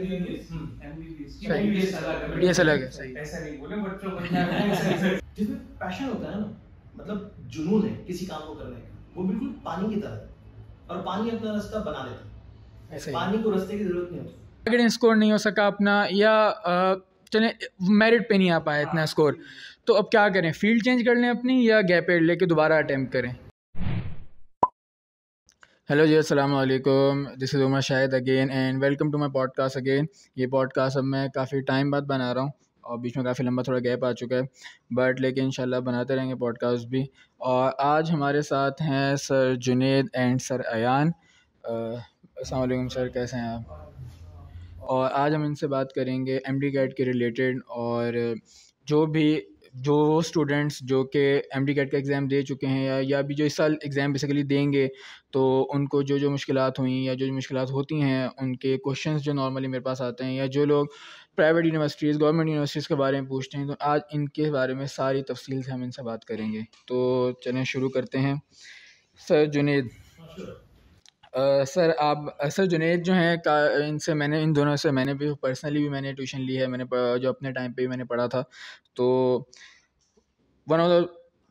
MBBS अलग है, सही। ऐसा नहीं बोले बच्चों को जिसमें पैशन होता है ना, मतलब जुनून है किसी काम को करने का, वो बिल्कुल पानी की तरह है और पानी अपना रास्ता बना लेता है। पानी को रास्ते की जरूरत नहीं होती। अगर स्कोर नहीं हो सका अपना, या चले मेरिट पे नहीं आ पाया इतना स्कोर, तो अब क्या करें? फील्ड चेंज कर लें अपनी, या गैप एड लेके दोबारा अटैम्प्ट करें? हेलो जी, अस्सलाम वालेकुम। This is Umar Shahid again and welcome to my podcast again. ये पॉडकास्ट अब मैं काफ़ी टाइम बाद बना रहा हूँ और बीच में काफ़ी लंबा थोड़ा गैप आ चुका है, बट लेकिन इंशाल्लाह बनाते रहेंगे पॉडकास्ट भी। और आज हमारे साथ हैं sir Junaid and sir Ayan. अस्सलाम वालेकुम सर, कैसे हैं आप? और आज हम इनसे बात करेंगे एमडी कैट के रिलेटेड, और जो स्टूडेंट्स जो कि एमडी कैट का एग्ज़ाम दे चुके हैं या भी जो इस साल एग्ज़ाम बेसिकली देंगे, तो उनको जो मुश्किलात हुई या जो मुश्किलात होती हैं, उनके क्वेश्चंस जो नॉर्मली मेरे पास आते हैं, या जो लोग प्राइवेट यूनिवर्सिटीज़ गवर्नमेंट यूनिवर्सिटीज़ के बारे में पूछते हैं, तो आज इनके बारे में सारी तफसील से हम इनसे बात करेंगे। तो चलें शुरू करते हैं। सर जुनेद, सर जुनेद जो हैं का इन दोनों से मैंने भी पर्सनली भी मैंने ट्यूशन ली है। जो अपने टाइम पे भी मैंने पढ़ा था, तो one of the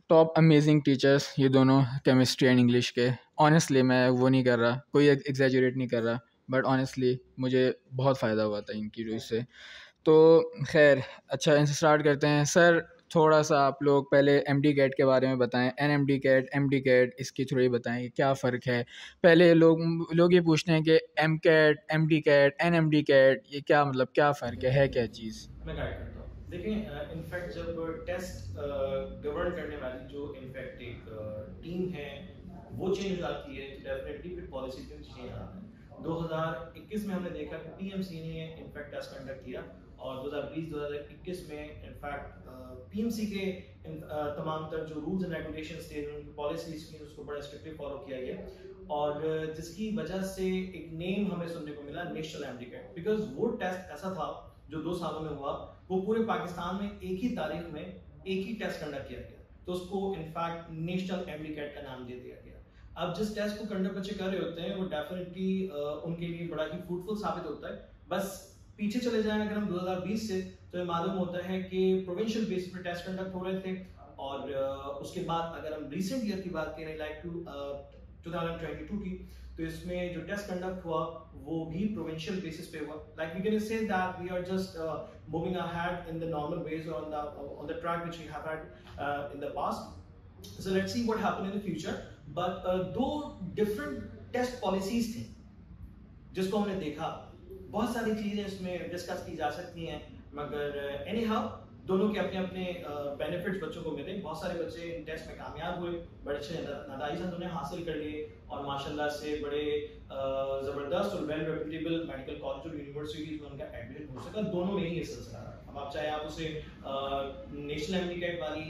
top amazing teachers ये दोनों, केमिस्ट्री एंड इंग्लिश के। ऑनेस्टली मैं वो नहीं कर रहा, कोई एग्जैजरेट नहीं कर रहा, बट ऑनेस्टली मुझे बहुत फ़ायदा हुआ था इनकी जो इससे। तो खैर, अच्छा इनसे स्टार्ट करते हैं। सर थोड़ा सा आप लोग पहले एमडी कैट के बारे में बताएं। एनएमडी कैट, एमडी कैट, इसकी थोड़ी बताएं कि क्या फ़र्क है। पहले लोग ये पूछते हैं कि M CAT, MD CAT, NMD CAT, ये क्या मतलब, क्या फ़र्क है क्या चीज़? मैं गाइड करता हूँ। देखिए, इनफैक्ट जब टेस्ट गवर्न करने वाली जो इनफैक्ट एक टीम है वो चेंज हो जाती है, तो डेफिनेटली फिर पॉलिसी में चेंज आता है। 2021 में हमने देखा कि पीएमसी ने इनफैक्ट टेस्ट कंडक्ट किया, और 2020-2021 में इनफैक्ट पीएमसी के तमाम तर जो रूल्स एंड रेगुलेशंस थे, पॉलिसीज थी, उसको बड़ा स्ट्रिक्टली फॉलो किया गया, और जिसकी वजह से एक नेम हमें सुनने को मिला, नेशनल एमडी कैट। बिकॉज वो टेस्ट ऐसा था जो 2 सालों में हुआ, वो पूरे पाकिस्तान में एक ही तारीख में एक ही टेस्ट कंडक्ट किया गया, तो उसको इनफैक्ट नेशनल एमडी कैट का नाम दे दिया गया। अब जिस टेस्ट को कंडक्ट बच्चे कर रहे होते हैं, वो डेफिनेटली उनके लिए बड़ा ही फ्रूटफुल साबित होता है। बस पीछे चले जाएं अगर हम 2020 से, तो ये मालूम होता है कि प्रोविंशियल बेस पर टेस्ट कंडक्ट हो रहे थे, और उसके बाद अगर हम रिसेंट ईयर की बात करें, लाइक 2022 की, तो इसमें जो टेस्ट कंडक्ट हुआ वो भी प्रोविंशियल बेसिस पे हुआ। Like we can say that we are just moving ahead in the normal ways on the track which we have had in the past. So let's see what happen in the future. But दो different test policies थी जिसको हमने देखा। बहुत सारी चीजें इसमें discuss की जा सकती हैं, मगर एनी हाउ दोनों के अपने अपने बेनिफिट्स बच्चों को मिले। बहुत सारे बच्चे इन टेस्ट में कामयाब हुए, बड़े अच्छे नतीजे उन्होंने हासिल कर लिए, और माशाल्लाह से बड़े ज़बरदस्त और वेल रेप्यूटेबल मेडिकल कॉलेज और यूनिवर्सिटीज में उनका एडमिशन हो सका। दोनों में ही ये सिलसिला रहा। अब आप चाहे आप उसे नेशनल एमडी कैट वाली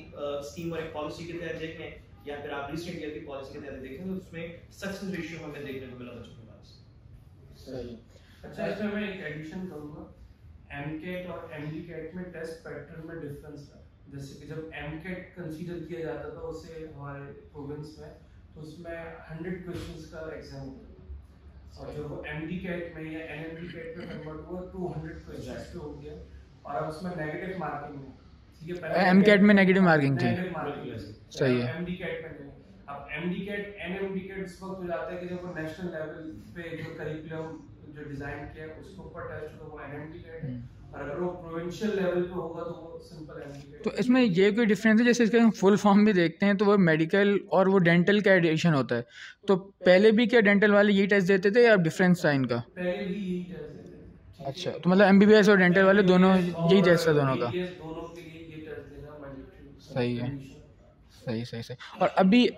स्कीम और एक पॉलिसी के तहत देख लें, या फिर आप रिसेंट ईयर की पॉलिसी के तहत देखें, तो उसमें सक्सेस रेशियो हमें देखने को मिला बच्चों के पास। सही। अच्छा, इसमें मैं एक एडिशन करूंगा। एमकेट और एमडीकेट में टेस्ट पैटर्न में डिफरेंस था। जैसे कि जब एमकेट कंसीडर किया जाता था उसे हमारे प्रोविंस में, तो उसमें 100 क्वेश्चंस का एग्जाम होता था, और जब वो एमडीकेट में या एनएमडीकेट में कन्वर्ट हुआ 200 क्वेश्चंस पे हो गया, और अब उसमें नेगेटिव मार्किंग है। ठीक है, पहले एमकेट में नेगेटिव मार्किंग थी। सही है। एमडीकेट में नहीं। अब एमडीकेट एनएमडीकेट इस वक्त हो जाता है कि जब वो नेशनल लेवल पे जो करिकुलम जो डिजाइन किया उसके ऊपर टेस्ट होगा, वो एनएमडीकेट है, और अगर वो प्रोविंशियल लेवल पे होगा तो वो सिंपल एमडीकेट। तो इसमें ये कोई डिफरेंस है? जैसे इसका हम फुल फॉर्म भी देखते हैं, तो वो मेडिकल और वो डेंटल का एडिशन होता है, तो पहले भी क्या डेंटल वाले यही टेस्ट देते थे या डिफरेंस था इनका? पहले भी यही टेस्ट देते थे। अच्छा, तो मतलब एमबीबीएस और डेंटल वाले दोनों यही टेस्ट है दोनों का? दोनों के लिए ये टेस्ट देना मैंडेटरी। सही है, सही सही सही। और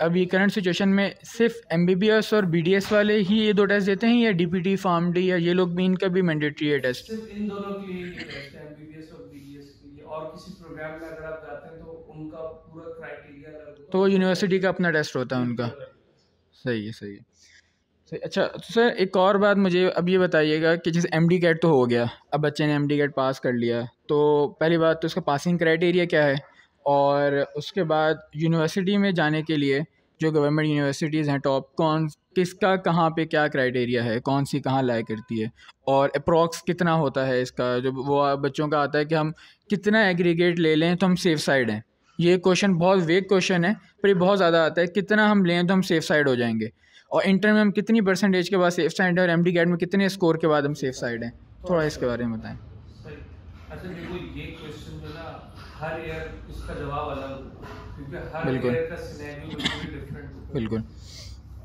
अभी करंट सिचुएशन में सिर्फ एमबीबीएस और बीडीएस वाले ही ये 2 टेस्ट देते हैं, या डीपीटी, फार्मडी या ये लोग भी, इनका भी मैंडेटरी है टेस्ट? सिर्फ इन दोनों के लिए ये टेस्ट है, एमबीबीएस और बीडीएस के लिए। और किसी प्रोग्राम में अगर आप जाते हैं तो उनका पूरा क्राइटेरिया अलग होता है, तो यूनिवर्सिटी का अपना टेस्ट होता है उनका। सही है, सही है, सही। अच्छा, तो सर एक और बात मुझे अब ये बताइएगा कि जैसे एमडी कैट तो हो गया, अब बच्चे ने एमडी कैट पास कर लिया, तो पहली बात तो उसका पासिंग क्राइटेरिया क्या है, और उसके बाद यूनिवर्सिटी में जाने के लिए जो गवर्नमेंट यूनिवर्सिटीज़ हैं टॉप, कौन किसका कहाँ पे क्या क्राइटेरिया है, कौन सी कहाँ लाया करती है, और अप्रॉक्स कितना होता है इसका, जो वो बच्चों का आता है कि हम कितना एग्रीगेट ले लें तो हम सेफ़ साइड हैं। ये क्वेश्चन बहुत वेग क्वेश्चन है, पर ये बहुत ज़्यादा आता है, कितना हम लें तो हम सेफ़ साइड हो जाएंगे, और इंटर में हम कितनी परसेंटेज के बाद सेफ़ साइड है, और एमडी कैट में कितने स्कोर के बाद हम सेफ़ साइड हैं। थोड़ा इसके बारे में बताएं। सही। अच्छा देखो, ये क्वेश्चन जो ना हर ईयर इसका जवाब अलग होता है, क्योंकि हर बिल्कुल ईयर का सिनेरियो बिल्कुल डिफरेंट होता है। बिल्कुल।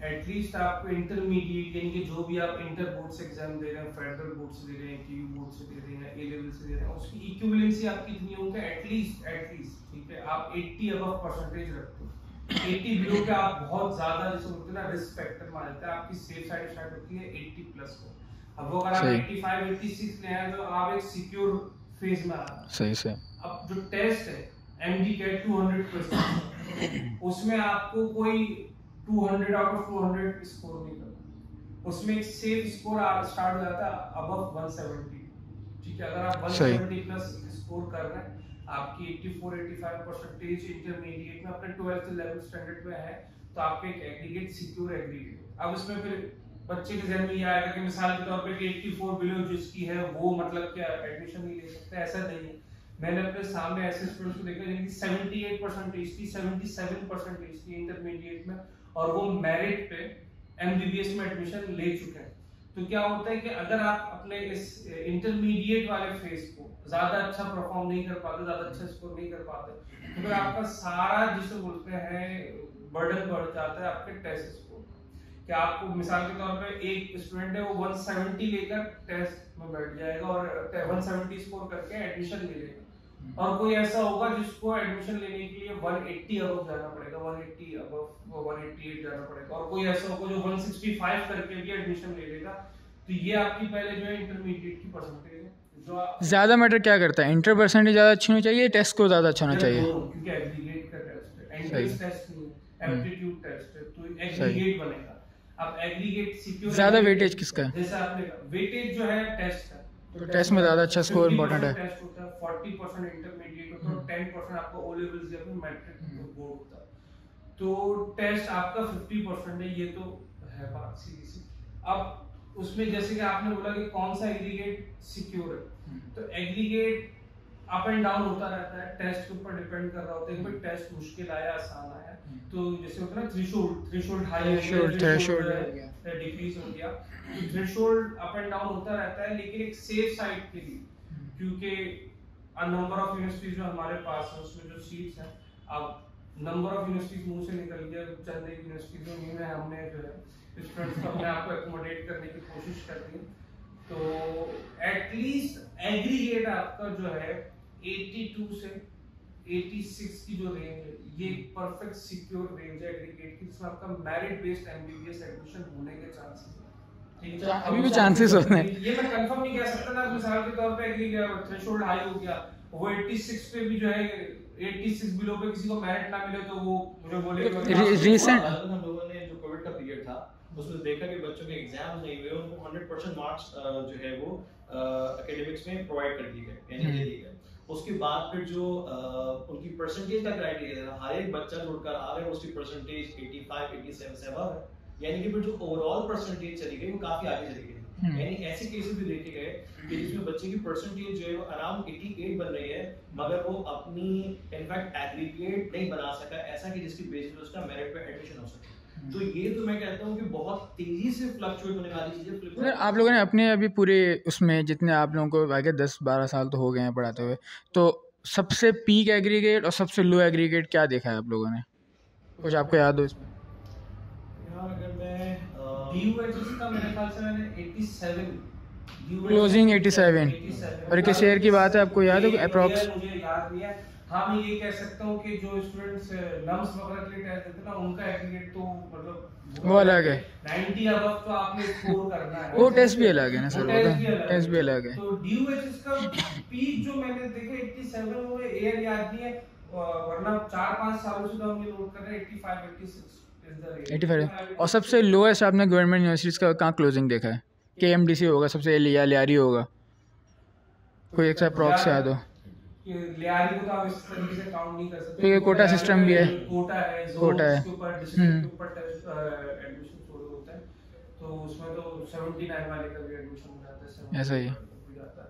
एटलीस्ट आपको इंटरमीडिएट यानी कि जो भी आप इंटर बोर्ड से एग्जाम दे रहे हैं, फेडरल बोर्ड से दे रहे हैं, टीयू बोर्ड से दे रहे हैं, ए लेवल से दे रहे हैं, उसकी इक्विवेलेंसी आपकी कितनी होगी? एटलीस्ट ठीक है, आप 80 अबव परसेंटेज रखते हो। 80 बिलो के आप बहुत ज्यादा, जैसे बोलते हैं ना, रिस्क फैक्टर मान लेते हैं, आपकी सेफ साइड स्टार्ट होती है 80 प्लस को। अब वो अगर आप 85 86 ले आए तो आप एक सिक्योर फेज में आ रहे हैं। सही से। अब जो टेस्ट है एमडी कैट 200 क्वेश्चन, उसमें आपको कोई 200 आउट ऑफ 200 स्कोर नहीं करना, उसमें एक सेफ स्कोर स्टार्ट हो जाता है अबव 170। ठीक है, अगर आप 170 प्लस स्कोर कर रहे हैं, आपकी 84-85 परसेंटेज इंटरमीडिएट में अपने 12th लेवल स्टैंडर्ड में है, तो आपका एक एग्रीगेट सिक्योर एग्रीगेट। अब इसमें फिर बच्चे के जहन में ये आएगा कि मिसाल के तौर पे कि 84 बिलो जिसकी है वो मतलब क्या एडमिशन नहीं ले सकता, ऐसा नहीं है। मैंने अपने सामने ऐसे स्टूडेंट्स को देखा जिनकी 78 परसेंटेज थी, 77 परसेंटेज थी इंटरमीडिएट में, और वो मेरिट पे एमबीबीएस में एडमिशन ले चुके हैं। तो क्या होता है कि अगर आप अपने इस इंटरमीडिएट वाले फेज को ज्यादा अच्छा परफॉर्म नहीं कर पाते, ज्यादा अच्छा स्कोर नहीं कर पाते, तो फिर आपका सारा जिसे बोलते हैं बर्डन बढ़ जाता है आपके टेस्ट स्कोर। कि आपको मिसाल के तौर पे एक स्टूडेंट है वो 170 लेकर टेस्ट में बैठ जाएगा और 170 स्कोर करके एडमिशन ले लेगा, और कोई ऐसा होगा जिसको एडमिशन लेने के लिए 180 अबव जाना पड़ेगा, 180 अबव 188 जाना पड़ेगा, और कोई ऐसा होगा जो 165 करके भी एडमिशन ले लेगा। तो ये आपकी पहले जो है इंटरमीडिएट की परसेंटेज है। जो ज़्यादा मैटर क्या करता है, इंटर परसेंटेज ज़्यादा अच्छी होनी चाहिए, टेस्ट को ज़्यादा अच्छा होना चाहिए? क्योंकि एग्रीगेट का टेस्ट है, एंट्रेंस टेस्ट नहीं है, एप्टीट्यूड टेस्ट है, तो एग्रीगेट बनेगा। अब एग्रीगेट सिक्योर ज़्यादा वेटेज किसका है? जैसे आपने वेटेज जो है टेस्ट है, तो टेस्ट में ज़्यादा अच्छा स्कोर इंपॉर्टेंट है। टेस्ट होता है 40% इंटरमीडिएट होता है और 10% आपका ओ लेवल्स या फिर मैट्रिक बोर्ड होता है। तो टेस्ट आपका 50% है, ये तो है बात सीधी सी। अब उसमें जैसे कि आपने बोला कि कौन सा एग्रीगेट सिक्योर है, तो एग्रीगेट अप एंड डाउन होता रहता है, टेस्ट के ऊपर डिपेंड कर रहा होता है कि भाई टेस्ट मुश्किल आया आसान आया। तो जैसे होता है ना थ्रेशोल्ड हाई हो गया, थ्रेशोल्ड डिक्रीज हो गया, तो थ्रेशोल्ड अप एंड डाउन होता रहता है, लेकिन एक सेफ साइड के लिए, क्योंकि नंबर ऑफ यूनिवर्सिटीज जो हमारे पास है उसमें जो सीट्स हैं, अब नंबर ऑफ यूनिवर्सिटीज मुंह से निकल गया, चंद यूनिवर्सिटीज में हमने जो है स्टूडेंट्स को अपने आप को एकोमोडेट करने की कोशिश करती है। तो एटलीस्ट एग्रीगेट आपका जो है 82 से 86 की जो रेंज है, ये परफेक्ट सिक्योर रेंज है एग्रीगेट की, जिसमें आपका मेरिट बेस्ड एमबीबीएस एडमिशन होने के चांसेस है। ठीक है, अभी भी चांसेस होते हैं, ये मैं कंफर्म नहीं कह सकता ना। मिसाल के तौर पे एग्रीगेट थ्रेशोल्ड हाई हो गया, वो 86 पे भी जो है 86 बिलो पे किसी को मेरिट ना मिले तो वो मुझे बोलेगा। रिसेंट हम लोगों ने जो कोविड का पीरियड था उसमें देखा कि बच्चों के एग्जाम नहीं हुए, उनको 100% मार्क्स जो है वो एकेडमिक्स में प्रोवाइड कर दिए गए, यानी दे दिए गए। उसके बाद फिर जो उनकी परसेंटेज का क्राइटेरिया था, हर एक बच्चा जोड़कर आ रहा है उसकी परसेंटेज 85 87 से अबव है, यानी कि फिर जो ओवरऑल परसेंटेज चली गई वो काफी आगे चली गई। यानी ऐसे केसेस भी देखे गए कि जिसमें बच्चे की परसेंटेज जो है वो अराउंड 88 बन रही है, मगर वो अपनी इनफैक्ट एग्रीगेट नहीं बना सका ऐसा कि जिसकी बेसिस पे उसका मेरिट पे एडमिशन हो सके। तो ये तो मैं कहता हूँ कि बहुत तेजी से फ्लक्चुएट होने वाली चीज़ है। आप लोगों ने अपने अभी पूरे उसमें जितने आप लोगों को आगे 10-12 साल तो हो गए हैं पढ़ाते हुए, तो सबसे पीक एग्रीगेट और सबसे लो एग्रीगेट क्या देखा है आप लोगों ने, कुछ आपको याद हो इसमें? यार अगर मैं DUHS का मेरे ख्याल से मैंने 87 क्लोजिंग 87 और किस ईयर की बात है, आपको याद है अप्रॉक्स? मुझे याद नहीं है। हाँ, मैं ये कह सकता हूँ कि जो स्टूडेंट्स नम्स वगैरह के लिए टेस्ट देते हैं ना, उनका एग्रीगेट तो मतलब वो अलग है, 90 अबव तो आपने स्कोर करना है। वो टेस्ट भी अलग है ना सर, वो टेस्ट भी अलग है। तो DUHS का पीक जो मैंने देखा 87, वो ईयर याद नहीं है, वरना 4-5 सालों से तो हम ये नोट कर रहे हैं 85 86 85। और सबसे लोएस्ट आपने गवर्नमेंट यूनिवर्सिटीज का कहाँ क्लोजिंग देखा है? KMDC होगा सबसे, या लियारी होगा, कोई एक अप्रॉक्स याद हो? लियारी को तो आप इस तरीके से काउंट नहीं कर सकते, तो ये कोटा सिस्टम भी है, कोटा है, कोटा है, के ऊपर डिस्ट्रिक्ट के ऊपर एडमिशन छोड़ होता है, तो उसमें तो 79 वाले का भी एडमिशन हो जाता है, ऐसा ही है। जाता है।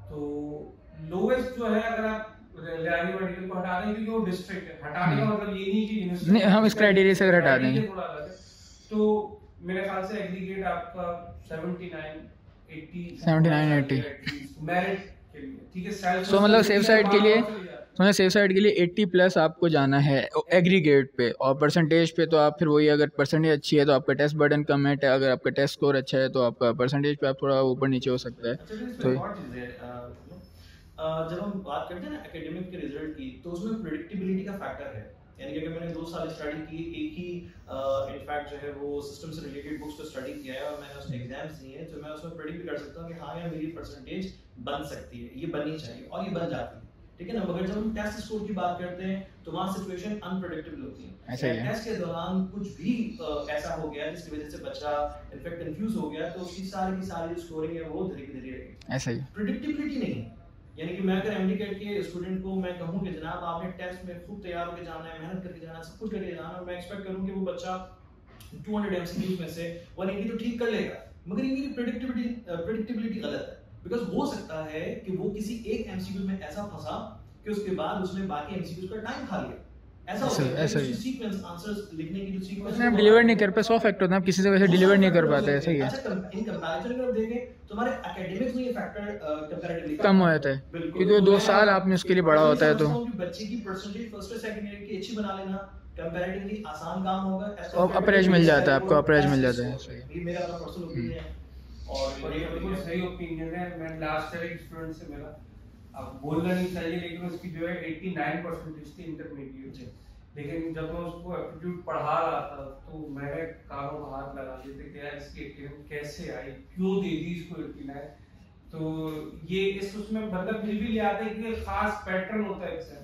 तो लोवेस्ट जो है, अगर आप लियारी मेडिकल को हटा दें, क्योंकि वो डिस्ट्रिक्ट है, हटाने का मतलब ये नहीं कि यूनिवर्सिटी नहीं, हम इस क्राइटेरिया से अगर हटा देंगे थोड़ा अलग है, तो मेरे ख्याल से एग्रीगेट आपका 79 80 मेरिट के लिए, ठीक है। सो मतलब सेफ साइड के लिए, तो सेफ साइड के लिए 80+ आपको जाना है एग्रीगेट पे, और परसेंटेज पे तो आप फिर वही, अगर परसेंटेज अच्छी है तो आपका टेस्ट बर्डन कम है, अगर आपका टेस्ट स्कोर अच्छा है तो आपका परसेंटेज पे आप थोड़ा ऊपर नीचे हो सकता है। तो जब हम बात करते हैं ना एकेडमिक के रिजल्ट की, तो उसमें प्रेडिक्टेबिलिटी का फैक्टर है, यानी कि अगर मैंने 2 साल स्टडी की, एक ही इनफैक्ट जो है वो सिस्टम से रिलेटेड बुक्स पे स्टडी किया है और मैंने उसमें एग्जाम्स दिए हैं, तो मैं उसमें प्रेडिक्ट भी कर सकता हूँ कि हाँ यार मेरी परसेंटेज बन सकती है, ये बननी चाहिए, और ये बन जाती है, ठीक है ना। मगर जब हम टेस्ट स्कोर की बात करते हैं तो वहाँ सिचुएशन अनप्रेडिक्टेबल होती है। ऐसा ही है। टेस्ट के दौरान कुछ भी ऐसा हो गया जिसकी वजह से बच्चा इनफैक्ट कंफ्यूज हो गया, तो उसकी सारी की सारी स्कोरिंग है वो धीरे धीरे रहेगी। ऐसा ही प्रेडिक्टेबिलिटी नहीं है, यानी कि मैं अगर एमडीकेट के स्टूडेंट को मैं कहूं कि जनाब आपने टेस्ट में खूब तैयार होकर जाना है, मेहनत करके जाना है, सब कुछ करके जाना है, और मैं एक्सपेक्ट करूं कि वो बच्चा 200 एमसीक्यूज में से 180 तो ठीक कर लेगा, मगर ये मेरी प्रेडिक्टेबिलिटी गलत है, बिकॉज हो सकता है कि वो किसी एक एमसीक्यू में ऐसा फंसा कि उसके बाद उसने बाकी एमसीक्यूज का टाइम खा लिया। ऐसा ऐसा ही सीक्वेंस आंसर्स लिखने की जो सीक्वेंस आप डिलीवर नहीं कर पाए, 100 फैक्टर होता है, आप किसी से वैसे डिलीवर नहीं कर पाते, ऐसा ही है। अच्छा, इन कंपैरिजन अगर देखें तो हमारे एकेडमिक्स में ये फैक्टर कंपैरेटिवली कम हो जाता है, क्योंकि वो 2 साल आपने उसके लिए बड़ा होता है, तो बच्चे की परसेंटेज फर्स्ट और सेकंड ईयर की अच्छी बना लेना कंपैरेटिवली आसान काम होगा, और अप्रेज मिल जाता है, आपको अप्रेज मिल जाता है। ये मेरा अपना पर्सनल ओपिनियन है, और ये बिल्कुल सही ओपिनियन है। मैं लास्ट ईयर एक स्टूडेंट से मिला, अब बोलना नहीं चाहिए, लेकिन उसकी जो है 89% थी इंटरमीडिएट, लेकिन जब मैं उसको एप्टीट्यूड पढ़ा रहा था तो मैंने कानों को हाथ लगा दिए थे कि यार इसकी 89 कैसे आई, क्यों दे दी इसको 89। तो ये इस उसमें मतलब फिर भी ले आते हैं कि खास पैटर्न होता है एग्जाम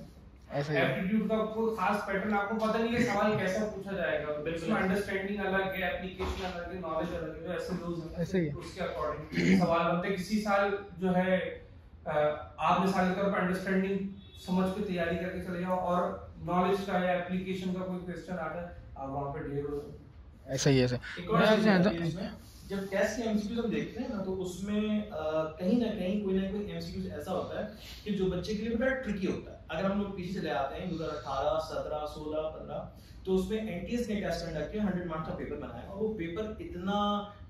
एप्टीट्यूड का, कोई खास पैटर्न आपको पता नहीं है सवाल कैसा पूछा जाएगा, बिल्कुल अंडरस्टैंडिंग अलग है, एप्लीकेशन अलग है, नॉलेज अलग है, जो ऐसे लोग हैं उसके अकॉर्डिंग सवाल बनते हैं। किसी साल जो है आप मिसाल के तौर पर अंडरस्टैंडिंग समझ के तैयारी करके चले जाओ, और नॉलेज का या एप्लीकेशन का कोई क्वेश्चन आता है आप वहां पे ढेर हो सकते। ऐसा ही है। जब टेस्ट के एमसीक्यूज हम देखते हैं ना, तो उसमें कहीं ना कहीं कोई ना कोई एमसीक्यूज ऐसा होता है कि जो बच्चे के लिए बड़ा ट्रिकी होता है। अगर हम लोग पीछे चले आते हैं 2018, 17, 16, 15, तो उसमें एनटीएस ने टेस्ट कंडक्ट किया, 100 मार्क्स का पेपर बनाया, और वो पेपर इतना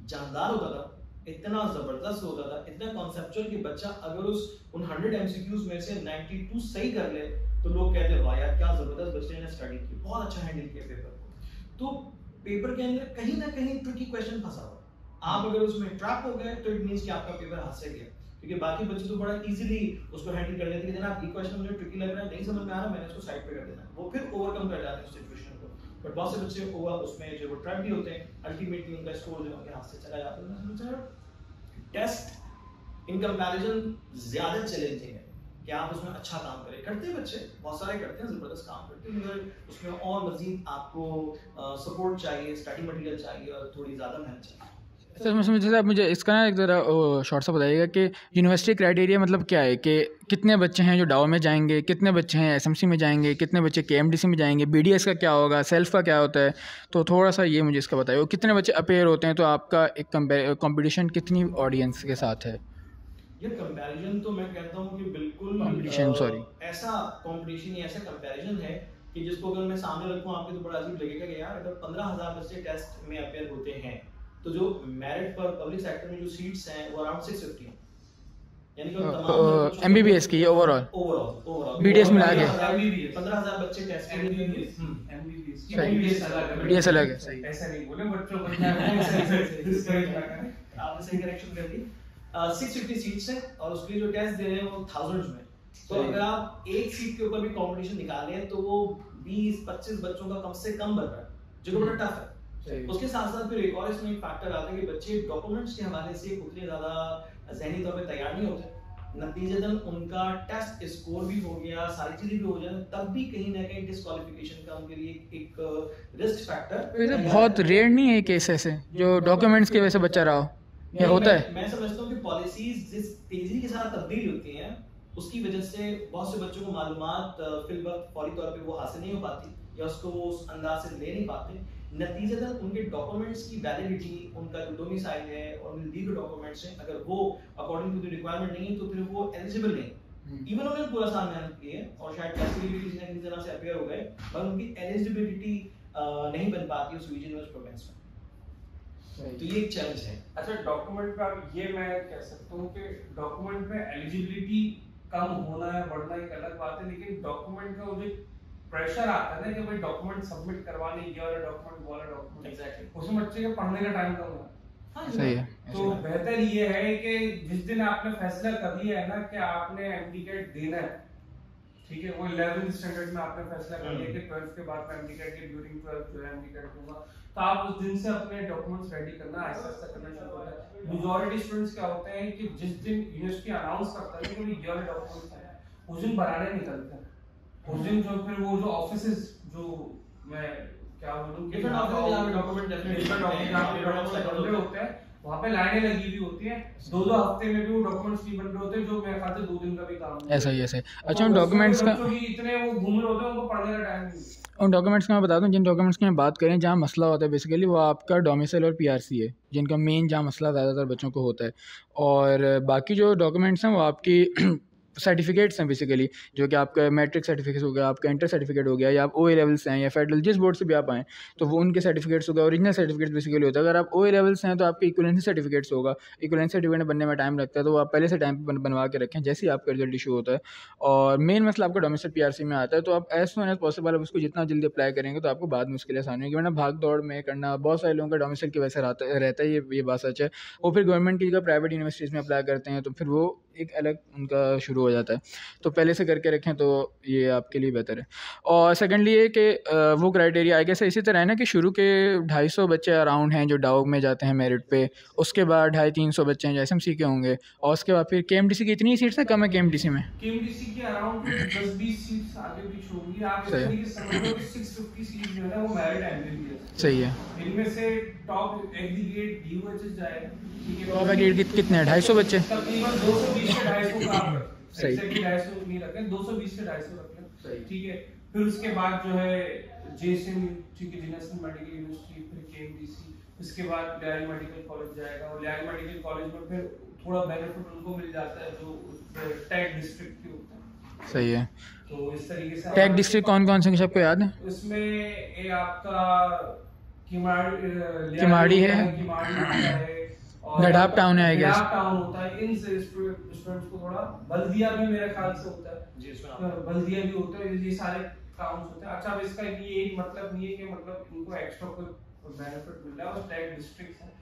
जानदार होता था, इतना जबरदस्त होता था, इतना कॉन्सेप्चुअल कि बच्चा अगर उन 100 एमसीक्यूज में से 92 सही कर ले तो लोग कहते हैं वाह यार क्या जबरदस्त बच्चे ने स्टडी की, बहुत अच्छा हैंडल किया पेपर को। तो पेपर के अंदर कहीं ना कहीं ट्रिकी क्वेश्चन फंसा हुआ, आप अगर उसमें ट्रैप हो गए तो इट मींस कि आपका पेपर हाथ से गया, क्योंकि बाकी बच्चे तो बड़ा इजीली उसको हैंडल कर लेते हैं कि जनाब ये क्वेश्चन मुझे ट्रिकी लग रहा है, नहीं समझ में आ रहा, मैंने इसको साइड पे कर देना, वो फिर ओवरकम कर जाते हैं उस सिचुएशन को। बट बहुत से बच्चे उसमें जो वो ट्रैप भी होते हैं, अल्टीमेटली उनका स्कोर जो उनके हाथ से चला जाता है। टेस्ट इन कंपैरिजन ज्यादा चैलेंजिंग है कि आप उसमें अच्छा काम करें, करते हैं बच्चे बहुत सारे करते हैं, जबरदस्त काम करते हैं, मगर उसमें और मजीद आपको सपोर्ट चाहिए, स्टडी मटेरियल चाहिए और थोड़ी ज़्यादा मेहनत चाहिए। सर जैसे आप मुझे इसका ना एक ज़रा शॉर्ट सा बताइएगा कि यूनिवर्सिटी क्राइटेरिया मतलब क्या है, कि कितने बच्चे हैं जो डाओ में जाएंगे, कितने बच्चे हैं एसएमसी में जाएंगे, कितने बच्चे केएमडीसी में जाएंगे, बीडीएस का क्या होगा, सेल्फ का क्या होता है, तो थोड़ा सा ये मुझे इसका बताइए, कितने बच्चे अपेयर होते हैं, तो आपका एक कंपटीशन कितनी ऑडियंस के साथ है। ये कंपैरिजन तो मैं कहता हूँ कि बिल्कुल ऐसा कंपटीशन या ऐसा कंपैरिजन है कि जिसको अगर मैं सामने रखूँ आपके तो बड़ा अजीब लगेगा कि यार अगर 15,000 बच्चे टेस्ट में अपेयर होते हैं तो जो मेरिट पर पब्लिक सेक्टर में जो सीट्स हैं वो अराउंड 650 हैं, यानी कि तमाम एमबीबीएस की ओवरऑल बीडीएस मिला के 15,000 बच्चे टेस्ट के लिए बीडीएस अलग है, सही ऐसा नहीं बोले बच्चों को आपने सही करेक्शन कर दी। 650 सीट्स हैं और उसके जो टेस्ट दे रहे हैं वो थाउजेंड्स में, तो अगर आप एक सीट के ऊपर भी कंपटीशन निकालें तो वो 20-25 बच्चों का कम से कम बन रहा है, जो बड़ा टफ है। उसके साथ साथ फिर एक और इसमें एक फैक्टर आता है कि बच्चे डॉक्यूमेंट्स के हवाले से उतने ज्यादा ज़हनी तौर पे तैयार नहीं होते, नतीजतन उनका टेस्ट स्कोर भी हो गया, सारी चीजें भी हो जाए, तब भी कहीं ना कहीं डिस्क्वालिफिकेशन का उनके लिए एक रिस्क फैक्टर। बहुत रेयर नहीं है केस ऐसे जो डॉक्यूमेंट्स की वजह से बच्चा रहा हो, ये होता है। मैं समझता हूँ कि पॉलिसीज जिस तेजी के साथ तब्दील होती हैं उसकी वजह से बहुत से बच्चों को मालूमात फिल वक्त फौरी तौर पे वो हासिल नहीं हो पाती या उसको वो उस अंदाज से ले नहीं पाते, नतीजतन उनके डॉक्यूमेंट्स की वैलिडिटी, उनका जो डोमिसाइल है और उनके लीगल डॉक्यूमेंट्स हैं, अगर वो अकॉर्डिंग टू द रिक्वायरमेंट नहीं है तो फिर वो एलिजिबल नहीं। इवन उन्होंने पूरा साल मेहनत की है और शायद कैसे भी किसी न किसी तरह से अपेयर हो गए, मगर उनकी एलिजिबिलिटी नहीं बन पाती उस रीजन में, उस प्रोविंस में। तो ये एक चैलेंज है। अच्छा, डॉक्यूमेंट का ये मैं कह सकता हूँ कि डॉक्यूमेंट में एलिजिबिलिटी कम होना है बढ़ना एक अलग बात है, लेकिन डॉक्यूमेंट का जो प्रेशर आता है ना कि भाई डॉक्यूमेंट सबमिट करवाने, ये वाला डॉक्यूमेंट वो वाला डॉक्यूमेंट, एग्जैक्टली, उसमें बच्चे के पढ़ने का टाइम कम है। सही है। तो बेहतर ये है कि जिस दिन आपने फैसला कर लिया है ना कि आपने एमडीकेट देना है, ठीक है, वो 11th स्टैंडर्ड में आपने फैसला कर लिया कि 12th के बाद मैं एमडीकेट के ड्यूरिंग 12th जो है एमडीकेट दूंगा, तो आप उस दिन से अपने डॉक्यूमेंट्स रेडी करना ऐसा करना शुरू करना है। मेजॉरिटी स्टूडेंट्स क्या होते हैं कि जिस दिन यूनिवर्सिटी अनाउंस करता है कि ये वाले डॉक्यूमेंट्स हैं, उस दिन बनाने निकलते हैं। उस दिन जो फिर वो जो ऑफिसेज जो मैं क्या बोलूं कि डिफरेंट ऑफिस जहां पे डॉक्यूमेंट डेफिनेटली होते हैं, वहां पे लाइनें लगी हुई होती हैं, 2-2 हफ्ते में भी वो डॉक्यूमेंट्स नहीं बन रहे होते, जो मेरे ख्याल से 2 दिन का भी काम है। ऐसा ही ऐसे। अच्छा, उन डॉक्यूमेंट्स का इतने वो घूम रहे होते हैं, उनको पढ़ने का टाइम नहीं। उन डॉक्यूमेंट्स का मैं बता दूं, जिन डॉक्यूमेंट्स की मैं बात करें जहाँ मसला होता है बेसिकली वो आपका डोमिसाइल और पीआरसी है, जिनका मेन जहाँ मसला ज़्यादातर बच्चों को होता है। और बाकी जो डॉक्यूमेंट्स हैं वो आपकी सर्टिफिकेट्स हैं बेसिकली, जो कि आपका मैट्रिक सर्टिफिकेट हो गया, आपका इंटर सर्टिफिकेट हो गया, या आप OA लेवल से हैं या फेडरल जिस बोर्ड से भी आप आएँ तो वो उनके सर्टिफिकेट्स हो गए। ओरिजिनल सर्टिफिकेट्स बेसिकली होता है। अगर आप OA लेवल से हैं तो आपके इक्विवेलेंसी सर्टिफिकेट्स होगा। इक्विवेलेंसी सर्टिफिकेट बनने में टाइम लगता है, तो वो आप पहले से टाइम पर बनवा के रखें जैसे ही आपका रिजल्ट इशू होता है। और मेन मसला आपका डोमिसाइल PRC में आता है, तो आप एज सून एज पॉसिबल आप उसको जितना जल्दी अप्लाई करेंगे तो आपको बाद में उसके लिए आसानी होगी, वरना भाग दौड़ में करना बहुत सारे लोगों का डोमिसाइल की वजह से रहता है, ये बात सच है। वो फिर गवर्नमेंट की जगह प्राइवेट यूनिवर्सिटीज़ में अप्लाई करते हैं, तो फिर वो एक अलग उनका शुरू हो जाता है। तो पहले से करके रखें तो ये आपके लिए बेहतर है। और सेकेंडली ये कि वो क्राइटेरिया आई गेस इसी तरह है ना कि शुरू के 250 बच्चे अराउंड हैं जो डाउग में जाते हैं मेरिट पे, उसके बाद 250-300 बच्चे हैं जो SMC के होंगे, और उसके बाद फिर KMDC की इतनी सीट्स हैं, कम है KMDC में, KMDC के अराउंड 10-20 सीट्स आगे पीछे होंगी। आप इस तरीके से समझो कि 650 सीट्स जो है ना वो मेरिट MBBS सही है। इनमें से टॉप एग्रीगेट DUHS जाएगा, ठीक है, टॉप एग्रीगेट कितने हैं? 250 बच्चे तकरीबन 220 से 250 का आप सही, एक्जेक्टली 250 नहीं रखें, 220 से 250 रख लें, ठीक है। फिर उसके बाद जो है JSM, ठीक है, नेशनल मेडिकल यूनिवर्सिटी, फिर KMDC, उसके बाद लियारी मेडिकल कॉलेज जाएगा, और लियारी मेडिकल कॉलेज में फिर थोड़ा बेनिफिट उनको मिल जाता है जो टैग डिस्ट्रिक्ट के होते हैं। सही है। तो इस तरीके से टैग डिस्ट्रिक्ट कौन कौन से सबको याद है? इसमें ये आपका किमाड़ी है, गडाप टाउन है, आई गेस गडाप टाउन होता है। इन से स्टूडेंट्स को थोड़ा बल्दिया भी मेरे ख्याल से होता है जी, इसमें बल्दिया भी होता है, ये सारे टाउन्स होते हैं। अच्छा, अब इसका ये एक मतलब नहीं है कि मतलब इनको एक्स्ट्रा कोई बेनिफिट मिल रहा है, और टैग डिस्ट्रिक्ट्स हैं,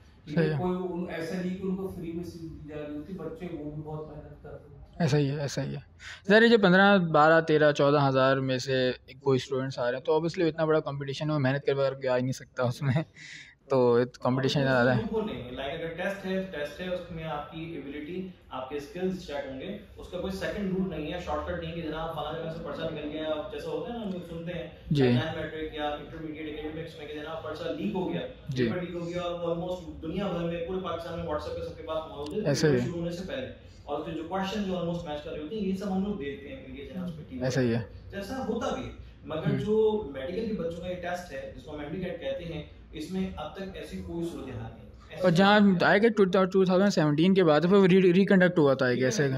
कोई ऐसा नहीं कि उनको फ्री में सीट दी जा रही होती, बच्चे वो भी बहुत मेहनत करते हैं। ऐसा ही है, ऐसा ही है। ज़रा जो 15, 12, 13, 14 हज़ार में से कोई स्टूडेंट्स आ रहे हैं तो ऑब्वियसली इतना बड़ा कंपटीशन है, मेहनत करके आ ही नहीं सकता उसमें, तो कंपटीशन ज़्यादा है। लाइक अगर टेस्ट है उसमें आपकी एबिलिटी, आपके स्किल्स चेक होंगे, उसका कोई सेकंड रूट नहीं है, शॉर्टकट नहीं है कि जनाब फलाना जगह से पर्चा निकल गया, जैसा होता है ना हम लोग सुनते हैं जी, मैट्रिक या इंटरमीडिएट एकेडमिक्स में कि जनाब पर्चा लीक हो गया, पेपर लीक हो गया, और ऑलमोस्ट दुनिया भर में पूरे पाकिस्तान में WhatsApp पे सबके पास मौजूद है शुरू होने से पहले, और फिर जो क्वेश्चन जो ऑलमोस्ट मैच कर रहे होते हैं ये सब हम लोग देखते हैं कि जनाब पे टीवी ऐसा ही है, जैसा होता भी। मगर जो मेडिकल के बच्चों का ये टेस्ट है जिसको हम एमडीकेट कहते हैं, इसमें अब तक ऐसी कोई सूरत हाल नहीं। और जहाँ आएगा 2017 के बाद फिर रिकंडक्ट हुआ था, ऐसे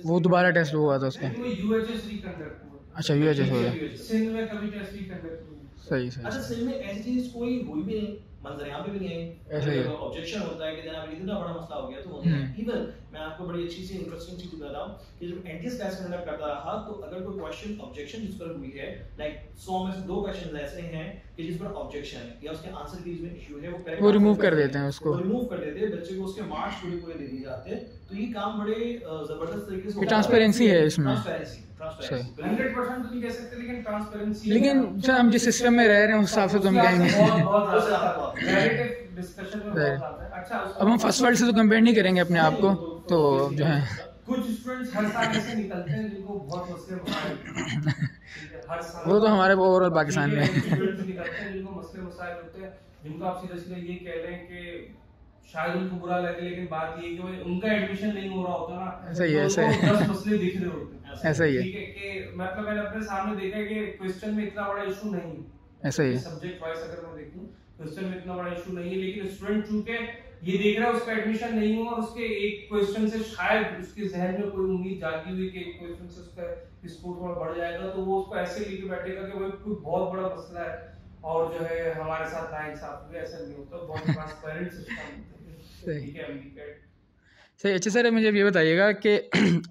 वो दोबारा टेस्ट हुआ था उसका। UHS रिकंडक्ट हुआ। अच्छा, UHS हो गया। सिंध में कभी टेस्ट रिकंडक्ट हुआ। सही सही। अच्छा, सिंध में ऐसी चीज कोई हुई भी नहीं, मंजर यहाँ पे भी नहीं आई। ऐसे ही ऑब्जेक्शन होता है कि जनाब इतना बड़ा मसला हो गया तो होता है। इवन मैं आपको बड़ी अच्छी सी इंटरेस्टिंग चीज बता रहा हूँ कि जब एनटीएस टेस्ट कंडक्ट करता रहा तो अगर कोई क्वेश्चन ऑब्जेक्शन जिस पर हुई है, लाइक 100 में से 2 क्वेश्चन ऐसे हैं कि जिस पर ऑब्जेक्शन है या उसके आंसर की इसमें इशू है, वो रिमूव कर देते हैं, उसको रिमूव कर देते हैं, बच्चे को उसके मार्क्स पूरे दे दिए जाते हैं। तो ये काम बड़े जबरदस्त तरीके से ट्रांसपेरेंसी है इसमें, 100% तो नहीं कह सकते, लेकिन ट्रांसपेरेंसी। लेकिन सर हम जिस सिस्टम में रह रहे हैं उस हिसाब से तो हम कहेंगे डिस्कशन में बहुत आता है। अच्छा, अब हम फर्स्ट वर्ल्ड से तो कंपेयर नहीं करेंगे अपने आप को, तो जो है कुछ स्टूडेंट्स हर साल ऐसे निकलते हैं जिनको बहुत मसले मसाइल, ठीक है, हर साल वो तो हमारे ओवरऑल पाकिस्तान में स्टूडेंट्स निकलते हैं जिनको मसले मसाइल होते हैं, जिनको आप सीधा सीधा ये कह रहे हैं कि शायद उनको बुरा लगे, लेकिन बात ये है कि भाई उनका एडमिशन नहीं हो रहा होता ना, ऐसा ही है, तो ऐसा उनको है। 10 मसले दिख रहे होते हैं। ऐसा ही है, ठीक है कि मतलब मैंने अपने सामने देखा है कि क्वेश्चन में इतना बड़ा इशू नहीं, ऐसा ही है। सब्जेक्ट वाइज अगर मैं देखूं क्वेश्चन में इतना बड़ा इशू नहीं है, लेकिन स्टूडेंट चूंकि ये देख रहा है उसका एडमिशन नहीं हुआ और उसके एक क्वेश्चन से शायद उसके जहन में कोई उम्मीद जागी हुई कि एक क्वेश्चन से उसका स्कोर थोड़ा बढ़ जाएगा, तो वो उसको ऐसे लेके बैठेगा कि वो कोई बहुत बड़ा मसला है और जो है हमारे साथ नाइंसाफी भी, ऐसा नहीं होता, बहुत ट्रांसपेरेंट सिस्टम होता है। ठीक है, एमडीकेट सही। अच्छा सर, मुझे ये बताइएगा कि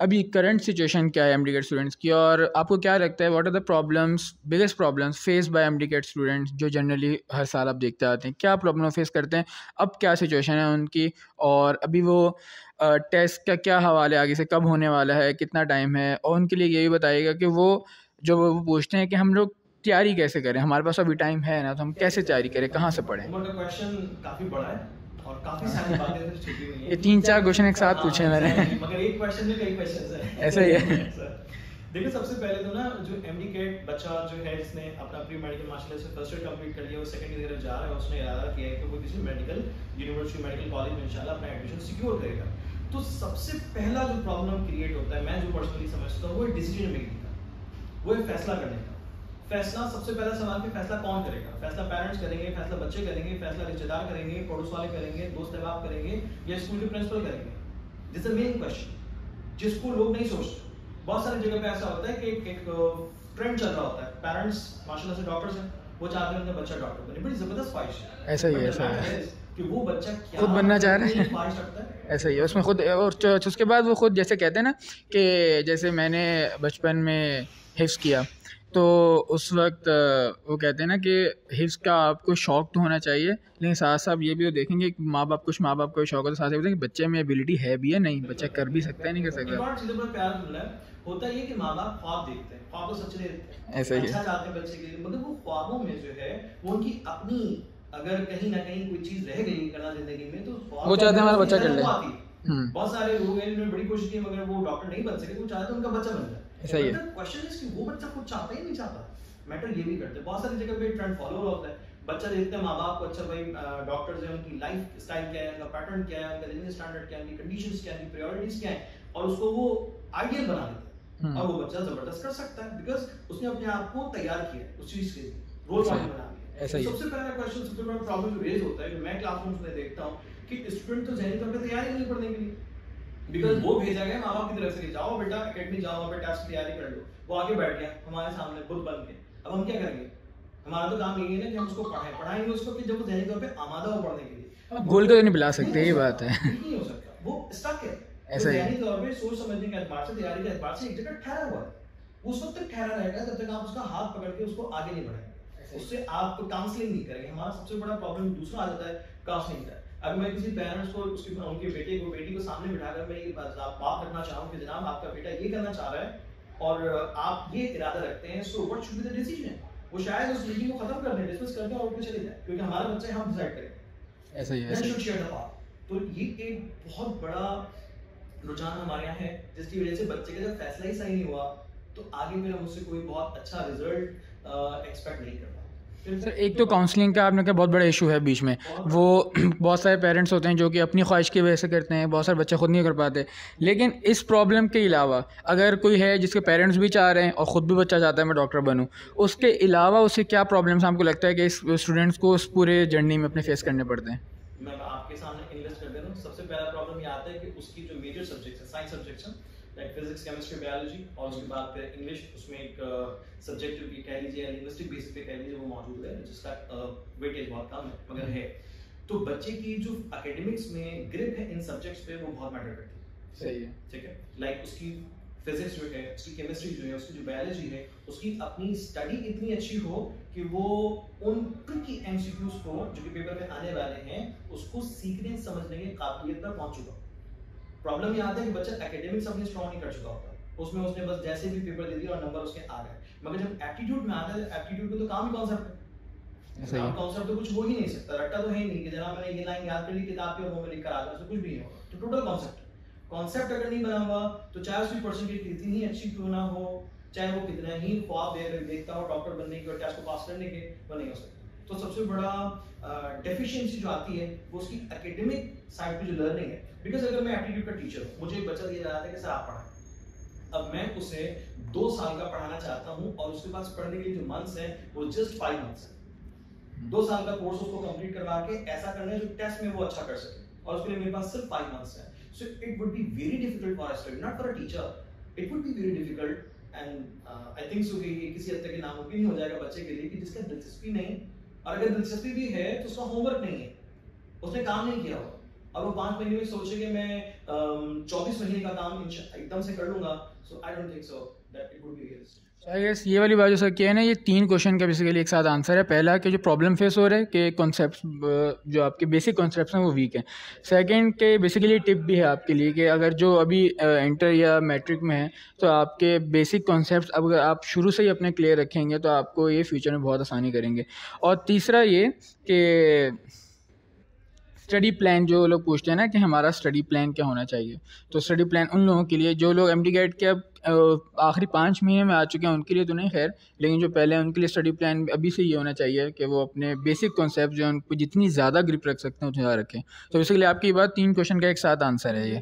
अभी करंट सिचुएशन क्या है एमडीकेट स्टूडेंट्स की, और आपको क्या लगता है what are the problems, biggest problems face by MDCAT students, जो जनरली हर साल आप देखते आते हैं, क्या प्रॉब्लम फेस करते हैं, अब क्या सिचुएशन है उनकी, और अभी वो टेस्ट का क्या हवाले आगे से कब होने वाला है, कितना टाइम है, और उनके लिए ये भी बताइएगा कि वो जो वो पूछते हैं कि हम लोग तैयारी कैसे करें, हमारे पास अभी टाइम है ना, तो हम कैसे तैयारी करें, कहाँ से पढ़ें। उमर का क्वेश्चन काफी बड़ा है और काफी सारी बातें फिर छुपी हुई हैं। ये 3-4 क्वेश्चन एक साथ पूछे मैंने। मगर एक क्वेश्चन में कई क्वेश्चंस हैं। ऐसा ही है। देखिए, सबसे पहले तो ना जो एमडीकेट बच्चा जो है जिसने अपना प्री मेडिकल माशाल्लाह से फर्स्ट ईयर कंप्लीट कर लिया और सेकंड ईयर जा रहा है, उसने इरादा किया है कि वो किसी मेडिकल यूनिवर्सिटी मेडिकल कॉलेज में इंशाल्लाह अपना एडमिशन सिक्योर करेगा। तो सबसे पहला जो प्रॉब्लम क्रिएट होता है, मैं जो पर्सनली समझता हूँ, वो डिसीजन मेकिंग का, वो है फैसला करने का। फैसला सबसे पहला सवाल कि फैसला कौन करेगा? फैसला पेरेंट्स करेंगे, फैसला बच्चे करेंगे, फैसला रिश्तेदार करेंगे, पड़ोस वाले करेंगे, दोस्त अहबाब करेंगे, या स्कूल के प्रिंसिपल करेंगे? This is the main question जिसको लोग नहीं सोचते। बहुत सारी जगह पे ऐसा होता है कि एक ट्रेंड चल रहा होता है, पेरेंट्स माशाल्लाह से डॉक्टर्स हैं, वो चाहते हैं उनका बच्चा डॉक्टर बने, बड़ी जबरदस्त ख्वाहिश है। ऐसा ही है, ऐसा है कि वो बच्चा क्या खुद बनना चाह रहे हैं, ख्वाहिश रखता है। ऐसा ही है उसमें खुद, और उसके बाद वो खुद जैसे कहते हैं ना कि जैसे मैंने बचपन में हिफ्ज़ किया, तो उस वक्त वो कहते हैं ना कि हिफ्ज़ का आपको शौक तो होना चाहिए, लेकिन साथ साथ ये भी वो देखेंगे कि कुछ माँ बाप को शौक होता है, साथ साथ कि बच्चे में एबिलिटी है भी है, नहीं बच्चा कर भी सकता है, नहीं कर सकता। एक और चीज़ों पर प्यार मिल रहा है, होता ये कि माँ बाप ख्वाब देखते हैं, ख्वाब तो सच्चे देखते हैं, ऐसा ही है। अच्छा चाहते हैं बच्चे के लिए, मगर वो ख्वाबों में जो है वो उनकी अपनी, अगर कहीं ना कहीं कोई चीज़ रह गई करना जिंदगी में, तो वो चाहते हैं हमारा बच्चा कर ले। बहुत सारे लोग हैं जिन्होंने बड़ी कोशिश की मगर वो डॉक्टर नहीं बन सके, तो चाहते हैं उनका बच्चा बन जाए। ऐसा ही है। क्वेश्चन इज कि वो बच्चा खुद चाहता ही नहीं चाहता। मैटर ये भी करते हैं, बहुत सारी जगह पे ट्रेंड फॉलो होता है, बच्चा देखते हैं माँ बाप को, अच्छा भाई डॉक्टर्स हैं, उनकी लाइफ स्टाइल क्या है, उनका पैटर्न क्या है, उनका लिविंग स्टैंडर्ड क्या है, उनकी कंडीशंस क्या है, उनकी प्रायोरिटीज क्या है, और उसको वो आइडियल बना देते हैं, और वो बच्चा जबरदस्त कर सकता है बिकॉज उसने अपने आप को तैयार किया है उस चीज के लिए, रोल मॉडल बना लिया। ऐसा ही है। सबसे पहला क्वेश्चन, सबसे बड़ा प्रॉब्लम जो रेज होता है, जो मैं क्लासरूम्स में देखता हूँ कि स्टूडेंट तो ज़हनी तौर पे तैयार ही नहीं पढ़ने के लिए, बिकॉज वो भेजा गया माँ बाप की तरफ से, जाओ बेटा एकेडमी जाओ, वहाँ पे टेस्ट की तैयारी कर लो, वो आगे बैठ गया हमारे सामने बुद्ध बन के, अब हम क्या करेंगे? हमारा तो काम यही है ना कि हम उसको पढ़ाएंगे उसको कि जब वो ज़हनी तौर पे आमादा हो पढ़ने के लिए। गोल को तो नहीं बुला सकते, ये बात है। नहीं हो सकता, वो स्टक है, ऐसा ही है। ज़हनी तौर पे सोच समझने के एतबार से, तैयारी के एतबार से एक जगह ठहरा हुआ है, उस वक्त तक ठहरा रहेगा जब तक आप उसका हाथ पकड़ के उसको आगे नहीं बढ़ाएंगे, उससे आप काउंसलिंग नहीं करेंगे। हमारा सबसे बड़ा प्रॉब्लम दूसरा आ जाता है काउंसलिंग का। अगर मैं किसी पेरेंट्स को उनके बेटी को सामने बिठाकर मैं ये बात रखना चाहूँ कि जनाब आपका बेटा ये करना चाह रहा है और आप ये इरादा रखते हैं, so what should be the decision, वो शायद उस मीटिंग को खत्म कर दें, डिस्कस कर दें और उठ के चले जाए, क्योंकि हमारा बच्चा है, हम डिसाइड करें। ऐसा ही है, ऐसा ही है। तो ये एक बहुत बड़ा रुझान हमारे यहाँ है, जिसकी वजह से बच्चे का जब फैसला ही सही नहीं हुआ तो आगे मेरा मुझसे कोई बहुत अच्छा रिजल्ट एक्सपेक्ट नहीं करता। सर एक तो काउंसलिंग का आपने कहा बहुत बड़ा इशू है बीच में, वो बहुत सारे पेरेंट्स होते हैं जो कि अपनी ख्वाहिश की वजह से करते हैं, बहुत सारे बच्चे खुद नहीं कर पाते, लेकिन इस प्रॉब्लम के अलावा अगर कोई है जिसके पेरेंट्स भी चाह रहे हैं और ख़ुद भी बच्चा चाहता है मैं डॉक्टर बनूं, उसके अलावा उसे क्या प्रॉब्लम्स आपको लगता है कि इस स्टूडेंट्स को उस पूरे जर्नी में अपने फेस करने पड़ते हैं? मैं आपके सामने इन्वेस्ट कर दे रहा हूँ। सबसे पहला प्रॉब्लम ये आता है कि उसकी जो मेजर सब्जेक्ट्स हैं, साइंस सब्जेक्ट्स हैं, लाइक फिजिक्स, केमिस्ट्री, बायोलॉजी, और उसके बाद फिर इंग्लिश, उसमें एक सब्जेक्ट जो कि कह लीजिए लिंग्विस्टिक बेसिस पे कह लीजिए वो मौजूद है, जिसका वेटेज बहुत कम है मगर है। तो बच्चे की जो एकेडमिक्स में ग्रिप है इन सब्जेक्ट्स पे, वो बहुत मैटर करती है। सही है, ठीक है, लाइक उसकी फिजिक्स जो है, उसकी केमिस्ट्री जो है, उसकी जो बायोलॉजी है, उसकी अपनी स्टडी इतनी अच्छी हो कि वो उन ट्रिकी एमसीक्यूज को जो कि पेपर में आने वाले हैं उसको सीखने समझने की काबिलियत पर पहुंच चुका। प्रॉब्लम ये आता है कि बच्चा एकेडमिक्स अपने स्ट्रॉन्ग नहीं कर चुका होता, उसमें उसने बस जैसे भी पेपर दे दिया और नंबर उसके आ गए, मगर जब एप्टीट्यूड में आता है, एप्टीट्यूड में तो काम ही कॉन्सेप्ट है, सही है। कॉन्सेप्ट तो कुछ हो ही नहीं सकता, रट्टा तो है ही नहीं कि जनाब मैंने ये लाइन याद कर ली किताब पे और वो मैं लिख कर आ जाऊं, कुछ भी नहीं होगा। तो टोटल कॉन्सेप्ट अगर नहीं बना हुआ तो चाहे उसकी परसेंटेज कितनी ही अच्छी क्यों ना हो, चाहे वो कितना ही ख्वाब देखता हो डॉक्टर बनने के और टेस्ट को पास करने के, वो नहीं हो सकता। तो सबसे बड़ा डेफिशिएंसी जो आती है वो उसकी एकेडमिक साइड पे जो लर्निंग है। बिकॉज अगर मैं एप्टीट्यूड का टीचर हूँ, मुझे एक बच्चा दिया जाता है कि सर आप पढ़ाएं, अब मैं उसे 2 साल का पढ़ाना चाहता हूँ और उसके पास पढ़ने के लिए जो मंथ्स है वो जस्ट 5 मंथ्स है। 2 साल का कोर्स उसको कंप्लीट करवा के ऐसा करना है जो टेस्ट में वो अच्छा कर सके, और उसके लिए मेरे पास सिर्फ 5 मंथ्स है। So it would be very difficult for a student, not for a teacher, it would be very difficult and I think so कि किसी हद तक नामुमकिन हो जाएगा बच्चे के लिए कि जिसका दिलचस्पी नहीं, और अगर दिलचस्पी भी है तो उसका होमवर्क नहीं है, उसने काम नहीं किया होगा, और वो 5 महीने में सोचे कि मैं 24 महीने का काम एकदम से कर लूंगा। So I don't think so that it would be realistic. I guess ये वाली बात जो सर की है ना, ये 3 क्वेश्चन का बेसिकली एक साथ आंसर है। पहला कि जो प्रॉब्लम फेस हो रहा है कि कॉन्सेप्ट जो आपके बेसिक कॉन्सेप्ट्स हैं वो वीक हैं। सेकंड के बेसिकली टिप भी है आपके लिए कि अगर जो अभी इंटर या मैट्रिक में है तो आपके बेसिक कॉन्सेप्ट्स अगर आप शुरू से ही अपने क्लियर रखेंगे तो आपको ये फ्यूचर में बहुत आसानी करेंगे। और तीसरा ये कि स्टडी प्लान जो लोग पूछते हैं ना कि हमारा स्टडी प्लान क्या होना चाहिए, तो स्टडी प्लान उन लोगों के लिए जो लोग एमडी गेट के अब आखिरी 5 महीने में आ चुके हैं उनके लिए तो नहीं खैर, लेकिन जो पहले हैं उनके लिए स्टडी प्लान अभी से ये होना चाहिए कि वो अपने बेसिक कॉन्सेप्ट जो उनको जितनी ज़्यादा ग्रिप रख सकते हैं उतना ज़्यादा रखें। तो बेसिकली आपकी बात 3 क्वेश्चन का एक साथ आंसर है ये।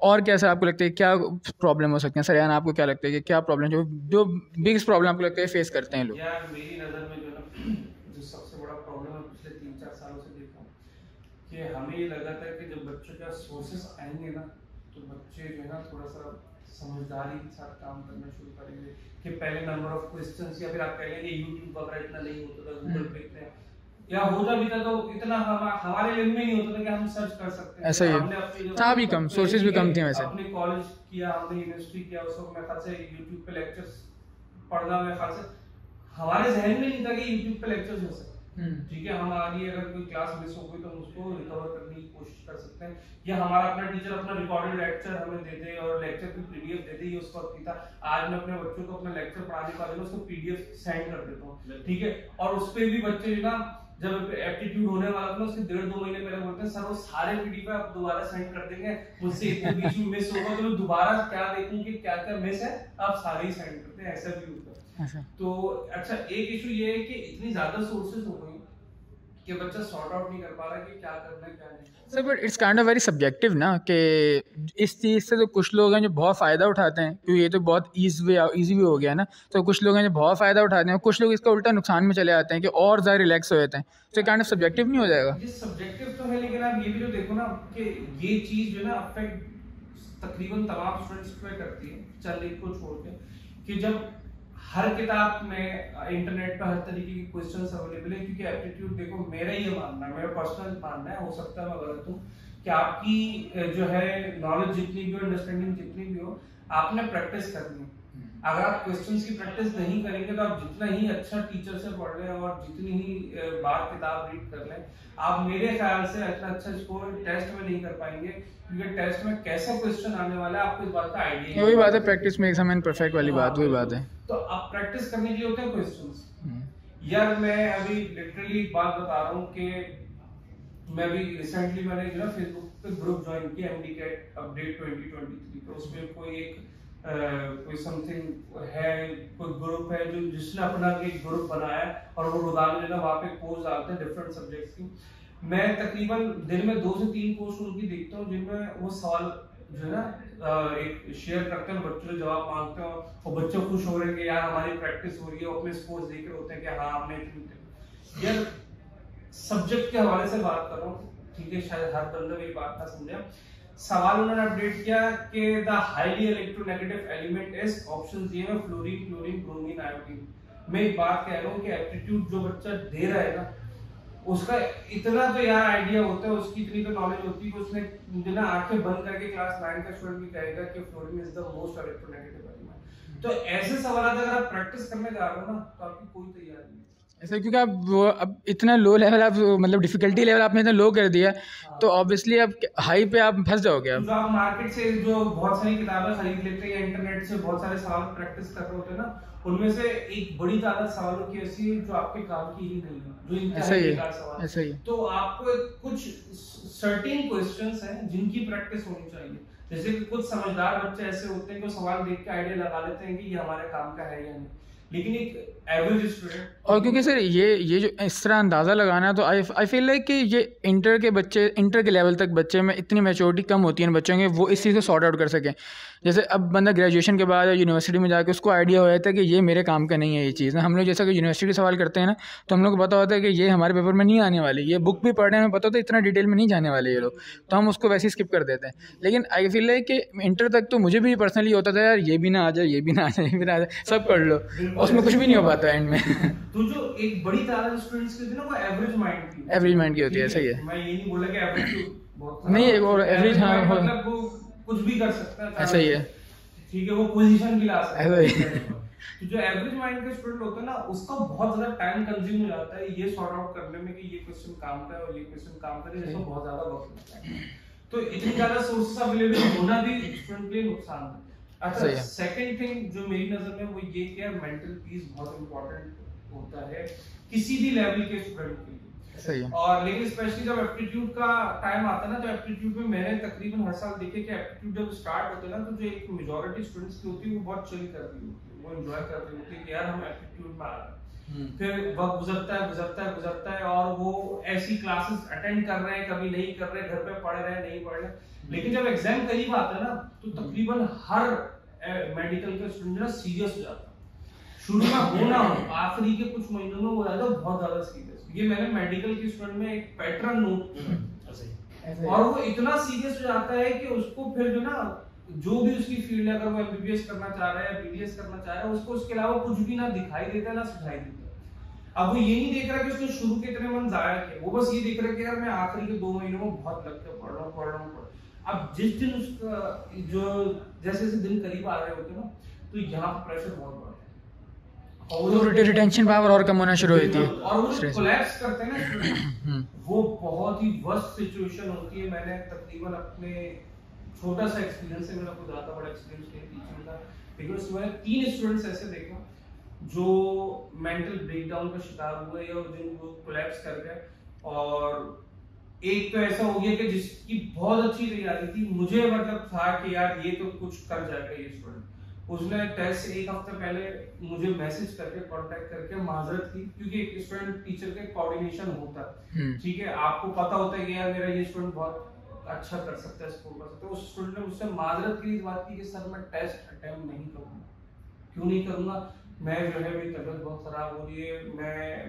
और कैसा आपको लगता है क्या प्रॉब्लम हो सकते हैं सर, यानी आपको क्या लगता है कि क्या प्रॉब्लम जो बिगेस्ट प्रॉब्लम आपको लगता है फेस करते हैं लोग? यार मेरी नज़र में जो ना जो सबसे बड़ा प्रॉब्लम है पिछले 3-4 सालों से देखा हूँ कि हमें ये लगा था कि जब बच्चों के सोर्सेस आएंगे ना तो बच्चे जो है ना थोड़ा सा समझदारी के साथ काम करना शुरू करेंगे। कि पहले नंबर ऑफ क्वेश्चंस या फिर आप कह लेंगे यूट्यूब वगैरह इतना नहीं होता था, गूगल पे इतने या होता भी था तो इतना हमारे लेवल में नहीं होता था कि हम सर्च कर सकते हैं। ऐसा ही हमने अपनी था भी कम, सोर्सेज भी कम थे वैसे। अपने कॉलेज किया, हमने यूनिवर्सिटी किया, उस वक्त मेरे ख्याल से यूट्यूब पे लेक्चर्स पढ़ना मेरे ख्याल से हमारे जहन में नहीं था कि यूट्यूब पे लेक्चर्स हो सकते। ठीक है, हमारी अगर कोई क्लास मिस हो गई तो हम उसको रिकवर करने की कोशिश कर सकते हैं, या हमारा अपना टीचर अपना रिकॉर्डेड लेक्चर हमें दे दे और लेक्चर की पीडीएफ दे दे। ये उस वक्त था। आज मैं अपने बच्चों को अपना लेक्चर पढ़ाने के बाद उसको पीडीएफ सेंड कर देता हूँ, ठीक है। और उस पे भी बच्चे जो ना जब एप्टीट्यूड होने वाला था उसके 1.5-2 महीने पहले बोलते हैं सर वो सारे पीडीएफ आप दोबारा सेंड कर देंगे, मुझसे इतने बीच में मिस होगा तो मैं दोबारा क्या देखूं कि क्या क्या मिस है, आप सारे ही सेंड करते हैं। ऐसा भी होता है। तो अच्छा एक इशू ये है कि इतनी ज्यादा सोर्सेज हो गई कि बच्चा सॉर्ट आउट नहीं कर पा रहा कि क्या करना है क्या नहीं। Sir but it's kind of very subjective ना कि इस चीज़ से तो कुछ लोग हैं जो बहुत फ़ायदा उठाते हैं क्योंकि ये तो बहुत ईजी भी हो गया ना, तो कुछ लोग हैं जो बहुत फ़ायदा उठाते हैं, कुछ लोग इसका उल्टा नुकसान में चले जाते हैं कि और ज़्यादा रिलैक्स हो जाते हैं। तो काइंड ऑफ सब्जेक्टिव नहीं हो जाएगा? ये सब्जेक्टिव तो है, लेकिन आप ये भी तो देखो ना कि ये चीज़ जो है ना अफेक्ट तकरीबन तमाम स्टूडेंट्स पे करती है, चल एक को छोड़ के, कि जब हर किताब में इंटरनेट पर हर तरीके के क्वेश्चंस अवेलेबल है। क्योंकि एप्टीट्यूड देखो मेरा ये मानना है, मेरा पर्सनल मानना है, हो सकता है मैं गलत हूँ, कि आपकी जो है नॉलेज जितनी भी हो, अंडरस्टैंडिंग जितनी भी हो, आपने प्रैक्टिस करनी है। अगर आप क्वेश्चंस की प्रैक्टिस नहीं करेंगे तो आप जितना ही अच्छा टीचर से पढ़ लें और जितनी ही बार किताब रीड कर लें, आप मेरे ख्याल से इतना अच्छा स्कोर टेस्ट में नहीं कर पाएंगे। क्योंकि टेस्ट में कैसा क्वेश्चन आने वाला है आपको इस बात का आइडिया नहीं। वही बात है, प्रैक्टिस में एग्जाम परफेक्ट वाली बात, वही बात है। तो आप प्रैक्टिस करने के लिए होते हैं क्वेश्चंस। यार मैं अभी लिटरली एक बात बता रहा हूँ कि मैं अभी रिसेंटली मैंने जो ना फेसबुक पे ग्रुप ज्वाइन किया एमडी कैट अपडेट 2023। तो उसमें कोई समथिंग है, कोई ग्रुप है जो जिसने अपना एक ग्रुप बनाया और वो रोजाना जो ना वहाँ पे पोस्ट डालते हैं डिफरेंट सब्जेक्ट्स की। मैं तकरीबन दिन में 2 से 3 पोस्ट उनकी देखता हूँ जिनमें वो सवाल जो है ना एक शेयर करते हैं, बच्चों से जवाब मांगते हैं और बच्चे खुश हो रहे हैं कि यार हमारी प्रैक्टिस हो रही है, वो अपने स्कोर्स देख रहे होते हैं कि हाँ हमने यार सब्जेक्ट के हवाले से बात कर रहा हूँ, ठीक है। शायद हर बंदा मेरी बात ना समझे। सवाल उन्होंने अपडेट किया कि the highly electronegative element is option C में फ्लोरीन, क्लोरीन, ब्रोमीन, आयोडीन। मैं एक बात कह रहा हूँ कि एप्टीट्यूड जो बच्चा दे रहा है ना उसका इतना तो यार आइडिया होता है, उसकी इतनी तो नॉलेज होती है कि उसने जो ना आंखें बंद करके क्लास 9 का स्टूडेंट भी कहेगा कि fluorine is the most electronegative element. तो ऐसे सवाल अगर आप प्रैक्टिस करने जा रहे हो ना तो आपकी कोई तैयारी नहीं है ऐसा, क्योंकि आप वो अब इतना लो लेवल आप मतलब डिफिकल्टी लेवल आपने इतना लो कर दिया तो ऑब्वियसली अब हाई पे आप फंस जाओगे। जो आप मार्केट से जो बहुत सारी किताबें खरीद लेते हैं या इंटरनेट से बहुत सारे सवाल प्रैक्टिस कर रहे होते हैं ना, उनमें से एक बड़ी तादाद सवालों की ऐसी जो आपके काम की ही नहीं है, जो इंतहाई बेकार सवाल। ऐसा ही तो आपको कुछ सर्टेन क्वेश्चंस हैं जिनकी प्रैक्टिस होनी चाहिए। जैसे कि कुछ समझदार बच्चे ऐसे होते हैं कि सवाल देख के आइडिया लगा लेते हैं कि ये हमारे काम का है या नहीं, लेकिन एक एवरेज स्टूडेंट। और क्योंकि सर ये जो इस तरह अंदाज़ा लगाना है, तो आई फील लाइक कि ये इंटर के लेवल तक बच्चे में इतनी मैच्योरिटी कम होती है बच्चों के, वो इस चीज़ को सॉर्ट आउट कर सकें। जैसे अब बंदा ग्रेजुएशन के बाद या यूनिवर्सिटी में जाकर उसको आइडिया हो जाता है कि ये मेरे काम का नहीं है ये चीज़ ना। हम लोग जैसा कि यूनिवर्सिटी के सवाल करते हैं ना, तो हम लोग को पता होता है कि ये हमारे पेपर में नहीं आने वाली, ये बुक भी पढ़ने में पता होता है इतना डिटेल में नहीं जाने वाले ये लोग, तो हम उसको वैसे ही स्किप कर देते हैं। लेकिन आई फील लाइक कि इंटर तक तो मुझे भी पर्सनली होता था यार, ये भी ना आ जाए, ये भी ना आ जाए, ये भी ना आ जाए, सब पढ़ लो, उसमें कुछ भी नहीं हो पाता एंड में। तो जो एक बड़ी तादाद स्टूडेंट्स की होती है ना, वो एवरेज माइंड की होती है। सही है, मैं ये नहीं बोला कि एवरेज बहुत नहीं है, वो एवरेज, हाँ मतलब वो कुछ भी कर सकता है, ऐसा ही है, ठीक है, वो पोजीशन भी ला सकता ऐसा ही है। तो जो एवरेज माइंड के स्टूडेंट होते हैं ना, उसका बहुत ज्यादा टाइम कंज्यूम हो जाता है ये सॉर्ट आउट करने में कि ये क्वेश्चन काम का है और ये क्वेश्चन काम का है, इसमें बहुत ज्यादा वक्त लगता है। तो इतनी ज्यादा सोर्सेस अवेलेबल होना भी स्टूडेंट के लिए नुकसान है। अच्छा, सेकंड थिंग जो मेरी नजर में वो ये कि मेंटल पीस बहुत इंपॉर्टेंट होता है किसी भी लेवल के स्टूडेंट के लिए। सही है। और लेकिन स्पेशली जब एप्टीट्यूड का टाइम आता है ना, तो एप्टीट्यूड में मैंने तकरीबन हर साल देखे कि एप्टीट्यूड जब स्टार्ट होता है ना, तो जो एक मेजॉरिटी स्टूडेंट्स की होती है वो बहुत चिल कर रही होती है, वो एंजॉय कर रही होती है कि यार हम एप्टीट्यूड में आ रहे हैं। फिर वक्त गुजरता है और वो ऐसी क्लासेस अटेंड कर रहे हैं, कभी नहीं कर रहे, घर पे पढ़ रहे हैं, नहीं पढ़ रहे। लेकिन जब एग्जाम करीब आता है ना, तो तकरीबन हर मेडिकल का स्टूडेंट ना सीरियस हो जाता है। शुरू में हो ना हो, आखिरी के कुछ महीनों में हो जाता है बहुत ज्यादा सीरियस। ये मैंने मेडिकल के स्टूडेंट में एक पैटर्न नोट किया। और वो इतना सीरियस हो जाता है कि उसको फिर जो ना, जो भी उसकी फील्ड है, अगर वो एमबीबीएस करना चाह रहा है या बीडीएस करना चाह रहा है, उसको उसके अलावा कुछ भी ना दिखाई देता है ना सुझाई देता है। अब वो ये नहीं देख रहा कि उसने शुरू के इतने मन जाया किया, वो बस ये देख रहा है कि यार मैं आखिरी के 2 महीनों में बहुत लग के पढ़ रहा हूँ। अब जिस दिन उसका जो जैसे जैसे दिन करीब आ रहे होते ना, तो यहाँ पर प्रेशर बहुत बढ़ता है और रिटेंशन पावर और कम होना शुरू होती है और वो कोलैप्स करते हैं ना। वो बहुत ही वर्स्ट सिचुएशन होती है। मैंने तकरीबन अपने छोटा सा एक्सपीरियंस है, मेरा कोई ज्यादा बड़ा एक्सपीरियंस नहीं टीचिंग का, लेकिन उसमें मैंने 3 स्टूडेंट्स ऐसे देखा जो मेंटल ब्रेकडाउन का शिकार हुए या जिन वो कोलैप्स कर गए। और एक तो ऐसा हो गया कि जिसकी बहुत अच्छी तैयारी थी, मुझे मतलब था कि यार ये तो कुछ कर जाएगा ये स्टूडेंट, उसने टेस्ट से 1 हफ्ते पहले मुझे मैसेज करके कांटेक्ट करके माजरत की, क्योंकि एक स्टूडेंट टीचर के कोऑर्डिनेशन होता है, ठीक है, आपको पता होता है कि यार मेरा ये स्टूडेंट बहुत अच्छा कर सकता है, स्कोर कर सकता है। उस स्टूडेंट ने मुझसे माजरत की, इस बात की कि सर मैं टेस्ट अटेम्प्ट नहीं करूंगा। क्यों नहीं करूंगा? मैं जो है मेरी तबीयत बहुत खराब हो रही है,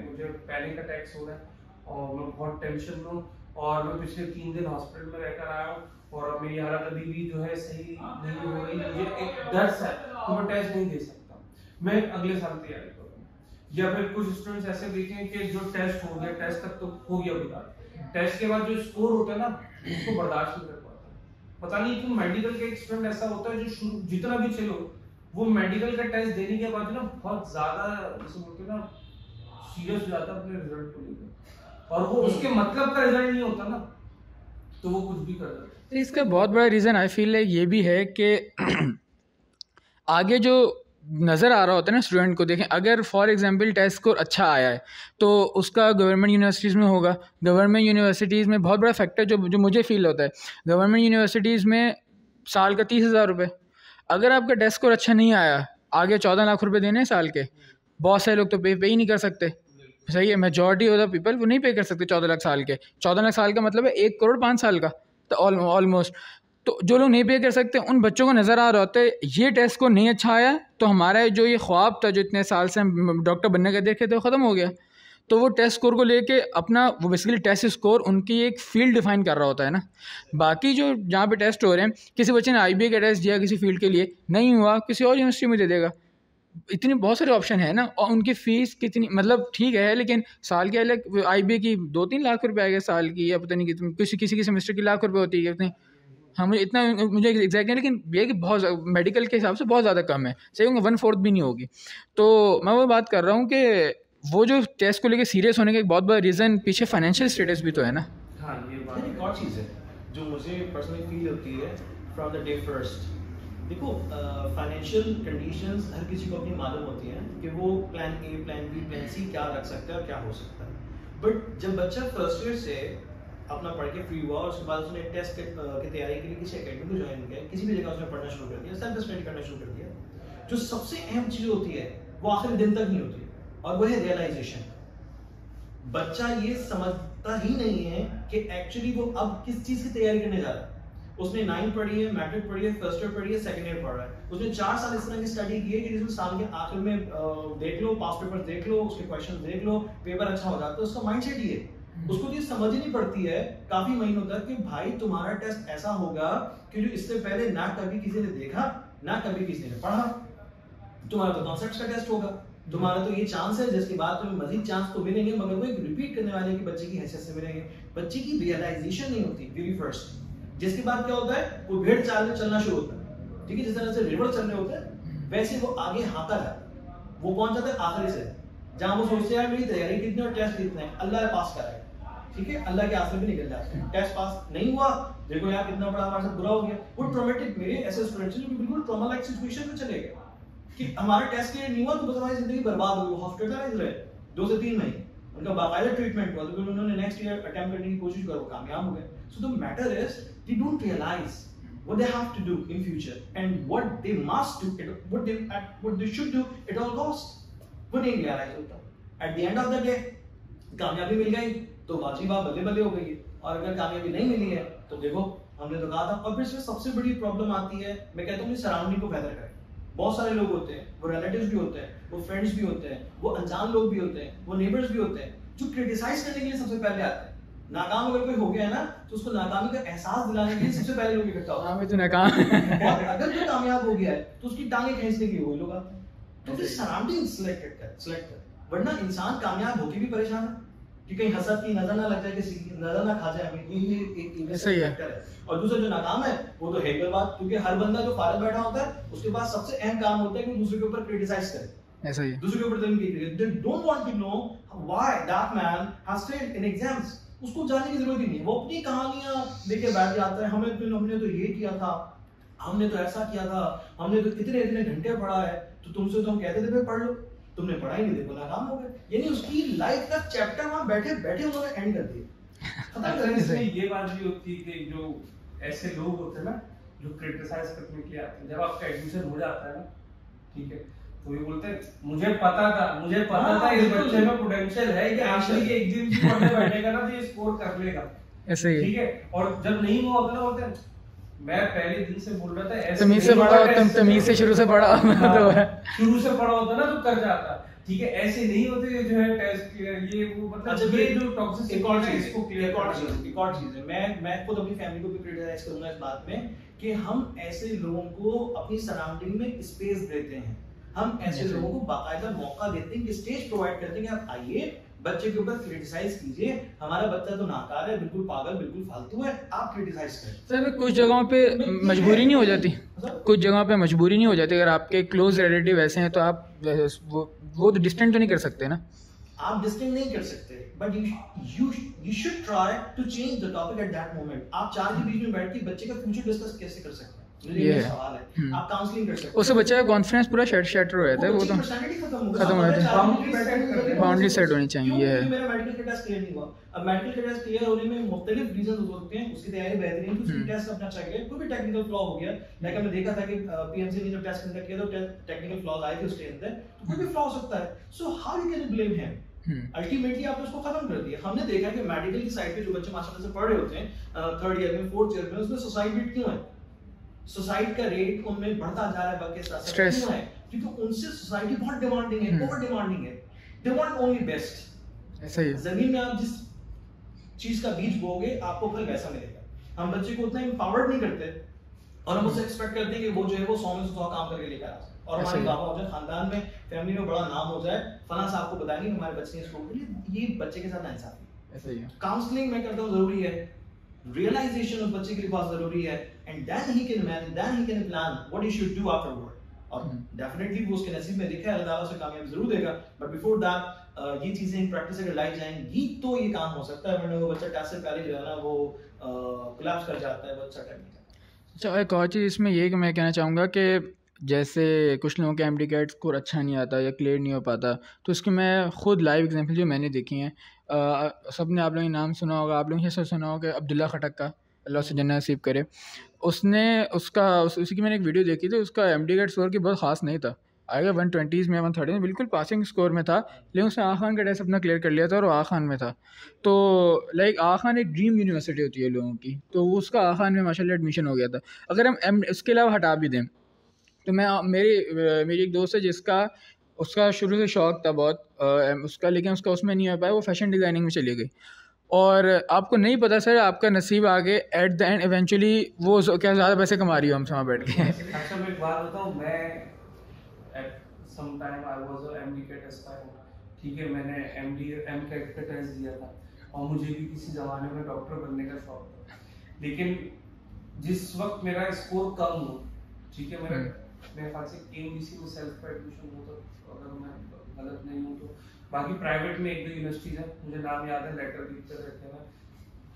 मुझे पैनिक अटैक्स हो रहे हैं और मैं बहुत टेंशन में हूँ और मैं पिछले 3 दिन हॉस्पिटल में रहकर आया हूँ और अब मेरी हालत अभी भी जो है सही नहीं हो रही, मुझे एक डर है, तो मैं टेस्ट नहीं दे सकता, मैं अगले साल तैयारी करूंगा। या फिर कुछ स्टूडेंट्स ऐसे देखें कि जो टेस्ट हो गया, टेस्ट तक तो हो गया बुरा, टेस्ट के बाद जो स्कोर होता है ना, उसको बर्दाश्त नहीं कर पाता। पता नहीं क्यों मेडिकल के एक स्टूडेंट ऐसा होता है जो जितना भी चलो, वो मेडिकल का टेस्ट देने के बाद ना बहुत ज्यादा जैसे बोलते हैं ना सीरियस हो जाता है अपने रिजल्ट को लेकर, और वो उसके मतलब का रिजल्ट नहीं होता ना, तो वो कुछ भी कर देता है। इसका बहुत बड़ा रीज़न आई फील लाइक ये भी है कि आगे जो नज़र आ रहा होता है ना स्टूडेंट को, देखें अगर फॉर एग्जांपल टेस्ट स्कोर अच्छा आया है तो उसका गवर्नमेंट यूनिवर्सिटीज़ में होगा। गवर्नमेंट यूनिवर्सिटीज़ में बहुत बड़ा फैक्टर जो मुझे फील होता है, गवर्नमेंट यूनिवर्सिटीज़ में साल का 30,000 रुपये। अगर आपका टेस्ट स्कोर अच्छा नहीं आया, आगे 14 लाख रुपए देने साल के, बहुत सारे लोग तो पे ही नहीं कर सकते। सही है, मेजॉरिटी ऑफ द पीपल वो नहीं पे कर सकते 14 लाख साल के। 14 लाख साल का मतलब है 1 करोड़ 5 साल का, तो ऑलमोस्ट। तो जो लोग नहीं पे कर सकते उन बच्चों को नज़र आ रहा होता है ये टेस्ट को नहीं अच्छा आया, तो हमारा जो ये ख्वाब था जो इतने साल से हम डॉक्टर बनने का देखे थे वो ख़त्म हो गया। तो वो टेस्ट स्कोर को लेके अपना वो बेसिकली टेस्ट स्कोर उनकी एक फील्ड डिफाइन कर रहा होता है ना। बाकी जो जहाँ पे टेस्ट हो रहे हैं, किसी बच्चे ने IBA का टेस्ट दिया किसी फील्ड के लिए, नहीं हुआ किसी और यूनिवर्सिटी में दे देगा। इतनी बहुत सारे ऑप्शन है ना, और उनकी फ़ीस कितनी मतलब ठीक है, लेकिन साल के अलग IBA की 2-3 लाख रुपए आएगा साल की, या पता नहीं कितनी, किसी की सेमेस्टर की लाख रुपए होती है कितनी, हाँ मुझे इतना मुझे एग्जैक्ट नहीं, लेकिन ये कि बहुत मेडिकल के हिसाब से बहुत ज़्यादा कम है, सही होंगे 1/4 भी नहीं होगी। तो मैं वो बात कर रहा हूँ कि वो जो टेस्ट को लेके सीरियस होने का एक बहुत बड़ा रीज़न पीछे फाइनेंशियल स्टेटस भी तो है ना। हाँ, ये बात एक और चीज़ है जो मुझे पर्सनली फील होती है फ्रॉम द डे फर्स्ट। देखो फाइनेंशियल कंडीशंस हर किसी को अपनी मालूम होती हैं कि वो plan A, plan B, plan C क्या रख सकता है और क्या हो सकता है। बट जब बच्चा फर्स्ट ईयर से अपना पढ़ के फ्री हुआ और उसके बाद उसने टेस्ट की तैयारी के लिए किसी एकेडमी को ज्वाइन किया, किसी भी जगह उसने पढ़ना शुरू कर दिया, सेल्फ स्टडी करना शुरू कर दिया, जो सबसे अहम चीज़ होती है वो आखिरी दिन तक नहीं होती, और वो है रियलाइजेशन। बच्चा ये समझता ही नहीं है कि एक्चुअली वो अब किस चीज की तैयारी करने जा रहा है। उसने 9 पढ़ी है, मैट्रिक पढ़ी है, फर्स्ट ईयर पढ़ी है, सेकंड ईयर पढ़ रहा है, उसने 4 साल इस तरह की स्टडी की है कि जिसमें साल के आखिर में देख लो पास पेपर देख लो, उसके क्वेश्चन देख लो, पेपर अच्छा हो जाता है, उसका माइंडसेट ये है। उसको तो ये समझ ही नहीं पड़ती है काफी महीनों तक कि भाई तुम्हारा टेस्ट ऐसा होगा कि जो इससे पहले ना कभी किसी ने देखा ना कभी किसी ने पढ़ा। तुम्हारा तो कॉन्सेप्ट्स का टेस्ट होगा, तुम्हारा तो ये चांस है जिसके बाद तुम्हें मजीद चांस तो मिलेंगे, मगर वो एक रिपीट करने वाले की बच्चे की हैसियत से मिलेंगे। बच्चे की रियलाइजेशन नहीं होती वेरी फर्स्ट, जिसके बाद क्या होता है वो भेड़ चाल में चलना शुरू होता है। ठीक है, जिस तरह से रिवर चल रहे होते हैं वैसे वो आगे हाँका जाता है, वो पहुंच जाता है आखिरी से, जहां वो सोचते हैं मेरी तैयारी कितनी और टेस्ट कितने हैं, अल्लाह पास कराएगा। ठीक है, अल्लाह के आसरे भी निकल जाते हैं। टेस्ट पास नहीं हुआ, देखो यार कितना बड़ा हमारे साथ बुरा हो गया। वो ट्रॉमेटिक, मेरे ऐसे स्टूडेंट्स हैं जो बिल्कुल ट्रॉमा लाइक सिचुएशन में चले गए कि हमारा टेस्ट क्लियर नहीं हुआ तो बस हमारी जिंदगी बर्बाद हो गई। हॉस्पिटलाइज रहे 2 से 3 महीने, उनका बाकायदा ट्रीटमेंट हुआ, तो फिर उन्होंने नेक्स्ट ईयर अटेम्प्ट करने की कोशिश करो, कामयाब हो गए। So the matter is they don't realize what they have to do in future and what they must do, what they should do at all cost. वो नहीं realize होता। At the end of the day कामयाबी मिल गई तो वाजिब आप बल्ले बल्ले हो गई, और अगर कामयाबी नहीं मिली है तो देखो हमने तो कहा था। और फिर इसमें सबसे बड़ी प्रॉब्लम आती है, मैं कहता हूँ सराउंडिंग को बेहतर करें। बहुत सारे लोग होते हैं, वो रिलेटिव्स भी होते हैं, वो फ्रेंड्स भी होते हैं, वो अनजान लोग भी होते हैं, वो नेबर्स भी होते हैं, जो क्रिटिसाइज करने के लिए सबसे पहले आते हैं। नाकाम अगर कोई हो गया है ना तो उसको नाकामी का एहसास दिलाने के लिए सबसे पहले लोग इकट्ठा होते हैं। मैं तो नाकाम और अगर कोई कामयाब हो गया है तो उसकी टांगे खींचने के लिए वही लोग आते हैं। तो फिर सराउंडिंग सिलेक्ट कर, वरना इंसान कामयाब होके भी परेशान है कि कहीं हसद की नजर ना लग जाए, किसी की नजर ना खा जाए हमें, ये एक सही है। और दूसरा जो नाकाम है वो तो है बात, क्योंकि हर बंदा जो फारग बैठा होता है उसके पास सबसे अहम काम होता है कि दूसरे के ऊपर क्रिटिसाइज करे। ऐसा ही है। दूसरे के ऊपर तनकीद करे। They don't want to know why that man has failed in exams. उसको जानने की जरूरत ही नहीं, वो अपनी कहानियां लेके बैठ जाता है। हमने तो ये किया था, हमने तो ऐसा किया था, हमने तो इतने इतने घंटे पढ़ा है, तो तुमसे तो हम कहते थे भाई पढ़ लो, तुमने पढ़ा ही नहीं, देखो नाकाम हो गए। यानी उसकी लाइफ का चैप्टर वहां बैठे बैठे उन्होंने एंड कर दिया। इसमें ये बात भी होती है कि जो ऐसे लोग होते हैं ना जो क्रिटिसाइज करने के लिए आते हैं, जब आपका एडमिशन हो जाता है ना, ठीक है, तो ये बोलते हैं मुझे पता था इस बच्चे में पोटेंशियल है कि आखिरी के एग्जाम की पढ़ने बैठेगा ना तो ये स्कोर कर लेगा। ऐसे ही, ठीक है, और जब नहीं हुआ होता ना बोलते हैं मैं पहले दिन से बोल रहा था ऐसे तमीज से पढ़ा, तुम तमीज से शुरू से पढ़ा तो शुरू से पढ़ा होता ना तो कर जाता। ठीक है, ऐसे नहीं होते जो है टेस्ट क्लियर ये वो, मतलब अच्छा ये जो टॉक्सिसिटी एक और चीज, इसको क्लियर एक और चीज है। मैं खुद अपनी फैमिली को भी क्रिटिसाइज करूंगा इस बात में कि हम ऐसे लोगों को अपनी सराउंडिंग में स्पेस देते हैं, हम ऐसे लोगों को बाकायदा मौका देते हैं कि स्टेज प्रोवाइड करते हैं कि आप आइए बच्चे के ऊपर क्रिटिसाइज कीजिए, हमारा बच्चा तो नाकार है, बिल्कुल पागल, बिल्कुल फालतू है, आप क्रिटिसाइज करें। सर कुछ जगहों पे मजबूरी नहीं हो जाती, कुछ जगहों पे मजबूरी नहीं हो जाती। अगर आपके क्लोज रिलेटिव ऐसे हैं तो आप वो तो डिस्टेंस तो नहीं कर सकते ना, आप डिस्टिंग नहीं कर सकते, but you should try to change the topic at that moment. आप चार के बीच में बैठ के बच्चे का फ्यूचर डिस्कस कैसे कर सकते हैं, ये सवाल है। आप काउंसलिंग कर सकते हैं, उससे बच्चे का कॉन्फिडेंस पूरा शैटर हो जाता है, वो तो खत्म हो जाता है, बाउंड्री सेट होनी चाहिए। ये मेरा मेडिकल का टेस्ट क्लियर नहीं हुआ, अब मेडिकल का टेस्ट क्लियर होने में मुख्तलिफ रीजन हो सकते हैं, उसकी तैयारी बेहतरीन थी, उसकी टेस्ट अपना चाहिए, कोई भी टेक्निकल फ्लॉ हो गया, लाइक हमने देखा था कि पीएमसी ने जब टेस्ट कंडक्ट किया तो टेक्निकल फ्लॉज आए थे उसके अंदर, तो कोई भी फ्लॉ हो सकता है। So how you can blame him, ultimately आपने उसको खत्म कर दिया। हमने देखा कि मेडिकल की साइड पे जो बच्चे माशाल्लाह से पढ़ रहे होते हैं 3rd ईयर में 4th ईयर में, उसमें सुसाइड रेट क्यों है, सुसाइड का रेट उनमें बढ़ता जा रहा है, बल्कि स्ट्रेस क्यों है, क्योंकि उनसे सोसाइटी बहुत डिमांडिंग है, ओवर डिमांडिंग है, दे वांट ओनली बेस्ट। ऐसा ही जमीन में आप जिस चीज का बीज बोगे आपको फल वैसा मिलेगा। हम बच्चे को उतना एम्पावर्ड नहीं करते और हम उससे एक्सपेक्ट करते हैं कि वो जो है वो 100 में से 100 काम करके लेकर आ जाए, और हमारे बाबा हो जाए, खानदान में फैमिली में बड़ा नाम हो जाए, फला साहब को बताएंगे हमारे बच्चे ने इसको, ये बच्चे के साथ नाइंसाफी है। ऐसा ही है। काउंसलिंग मैं करता हूं जरूरी है, रियलाइजेशन उस बच्चे के लिए बहुत जरूरी है, and then he can manage, then he can plan what he should do afterward. और डेफिनेटली वो उसके नसीब में लिखा है, अल्लाह ताला उसे कामयाबी जरूर देगा, बट बिफोर दैट ये चीजें प्रैक्टिस अगर लाई जाएंगी तो ये काम हो सकता है, वरना वो बच्चा टेस्ट से पहले जो है ना वो कोलैप्स कर जाता है, बच्चा कर नहीं जाता। अच्छा, एक और चीज़ इसमें ये कि मैं कहना चाहूँगा कि जैसे कुछ लोगों के एमडी-कैट स्कोर अच्छा नहीं आता या क्लियर नहीं हो पाता, तो उसकी मैं खुद लाइव एग्जांपल जो मैंने देखी हैं, सब ने आप लोगों ने नाम सुना होगा, आप लोगों ने सब सुना होगा अब्दुल्ला खटक का, अल्लाह उसे जन्नत नसीब करे। उसी की मैंने एक वीडियो देखी थी, उसका एमडी-कैट स्कोर की बहुत ख़ास नहीं था। आएगा 120s में, 130 में, बिल्कुल पासिंग स्कोर में था, लेकिन उसने आगा खान का टेस्ट अपना क्लियर कर लिया था और वो आगा खान में था। तो लाइक आगा खान एक ड्रीम यूनिवर्सिटी होती है लोगों की, तो उसका आगा खान में माशाल्लाह एडमिशन हो गया था। अगर हम इसके अलावा हटा भी दें तो मैं मेरी एक दोस्त है जिसका उसका शुरू से शौक़ था बहुत उसका, लेकिन उसका उसमें नहीं हो पाया, वो फैशन डिज़ाइनिंग में चली गई। और आपको नहीं पता सर आपका नसीब आगे एट द एंड इवेंचुअली वो क्या ज़्यादा पैसे कमा रही हो हमसे वहाँ बैठ के। अच्छा मैं एक बात बताऊँ, मैं at some time I was a MD aspirant, ठीक है, मैंने एमकेट का टेस्ट दिया था और मुझे भी किसी ज़माने में डॉक्टर बनने का शौक था, लेकिन जिस वक्त मेरा स्कोर कम हो, ठीक है, मेरे ख्याल से केएमबीसी में सेल्फ का एडमिशन हो, तो अगर मैं गलत नहीं हूँ तो, बाकी प्राइवेट में एक दो यूनिवर्सिटीज है, मुझे नाम याद है, लेटर लिख कर रखे हैं,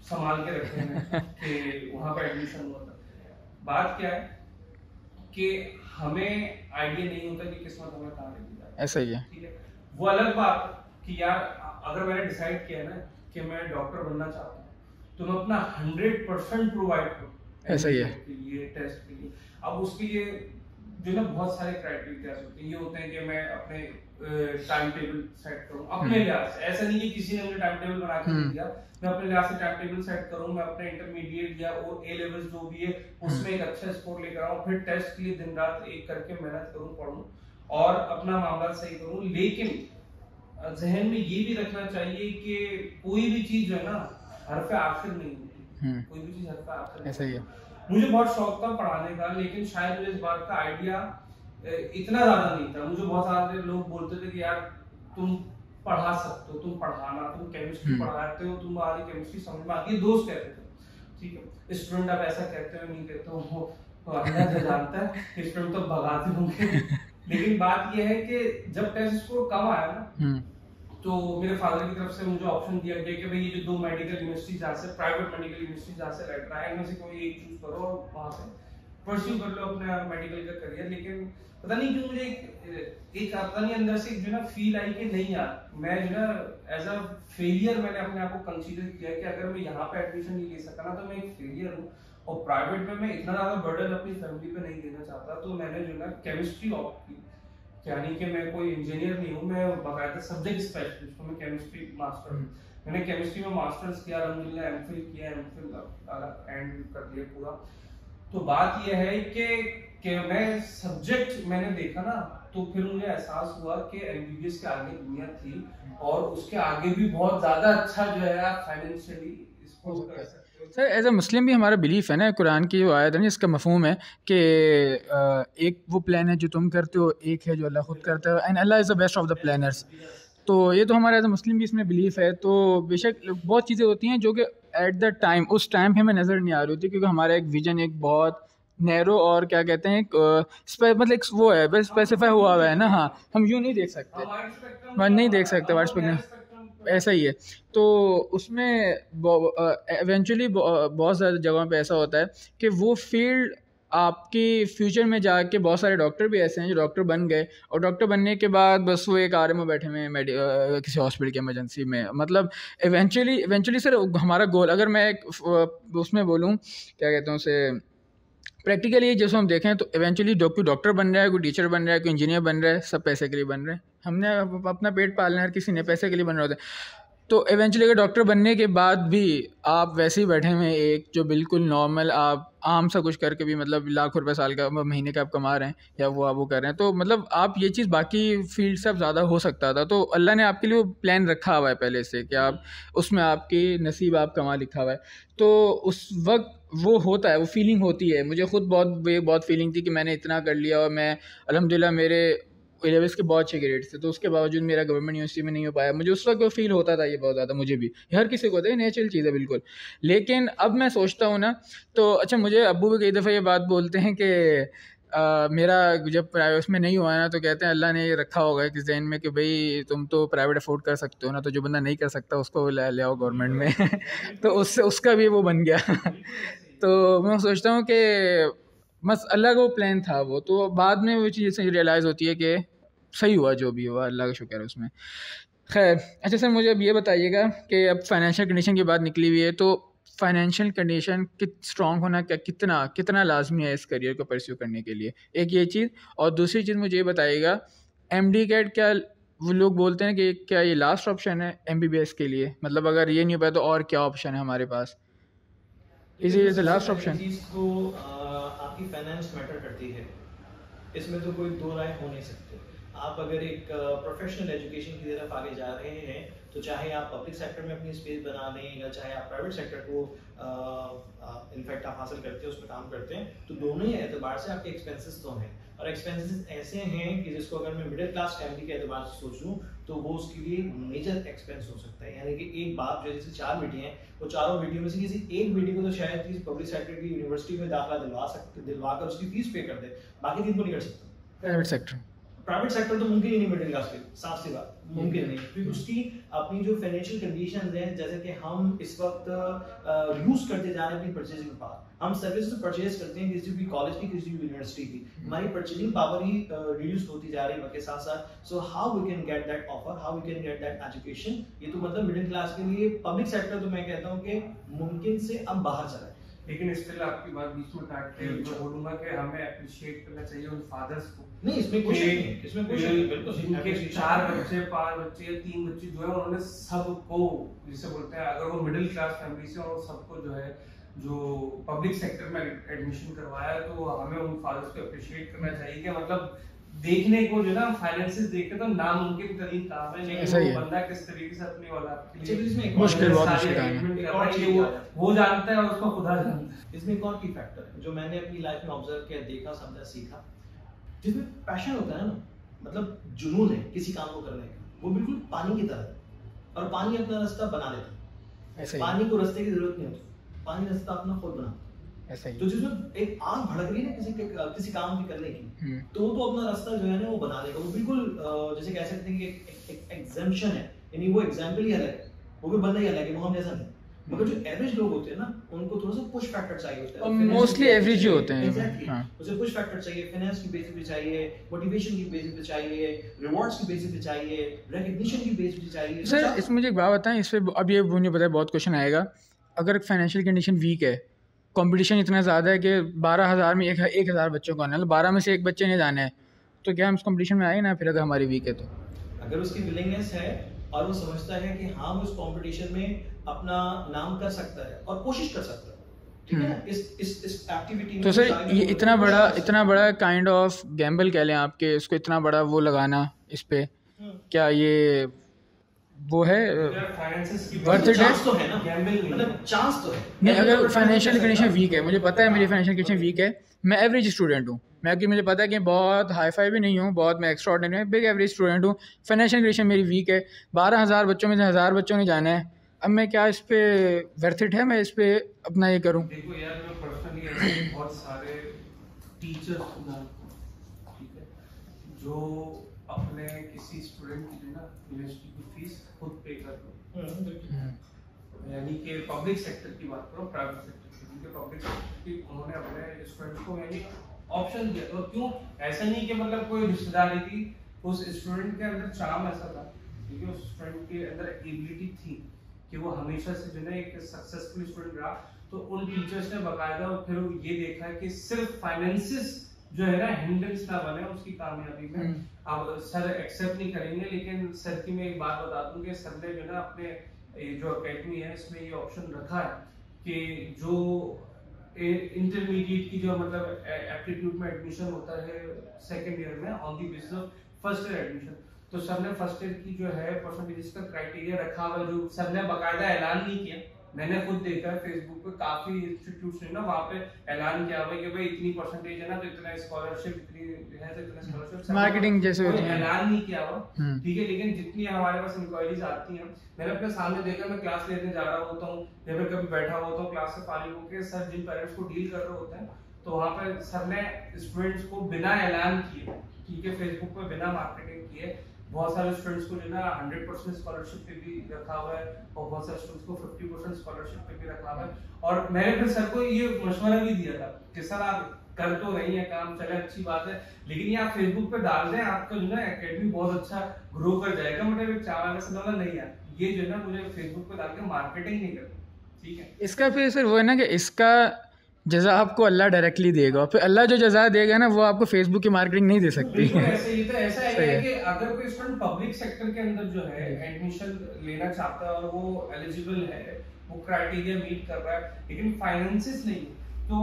संभाल के रखे हैं कि वहाँ पर एडमिशन हुआ था। बात क्या है कि हमें आइडिया नहीं होता कि किस्मत हमें कहाँ लेके जाए, ऐसा ही है, ठीक है। वो अलग बात कि यार अगर मैंने डिसाइड किया है ना कि मैं डॉक्टर बनना चाहता हूँ तो मैं अपना 100% प्रोवाइड करूँ, ऐसा ही है, ये टेस्ट के लिए। अब उसके लिए जो ना बहुत सारे क्राइटेरिया होते हैं, ये होते हैं कि मैं अपने टाइम टेबल सेट करूँ अपने लिहाज से, ऐसा नहीं कि किसी ने मुझे टाइम टेबल बना के दिया, मैं अपने लिहाज से टाइम टेबल सेट करूँ, मैं अपने इंटरमीडिएट या वो ए लेवल्स जो भी है उसमें एक अच्छा स्कोर लेकर आऊँ, फिर टेस्ट के लिए दिन रात एक करके मेहनत करूँ, पढ़ूँ और अपना मामला सही करूँ। लेकिन जहन में ये भी रखना चाहिए कि कोई भी चीज जो है ना हरफ आखिर नहीं होती, कोई भी चीज हरफ आखिर ऐसा ही है। मुझे बहुत शौक था पढ़ाने का, लेकिन शायद मुझे इस बात का आइडिया इतना ज्यादा नहीं था। मुझे बहुत सारे लोग बोलते थे कि यार तुम पढ़ा सकते हो, तुम पढ़ाना, तुम केमिस्ट्री पढ़ाते हो, तुम्हारी केमिस्ट्री समझ में आती है, दोस्त कहते थे, ठीक है। स्टूडेंट आप ऐसा कहते हो नहीं कहते हो वो अल्लाह जानता है, स्टूडेंट तो भगाते होंगे। लेकिन बात यह है कि जब टेस्ट स्कोर कम आया ना तो मेरे फादर की तरफ से मुझे ऑप्शन दिया गया कि भाई ये जो दो मेडिकल यूनिवर्सिटी जहाँ से प्राइवेट मेडिकल यूनिवर्सिटी जहाँ से लेटर आए इनमें से कोई एक चूज करो और वहाँ से परस्यू कर लो अपने मेडिकल का करियर। लेकिन पता नहीं क्यों मुझे एक पता नहीं अंदर से जो ना फील आई कि नहीं यार, मैं जो ना एज अ फेलियर मैंने अपने आप को कंसीडर किया कि अगर मैं यहाँ पे एडमिशन नहीं ले सका ना तो मैं एक फेलियर हूँ, और प्राइवेट में मैं इतना ज्यादा बर्डन अपनी फैमिली पे नहीं देना चाहता, तो मैंने जो ना केमिस्ट्री ऑप्ट की। यानी कि मैं कोई इंजीनियर नहीं हूँ, मैं बाकायदा सब्जेक्ट स्पेशलिस्ट हूँ, मैं केमिस्ट्री मास्टर हूँ। मैंने केमिस्ट्री में मास्टर्स किया, अल्हम्दुलिल्लाह एमफिल किया, एमफिल एंड कर लिया पूरा। तो बात यह है कि मैं सब्जेक्ट मैंने देखा ना तो फिर मुझे एहसास हुआ कि एमबीबीएस के आगे दुनिया थी और उसके आगे भी बहुत ज्यादा अच्छा जो है आप फाइनेंशियली इसको कर सकते हो। सर एज अ मुस्लिम भी हमारा बिलीफ है ना, कुरान की वो आयत है ना जिसका मफहूम है कि एक वो प्लान है जो तुम करते हो, एक है जो अल्लाह खुद करता है, and Allah is the best of the planners. तो ये तो हमारा एज अ मुस्लिम भी इसमें बिलीफ है। तो बेशक बहुत चीज़ें होती हैं जो कि एट द टाइम उस टाइम पे हमें नज़र नहीं आ रही होती, क्योंकि हमारा एक विजन एक बहुत नैरो और क्या कहते हैं मतलब एक वो है बस स्पेसिफाई हुआ हुआ है ना। हाँ, हम यूँ नहीं देख सकते, नहीं देख सकते वाइड स्पेक्ट्रम, ऐसा ही है। तो उसमें इवेंचुअली बहुत ज़्यादा जगहों पे ऐसा होता है कि वो फील्ड आपकी फ्यूचर में जाके, बहुत सारे डॉक्टर भी ऐसे हैं जो डॉक्टर बन गए और डॉक्टर बनने के बाद बस वो एक आरएमओ बैठे हुए हैं किसी हॉस्पिटल की इमरजेंसी में। मतलब इवेंचुअली सर हमारा गोल, अगर मैं एक उसमें बोलूँ क्या कहते हैं उसे, प्रैक्टिकली जैसे हम देखें तो इवेंचुअली जो कोई डॉक्टर बन रहा है, कोई टीचर बन रहा है, कोई इंजीनियर बन रहा है, सब पैसे के लिए बन रहे हैं। हमने अपना पेट पालना है, हर किसी ने पैसे के लिए बन रहा होता है। तो इवेंचुअली अगर डॉक्टर बनने के बाद भी आप वैसे ही बैठे हुए एक जो बिल्कुल नॉर्मल आप आम सा कुछ करके भी मतलब लाखों रुपए साल का महीने का आप कमा रहे हैं या वो कर रहे हैं, तो मतलब आप ये चीज़ बाकी फील्ड से अब ज़्यादा हो सकता था। तो अल्लाह ने आपके लिए वो प्लान रखा हुआ है पहले से कि आप उसमें आपकी नसीब आप कमा लिखा हुआ है। तो उस वक्त वो होता है, वो फीलिंग होती है। मुझे खुद बहुत फीलिंग थी कि मैंने इतना कर लिया और मैं अल्हम्दुलिल्लाह मेरे A-levels के बहुत अच्छे ग्रेड्स थे, तो उसके बावजूद मेरा गवर्नमेंट यूनिवर्सिटी में नहीं हो पाया। मुझे उस वक्त वो फील होता था, ये बहुत ज़्यादा, मुझे भी, हर किसी को होता है, नेचुरल चीज़ है बिल्कुल। लेकिन अब मैं सोचता हूँ ना तो अच्छा, मुझे अब्बू भी कई दफ़ा ये बात बोलते हैं कि मेरा जब प्राइवेट में नहीं हुआ ना तो कहते हैं अल्लाह ने ये रखा होगा कि जहन में कि भाई तुम तो प्राइवेट अफोर्ड कर सकते हो ना, तो जो बंदा नहीं कर सकता उसको ले आओ गवर्नमेंट में तो उससे उसका भी वो बन गया तो मैं सोचता हूँ कि बस अल्लाह का वो प्लान था वो, तो बाद में वो चीज़ रियलाइज़ होती है कि सही हुआ जो भी हुआ, अल्लाह का शुक्र है उसमें। खैर अच्छा सर, मुझे अब ये बताइएगा कि अब फाइनेंशियल कंडीशन की बात निकली हुई है, तो फाइनेंशियल कंडीशन स्ट्रॉन्ग होना क्या कितना कितना लाजमी है इस करियर को परस्यू करने के लिए, एक ये चीज़। और दूसरी चीज़ मुझे ये बताइएगा, एमडी कैट क्या वो लोग बोलते हैं कि क्या ये लास्ट ऑप्शन है एमबीबीएस के लिए, मतलब अगर ये नहीं हो पाया तो और क्या ऑप्शन है हमारे पास, is it the last option? चीज़ तो आपकी फाइनेंस मैटर करती है, इसमें तो कोई दो राय हो नहीं सकते। आप अगर एक प्रोफेशनल एजुकेशन की तरफ आगे जा रहे हैं तो चाहे आप पब्लिक सेक्टर में अपनी स्पेस बना लें या चाहे आप प्राइवेट सेक्टर को इनफैक्ट आप हासिल करते हैं उसमें काम करते हैं, तो दोनों ही एतबार से आपके एक्सपेंसेस तो हैं। और एक्सपेंसेस ऐसे हैं कि जिसको अगर मैं मिडिल क्लास फैमिली के एतबार से सोचूं तो वो उसके लिए मेजर एक्सपेंस हो सकता है। यानी कि एक बाप जो जैसे 4 बेटी हैं, वो चारों बेटियों में से किसी एक बेटी को तो शायद किसी पब्लिक सेक्टर की यूनिवर्सिटी में दाखिला दिलवा कर उसकी फीस पे कर दे, बाकी 3 को नहीं कर सकता। प्राइवेट सेक्टर तो मुमकिन ही नहीं मिडिल क्लास के, साफ सी बात मुमकिन नहीं, क्योंकि उसकी अपनी जो फाइनेंशियल कंडीशंस हैं, जैसे कि हम इस वक्त यूज करते जा रहे हैं अपनी परचेजिंग पावर, हम सर्विस परचेज करते हैं किसी भी कॉलेज की किसी भी यूनिवर्सिटी की, हमारी परचेजिंग पावर ही रिड्यूस होती जा रही है के साथ साथ। So how we can get that offer, how we can get that education, ये तो मतलब मिडिल क्लास के लिए पब्लिक सेक्टर तो मैं कहता हूँ कि मुमकिन से अब बाहर चला है। लेकिन स्टिल आपकी बात बीच में काट के मैं बोलूंगा कि हमें अप्रिशिएट करना चाहिए उन फादर्स को। नहीं, इसमें कुछ नहीं, इसमें कुछ नहीं, बिल्कुल जिनके 4 बच्चे 5 बच्चे या 3 बच्चे जो है उन्होंने सबको, जिसे बोलते हैं अगर वो मिडिल क्लास फैमिली से और सबको जो है जो पब्लिक सेक्टर में एडमिशन करवाया, तो हमें उन फादर्स को अप्रिशिएट करना चाहिए कि मतलब देखने को जो ना फाइनेंसेस देखे तो नामुमकिन तरीन काम है, लेकिन वो बंदा किस तरीके से अपनी औलाद के लिए मुश्किल बहुत मुश्किल है, वो जानता है और उसको खुदा जानता है। इसमें एक और की फैक्टर है जो मैंने अपनी लाइफ में ऑब्जर्व किया, देखा, समझा, सीखा, जिसमें पैशन होता है ना, मतलब जुनून है किसी काम को करने का, वो बिल्कुल पानी की तरह है, और पानी अपना रास्ता बना लेता है। पानी को रास्ते की जरूरत नहीं होती, पानी रास्ता अपना खुद बनाता है। ऐसा ही तो जिसमें एक आग भड़क रही है ना किसी काम की करने की, तो वो तो अपना रास्ता जो है ना वो बना लेगा, वो बिल्कुल जैसे कह सकते हैं कि एक एग्जाम्पशन है, यानी वो एग्जाम्पल ही अलग है, वो भी बंदा ही अलग है, वो हम जैसा नहीं। मगर जो एवरेज लोग होते हैं ना, उनको थोड़ा सा पुश फैक्टर चाहिए होता है, मोस्टली एवरेज ही होते हैं। एग्जैक्टली, उसे पुश फैक्टर चाहिए, फाइनेंस की बेसिस पे चाहिए, मोटिवेशन की बेसिस पे चाहिए, रिवॉर्ड्स की बेसिस पे चाहिए, रिकॉग्निशन की बेसिस पे चाहिए। सर इसमें मुझे एक बात बताएं, इस पे अब ये मुझे पता है बहुत क्वेश्चन आएगा, अगर फाइनेंशियल कंडीशन वीक है, कंपटीशन इतना ज़्यादा है कि 12,000 में 1,000 बच्चों को आना है, 12 में से एक बच्चे ने जाना है, तो क्या हम इस कंपटीशन में आए ना? फिर अगर हमारी वीक है तो अगर उसकी विलिंगनेस है और वो समझता है कि हाँ वो इस कंपटीशन में अपना नाम कर सकता है और कोशिश कर सकता है, ठीक है ना, इस एक्टिविटी में। तो सर ये इतना बड़ा काइंड ऑफ गैम्बल कह लें आपके, इसको इतना बड़ा वो लगाना इस पे, क्या ये वो है वर्थ इट है? चांस तो है ना, मतलब चांस तो है। नहीं, अगर फाइनेंशियल कंडीशन वीक है, मुझे पता है मेरी फाइनेंशियल कंडीशन वीक है, मैं एवरेज स्टूडेंट हूँ, मैं कि मुझे पता है कि बहुत हाई फाई भी नहीं हूँ, बहुत मैं एक्स्ट्राऑर्डिनरी हूँ, बिग एवरेज स्टूडेंट हूँ, फाइनेंशियल कंडीशन मेरी वीक है, 12,000 बच्चों में से 1,000 बच्चों ने जाना है, अब मैं क्या इस पे वर्थ इट है मैं इस पे अपना ये करूँ? देखो यार, मैं पर्सनली ऐसे बहुत सारे टीचर्स ठीक है जो अपने किसी स्टूडेंट की जो ना यूनिवर्सिटी की फीस खुद पे कर लो, यानी कि पब्लिक सेक्टर की बात करो, प्राइवेट सेक्टर की, क्योंकि पब्लिक सेक्टर की उन्होंने अपने स्टूडेंट्स को यानी ऑप्शन दिया। तो क्यों ऐसा नहीं कि मतलब कोई रिश्तेदारी थी, उस स्टूडेंट के अंदर चार्म ऐसा था, क्योंकि उस स्टूडेंट के अंदर एबिलिटी थी कि वो हमेशा से जो है एक सक्सेसफुल स्टूडेंट रहा। तो उन टीचर्स ने बाकायदा फिर ये देखा कि सिर्फ फाइनेंसिस जो है ना हिंड्रेंस ना बने उसकी कामयाबी में। अब सर एक्सेप्ट नहीं करेंगे, लेकिन सर की मैं एक बात बता दूं कि सर ने जो ना अपने जो अकेडमी है इसमें ये ऑप्शन रखा है कि जो इंटरमीडिएट की जो मतलब एप्टीट्यूड में एडमिशन होता है सेकेंड ईयर में on the basis of first year admission, तो सर ने फर्स्ट ईयर की जो है परसेंटेज का क्राइटेरिया रखा हुआ, जो सर ने बाकायदा ऐलान नहीं किया। मैंने खुद देखा है फेसबुक पे काफी इंस्टीट्यूट्स ने ना वहाँ पे ऐलान किया हुआ कि भाई इतनी परसेंटेज है ना तो इतना स्कॉलरशिप, इतनी है तो इतना स्कॉलरशिप, मार्केटिंग जैसे होती है, ऐलान नहीं किया हुआ, ठीक है। लेकिन जितनी हमारे पास इंक्वायरीज आती हैं, मैंने अपने सामने देखा, मैं क्लास लेने जा रहा होता हूँ या फिर कभी बैठा होता हूँ क्लास से फारिग होकर, सर जिन पेरेंट्स को डील कर रहे होते हैं तो वहाँ पे सर ने स्टूडेंट्स को बिना ऐलान किए, ठीक है, फेसबुक पे बिना मार्केटिंग किए, बहुत सारे स्टूडेंट्स को जो ना 100% स्कॉलरशिप पे भी रखा हुआ है और बहुत सारे स्टूडेंट्स को 50% स्कॉलरशिप पे भी रखा हुआ है। और मैंने फिर सर को ये मशवरा भी दिया था कि सर आप कर तो रही है काम, चले अच्छी बात है, लेकिन ये आप फेसबुक पे डाल दें, आपका जो ना एकेडमी बहुत अच्छा ग्रो कर जाएगा। मतलब एक चावल से नहीं है ये जो ना मुझे फेसबुक पे डाल के मार्केटिंग नहीं करती, ठीक है। इसका फिर सर वो है ना कि इसका जज़ा आपको अल्लाह डायरेक्टली देगा, फिर अल्लाह जो जज़ा देगा ना वो आपको फेसबुक की मार्केटिंग नहीं दे सकती। बिल्कुल ऐसे ही तो ऐसा सही है है। कि अगर कोई स्टूडेंट पब्लिक सेक्टर के अंदर जो है एडमिशन लेना चाहता है और वो एलिजिबल है, वो क्राइटेरिया मीट कर रहा है, लेकिन फाइनेंसिस नहीं, तो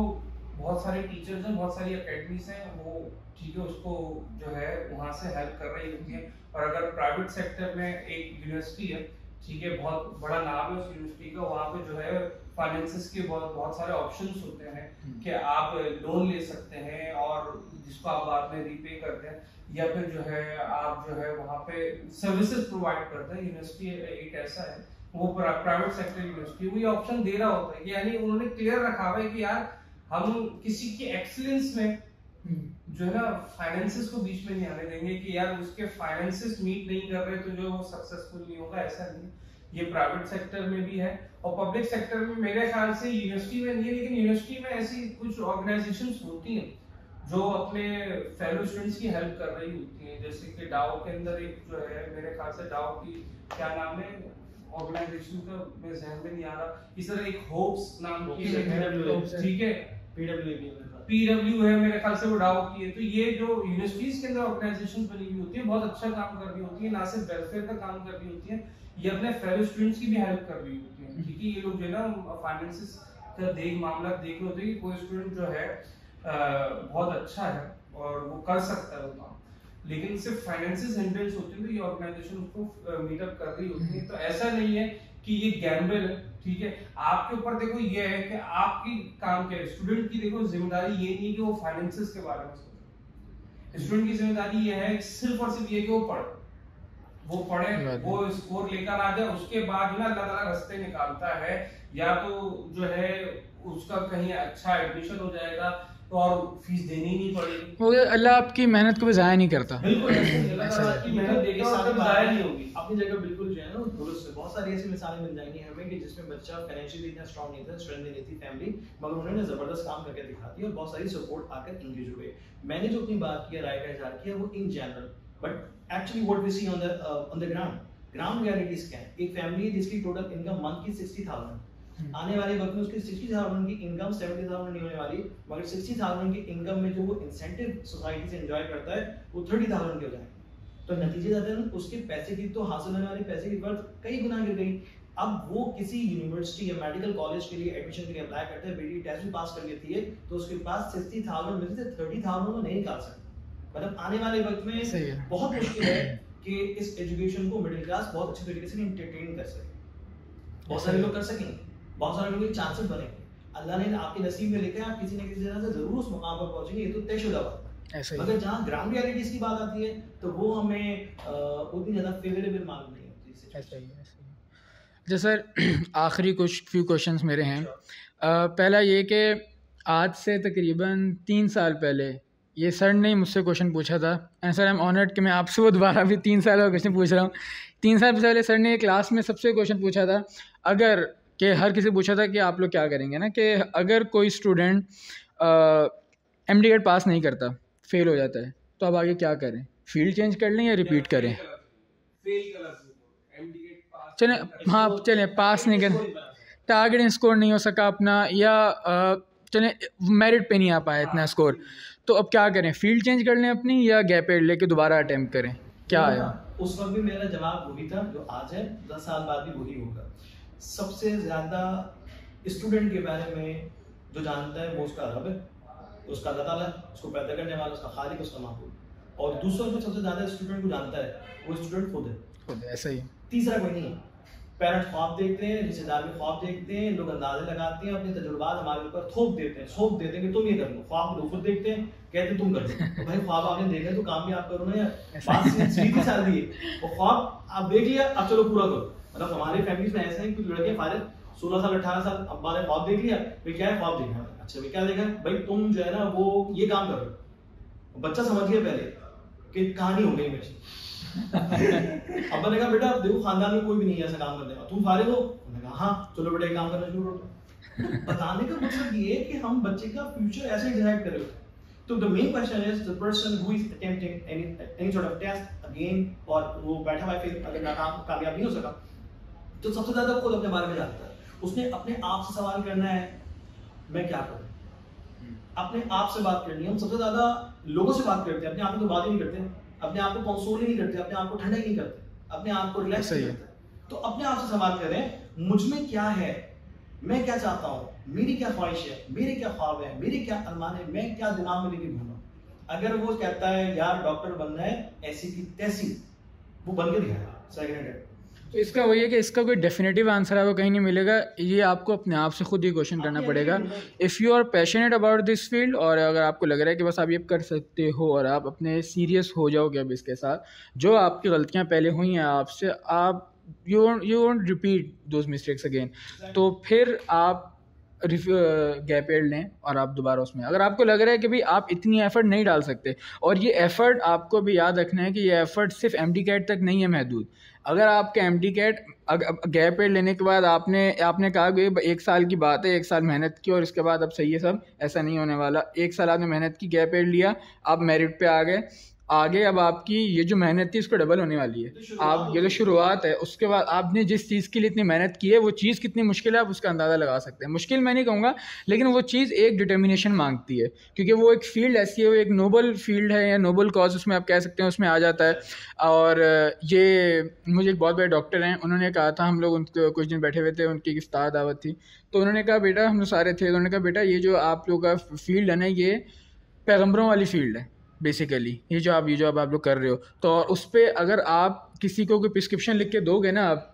बहुत सारे टीचर्स हैं, बहुत सारी एकेडमीज हैं, वो ठीक है उसको जो है वहां से हेल्प कर रही होती है। और अगर प्राइवेट सेक्टर में एक यूनिवर्सिटी है, ठीक है, बहुत बड़ा नाम है उस यूनिवर्सिटी का, वहाँ पे जो है फाइनेंसिस के बहुत सारे ऑप्शंस होते हैं कि आप लोन ले सकते हैं और जिसको आप बाद में रीपे करते हैं, या फिर जो है आप जो है वहाँ पे सर्विसेज प्रोवाइड करते हैं। यूनिवर्सिटी एक ऐसा है, वो प्राइवेट सेक्टर यूनिवर्सिटी वो ये ऑप्शन दे रहा होता है, यानी उन्होंने क्लियर रखा हुआ है कि यार हम किसी की एक्सीलेंस में जो है ना फाइनेंसिस को बीच में नहीं आने देंगे कि यार उसके फाइनेंसिस मीट नहीं कर रहे तो जो वो सक्सेसफुल नहीं होगा, ऐसा नहीं। ये प्राइवेट सेक्टर में भी है और पब्लिक सेक्टर में मेरे ख्याल से यूनिवर्सिटी में नहीं है, लेकिन यूनिवर्सिटी में ऐसी कुछ ऑर्गेनाइजेशंस होती हैं जो अपने फेलो स्टूडेंट्स की हेल्प कर रही होती हैं, जैसे कि डाओ के अंदर एक जो है मेरे ख्याल से डाओ की क्या नाम है ऑर्गेनाइजेशन का मेरे ज़हन में नहीं आ रहा, इस तरह एक होप्स नाम की है, ठीक है, पीडब्ल्यू है मेरे ख्याल से वो डाओ की है। तो ये जो यूनिवर्सिटीज के अंदर ऑर्गेनाइजेशन बनी हुई होती है बहुत अच्छा काम कर रही होती है, ना सिर्फ वेलफेयर का काम कर रही होती है, ये अपने फेलो स्टूडेंट्स की भी हेल्प कर रही होती है, क्योंकि ये लोग जो है ना फाइनेंसिस का मामला देख रहे होते हैं कि कोई स्टूडेंट जो है बहुत अच्छा है और वो कर सकता है वो काम, लेकिन सिर्फ फाइनेंसिस हिंड्रेंस होती है तो ये ऑर्गेनाइजेशन उसको मीटअप कर रही होती है। तो ऐसा नहीं है कि ये गैम्बल है, ठीक है, आपके ऊपर देखो ये है कि आपकी काम क्या है। स्टूडेंट की देखो जिम्मेदारी ये नहीं कि वो फाइनेंसिस के बारे में सोचे, स्टूडेंट की जिम्मेदारी ये है सिर्फ और सिर्फ ये कि वो पढ़े, वो स्कोर लेकर आ जाए, उसके बाद ना अल्लाह ताला रास्ते निकालता है, या तो जो है उसका कहीं अच्छा एडमिशन हो जाएगा तो और फीस देनी ही नहीं पड़ेगी, वो अल्लाह आपकी मेहनत को भी ज़ाया नहीं करता। बिल्कुल अल्लाह ताला आपकी मेहनत देगा और कभी ज़ाया नहीं होगी। अपनी जगह बिल्कुल जो है ना दुरुस्त है। बहुत सारी ऐसी मिसालें मिल जाएंगी हमें कि जिसमें बच्चा फाइनेंशियली इतना स्ट्रांग नहीं था, स्ट्रेंथ नहीं थी फैमिली, मगर उन्होंने जबरदस्त काम करके दिखा दिया और बहुत सारी सपोर्ट आकर इंगेज हुए। मैंने जो अपनी बात की राय का इजहार किया वो in general, but actually what we see on the ground realities क्या है। एक फैमिली है जिसकी टोटल इनकम मंथ की 60,000, आने वाले वक्त में उसकी 60,000 की इनकम 70,000 नहीं होने वाली, मगर 60,000 की इनकम में जो वो इंसेंटिव सोसाइटी से एंजॉय करता है वो 30,000 के हो जाएंगे। तो नतीजे उसके पैसे की तो हासिल होने वाले पैसे की वर्थ कई गुना गिर गई। अब वो किसी यूनिवर्सिटी या मेडिकल कॉलेज के लिए एडमिशन के लिए अप्लाई करते हैं, बेटी टेस्ट भी पास कर लेती है तो उसके पास 60,000 में से 30,000 वो नहीं निकाल सकता। मतलब आने वाले वक्त में बहुत मुश्किल है कि इस एजुकेशन को मिडिल क्लास बहुत अच्छे तरीके से एंटरटेन कर सके। बहुत सारे लोग कर सकेंगे, बहुत सारे लोगों के चांसेस बनेंगे, अल्लाह ने आपके नसीब में लिखा है, आप किसी न किसी तरह से जरूर उस मुकाम पर पहुंचेंगे, ये तो तयशुदा बात है। मगर जहाँ ग्राउंड रियलिटीज की बात आती है तो वो हमें उतनी ज्यादा फेवरेबल मालूम नहीं होती। ऐसा ही है। जो सर आखिरी कुछ फ्यू क्वेश्चंस मेरे हैं। पहला ये कि आज से तकरीबन 3 साल पहले ये सर ने मुझसे क्वेश्चन पूछा था, and sir I am honoured कि मैं आपसे वो दोबारा भी 3 साल का क्वेश्चन पूछ रहा हूँ। 3 साल पहले सर ने क्लास में सबसे क्वेश्चन पूछा था, अगर कि हर किसी पूछा था कि आप लोग क्या करेंगे ना, कि अगर कोई स्टूडेंट MD पास नहीं करता, फेल हो जाता है, तो आप आगे क्या करें, फील्ड चेंज कर लें या रिपीट करें? चलें, हाँ चलें, पास नहीं कर, टारगेट स्कोर नहीं हो सका अपना, या चलें मेरिट पे नहीं आ पाया इतना स्कोर, तो अब क्या करें, फील्ड चेंज कर लें अपनी या गैप एड लेके दोबारा अटेम्प्ट करें, क्या आया? उस वक्त भी मेरा जवाब वही था जो आज है, 10 साल बाद भी वही होगा। सबसे ज्यादा स्टूडेंट के बारे में जो जानता है वो उसका रब है, उसका अल्लाह ताला, उसको पैदा करने वाला, उसका खालिक, उसका माबूद। और दूसरा जो सबसे ज्यादा स्टूडेंट को जानता है वो स्टूडेंट खुद है, ऐसा ही। तीसरा कोई नहीं है। पेरेंट्स ख्वाब देखते हैं, रिश्तेदार भी ख्वाब देखते हैं, लोग अंदाजे लगाते हैं, अपने तजुर्बात हमारे ऊपर थोप देते हैं कि तुम ये कर लो। ख्वाब लोग खुद देखते हैं, कहते हैं तुम कर लो। तो भाई ख्वाब आपने देखा तो काम भी आप करो ना यार, बात सीधी सादी है। वो ख्वाब आप देख लिया, अब चलो पूरा करो। मतलब हमारे फैमिलीज में ऐसे हैं कुछ लड़के फारिग 16 साल 18 साल, अब्बा ने ख्वाब देख लिया, भाई क्या है ख्वाब देखा, अच्छा भाई क्या देखा, भाई तुम जो है ना वो ये काम करो। बच्चा समझ गया पहले कि कहानी हो गई मेरी। अब्बा ने कहा बेटा देखो खानदान में कोई भी नहीं है ऐसा काम करने का, तुम फारिग हो? मैंने कहा हाँ चलो बेटा ये काम करना शुरू करो। बताने का मतलब ये है कि हम बच्चे का फ्यूचर ऐसे डिसाइड करें। तो the main question is the person who is attempting any sort of test again, और वो बैठा हुआ फिर अगर नाकाम कामयाब नहीं हो सका, तो सबसे ज्यादा खुद अपने बारे में जानता है। उसने अपने आप से सवाल करना है मैं क्या करूं, अपने आप से बात करनी है। हम सबसे ज्यादा लोगों से बात करते हैं, अपने आप में तो बात ही नहीं करते, अपने आप को कंसोल ही नहीं करते, अपने आप को ठंडा ही नहीं करते, अपने आप को रिलैक्स नहीं करते। तो अपने आप से सवाल करें मुझ में क्या है, मैं क्या चाहता हूँ, मेरी क्या ख्वाहिश है, मेरे क्या ख्वाब है, मेरे क्या अरमान है, मैं क्या दिमाग में लेके घूमा। अगर वो कहता है यार डॉक्टर बनना है ऐसी की तैसी, वो बन के दिखाएगा सेकंड हैंड। तो इसका वही है कि इसका कोई डेफिनेटिव आंसर आपको कहीं नहीं मिलेगा, ये आपको अपने आप से खुद ही क्वेश्चन करना पड़ेगा। If you are passionate about this field, और अगर आपको लग रहा है कि बस आप ये कर सकते हो और आप अपने सीरियस हो जाओगे अब इसके साथ, जो आपकी गलतियाँ पहले हुई हैं आपसे, आप you won't repeat those mistakes again, तो फिर आप गैप ईयर लें और आप दोबारा उसमें, अगर आपको लग रहा है कि भाई आप इतनी एफर्ट नहीं डाल सकते, और ये एफर्ट आपको भी याद रखना है कि ये एफर्ट सिर्फ एमडी कैट तक नहीं है महदूद। अगर आपके एमडी कैट गैप ईयर लेने के बाद आपने कहा कि 1 साल की बात है, 1 साल मेहनत की और इसके बाद अब सही है सब, ऐसा नहीं होने वाला। 1 साल आपने मेहनत की, गैप ईयर लिया, आप मेरिट पे आ गए, आगे अब आपकी ये जो मेहनत थी इसको डबल होने वाली है। आप ये तो शुरुआत है, उसके बाद आपने जिस चीज़ के लिए इतनी मेहनत की है वो चीज़ कितनी मुश्किल है आप उसका अंदाज़ा लगा सकते हैं। मुश्किल मैं नहीं कहूँगा, लेकिन वो चीज़ एक डिटर्मिनेशन मांगती है, क्योंकि वो एक फील्ड ऐसी है, वो एक नोबल फील्ड है या नोबल कॉज उसमें आप कह सकते हैं, उसमें आ जाता है। और ये मुझे एक बहुत बड़े डॉक्टर हैं, उन्होंने कहा था, हम लोग उनको कुछ दिन बैठे हुए थे, उनकी एक इफ्तार दावत थी, तो उन्होंने कहा बेटा, हम लोग सारे थे, उन्होंने कहा बेटा ये जो आप लोग का फील्ड है ना, ये पैगंबरों वाली फील्ड है बेसिकली, ये जो आप लोग कर रहे हो। तो उस पर अगर आप किसी को कोई प्रिस्क्रिप्शन लिख के दोगे ना आप,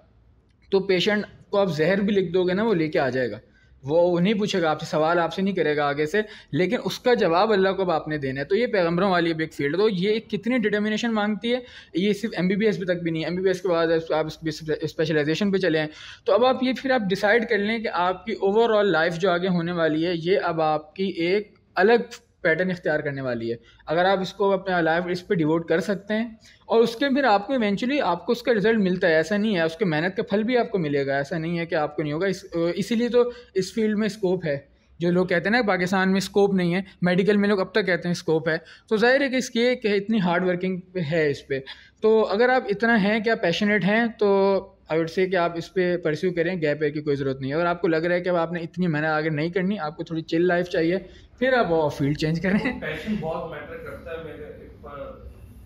तो पेशेंट को आप जहर भी लिख दोगे ना, वो लेके आ जाएगा, वो नहीं पूछेगा आपसे, सवाल आपसे नहीं करेगा आगे से, लेकिन उसका जवाब अल्लाह को अब आपने देना है। तो ये पैगंबरों वाली एक फील्ड है, तो ये कितनी डिटर्मिनेशन मांगती है। ये सिर्फ MBBS तक भी नहीं है, MBBS के बाद आप स्पेशलाइजेशन पे चले हैं, तो अब आप ये फिर आप डिसाइड कर लें कि आपकी ओवरऑल लाइफ जो आगे होने वाली है, ये अब आपकी एक अलग पैटर्न इख्तियार करने वाली है। अगर आप इसको अपना लाइफ इस पे डिवोट कर सकते हैं, और उसके फिर आपको इवेंचुअली आपको उसका रिजल्ट मिलता है, ऐसा नहीं है, उसके मेहनत का फल भी आपको मिलेगा, ऐसा नहीं है कि आपको नहीं होगा। इसीलिए तो इस फील्ड में स्कोप है। जो लोग कहते हैं ना पाकिस्तान में स्कोप नहीं है, मेडिकल में लोग अब तक कहते हैं स्कोप है, तो जाहिर है कि इसकी इतनी हार्ड वर्किंग है इस पर। तो अगर आप इतना हैं कि आप पैशनेट हैं, तो आई वुड से कि आप इस पर परस्यू करें, गैप ईयर की कोई ज़रूरत नहीं है। अगर आपको लग रहा है कि अब आपने इतनी मेहनत आगे नहीं करनी, आपको थोड़ी चिल लाइफ चाहिए, फिर आप वो फील्ड चेंज करें। पैशन बहुत मैटर करता है। मेरे एक बार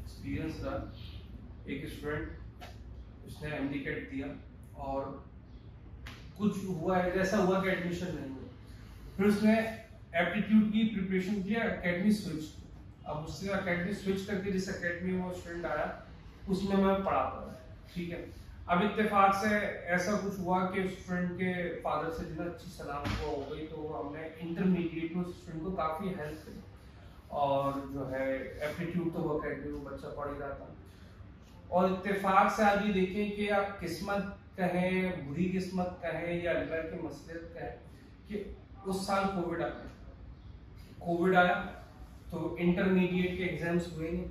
एक्सपीरियंस था, एक स्टूडेंट उसने एमडी कैट दिया और कुछ हुआ ऐसा हुआ कि एडमिशन नहीं हुआ, फिर उसने एप्टीट्यूड की प्रिपरेशन किया, एकेडमी स्विच। अब उससे एकेडमी स्विच करके जिस एकेडमी में वो स्टूडेंट आया उसमें मैं पढ़ाता था, ठीक है। अब इत्तेफाक से ऐसा कुछ हुआ कि स्टूडेंट के फादर से जो अच्छी सलाह हो गई, तो हमने इंटरमीडिएट में स्टूडेंट को काफ़ी हेल्प करी, और जो है एप्टीट्यूड तो वो एकेडमी में बच्चा पढ़ ही रहा था। और इत्तेफाक से आप ये देखें कि आप किस्मत कहें, बुरी किस्मत कहें या अल्लाह की मसलियत कहें, कि उस साल कोविड आया तो इंटरमीडिएट के एग्जाम्स हुए नहीं।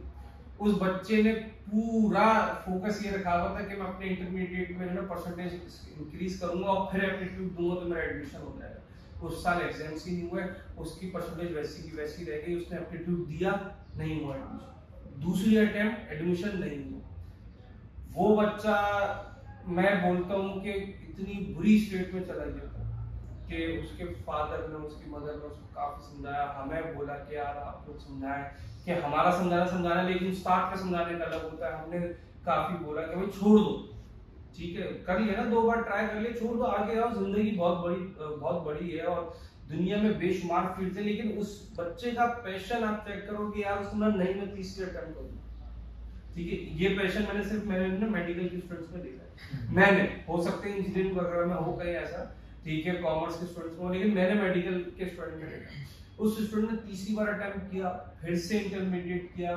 उस बच्चे ने पूरा फोकस ये रखा हुआ था कि मैं अपने इंटरमीडिएट में ना परसेंटेज इंक्रीज करूंगा और फिर एप्टीट्यूड दूंगा तो मेरा एडमिशन हो जाएगा। उस साल एग्जाम्स ही नहीं हुए, उसकी परसेंटेज वैसी की वैसी रह गई, उसने एप्टीट्यूड दिया, नहीं हुआ एडमिशन, दूसरी अटेम्प्ट एडमिशन नहीं हुआ। वो बच्चा, मैं बोलता हूँ कि इतनी बुरी स्टेट में चला गया कि उसके फादर ने, उसकी मदर ने उसको काफी समझाया, हमें बोला कि यार आप लोग समझाएं, कि हमारा समझाना लेकिन स्टार्ट का समझाने का अलग होता है। हमने काफी बोला कि भाई छोड़ दो, ठीक है, कर लिया ना, 2 बार ट्राई कर लिया, छोड़ दो, आगे आओ, जिंदगी बहुत बड़ी है और दुनिया में बेशुमार फील्ड है। लेकिन उस बच्चे का पैशन आप चेक करो कि यार उसने नहीं में तीसरी अटेम्प्ट कर, ठीक है। ये पैशन मैंने मेडिकल के स्टूडेंट्स में देखा है। मैंने, हो सकते हैं इंजीनियरिंग वगैरह में हो कहीं ऐसा, ठीक है, कॉमर्स के स्टूडेंट्स में, लेकिन मैंने मेडिकल के स्टूडेंट में देखा। उस स्टूडेंट ने तीसरी बार अटेम्प्ट किया, फिर से इंटरमीडिएट किया,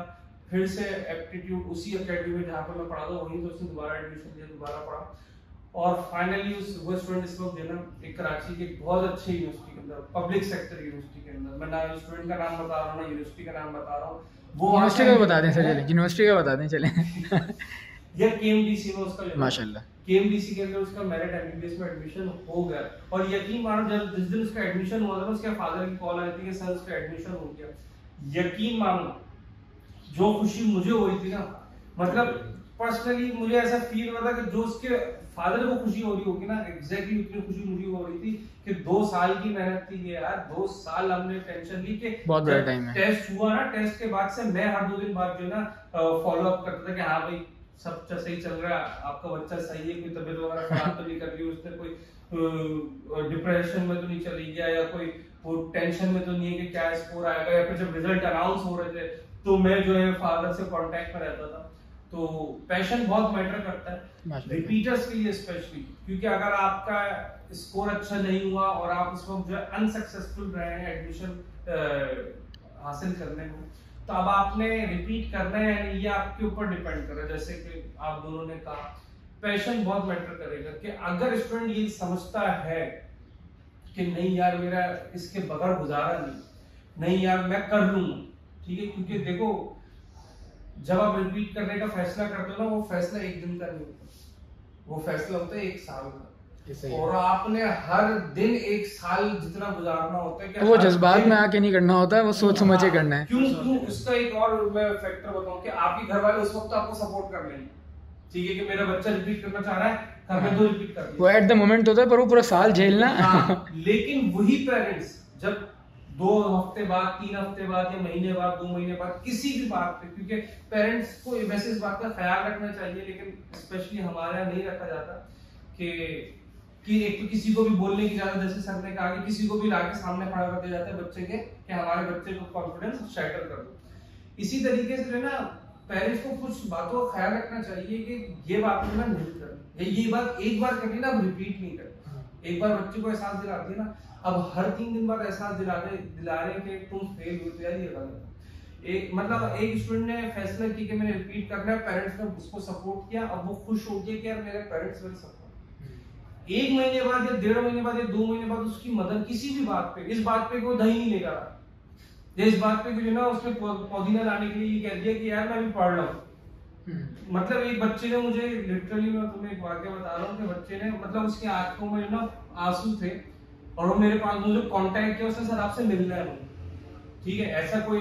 फिर से एप्टीट्यूड उसी एकेडमी में जहाँ पर मैं पढ़ा था वहीं तो उसने दोबारा एडमिशन लिया, दोबारा पढ़ा, और फाइनली वो स्टूडेंट इस वक्त जो है ना एक कराची के बहुत अच्छे यूनिवर्सिटी के अंदर, पब्लिक सेक्टर यूनिवर्सिटी के अंदर, मैं ना स्टूडेंट का नाम बता रहा हूँ ना यूनिवर्सिटी का नाम बता रहा हूँ, वो यूनिवर्सिटी का बता दें सर, चले यूनिवर्सिटी का बता दें, चले या केएमडीसी में उसका माशाल्लाह, केएमडीसी के अंदर उसका मेरिट एमबीबीएस में एडमिशन हो गया। और यकीन मानो, जब जिस दिन उसका एडमिशन हुआ था, उसके फादर की कॉल आई थी कि सर उसका एडमिशन हो गया। यकीन मानो जो खुशी मुझे हुई थी ना, मतलब पर्सनली मुझे ऐसा फील हो रहा था कि जो उसके फादर को खुशी हो रही होगी ना, एग्जैक्टली उतनी खुशी मुझे हो रही थी कि 2 साल की मेहनत थी ये यार। 2 साल हमने टेंशन ली कि बहुत बड़ा टाइम है। टेस्ट हुआ ना, टेस्ट के बाद से मैं हर 2 दिन बाद जो है ना फॉलो अप करता था कि हाँ भाई सब सही चल रहा है, आपका बच्चा सही है, कोई तबीयत वगैरह खराब तो नहीं कर रही, उसने कोई डिप्रेशन में तो नहीं चली गया, या कोई वो टेंशन में तो नहीं है कि क्या स्कोर आएगा, या फिर जब रिजल्ट अनाउंस हो रहे थे तो मैं जो है फादर से कांटेक्ट में रहता था। तो पैशन बहुत मैटर करता है रिपीटर्स के लिए स्पेशली, क्योंकि अगर आपका स्कोर अच्छा नहीं हुआ और आप उस वक्त जो है अनसक्सेसफुल रहे हैं एडमिशन हासिल करने में, तो अब आपने रिपीट करना है या नहीं ये आपके ऊपर डिपेंड कर रहा है। जैसे कि आप दोनों ने कहा पैशन बहुत मैटर करेगा, कि अगर स्टूडेंट ये समझता है कि नहीं यार मेरा इसके बगैर गुजारा नहीं यार मैं कर लूंगा, ठीक है, क्योंकि देखो जब आप रिपीट करने का फैसला करते हो ना, वो फैसला एक दिन का नहीं होता, वो फैसला होता है 1 साल का, और आपने हर दिन 1 साल जितना गुजारना होता है कि वो जज्बात में आके नहीं करना होता है, वो सोच समझ के करना है। क्यों उसका एक और मैं फैक्टर बताऊं कि आपके घर वाले उस वक्त आपको सपोर्ट कर लेंगे, ठीक है, कि मेरा बच्चा रिपीट करना चाह रहा है, करने दो, रिपीट कर दिया, वो एट द मोमेंट होता है, पर वो पूरा साल झेलना। लेकिन वही पेरेंट्स जब 2 हफ्ते बाद, 3 हफ्ते बाद, या महीने बाद, 2 महीने बाद किसी भी बात पे, क्योंकि पेरेंट्स को वैसे इस बात का ख्याल रखना चाहिए, लेकिन स्पेशली हमारे यहाँ नहीं रखा जाता कि एक तो किसी को भी बोलने की ज्यादा, जैसे सर ने कहा कि किसी को भी लाके सामने खड़ा कर दिया जाता है बच्चे के कि हमारे बच्चे को कॉन्फिडेंस शैटर कर दो। इसी तरीके से जो है ना पेरेंट्स को कुछ बातों का ख्याल रखना चाहिए कि ये बात ना नहीं करनी, ये बात एक बार करनी ना, अब रिपीट नहीं करनी। एक बार बच्चे को एहसास दिला दिया ना, अब हर 3 दिन बाद एहसास दिला रहे कि तुम फेल हुए तो यार ये गलत है। एक स्टूडेंट ने फैसला किया कि मैंने रिपीट करना है, पेरेंट्स ने उसको सपोर्ट किया, अब वो खुश हो गया कि यार मेरे पेरेंट्स मेरे सपोर्ट। 1 महीने बाद या 1.5 महीने बाद या 2 महीने बाद उसकी मदर किसी भी बात पे, इस बात पे कोई दही नहीं लेगा रहा, इस बात पे जो ना उसने पुदीना लाने के लिए ये कह दिया कि यार मैं अभी पढ़ रहा हूँ। मतलब एक बच्चे ने मुझे लिटरली, मैं तुम्हें एक वाक्य बता रहा हूँ कि बच्चे ने मतलब उसकी आंखों में ना आंसू थे और वो मेरे पास मुझे कांटेक्ट किया, उसने सर आपसे मिलना है मुझे, ठीक है, ऐसा कोई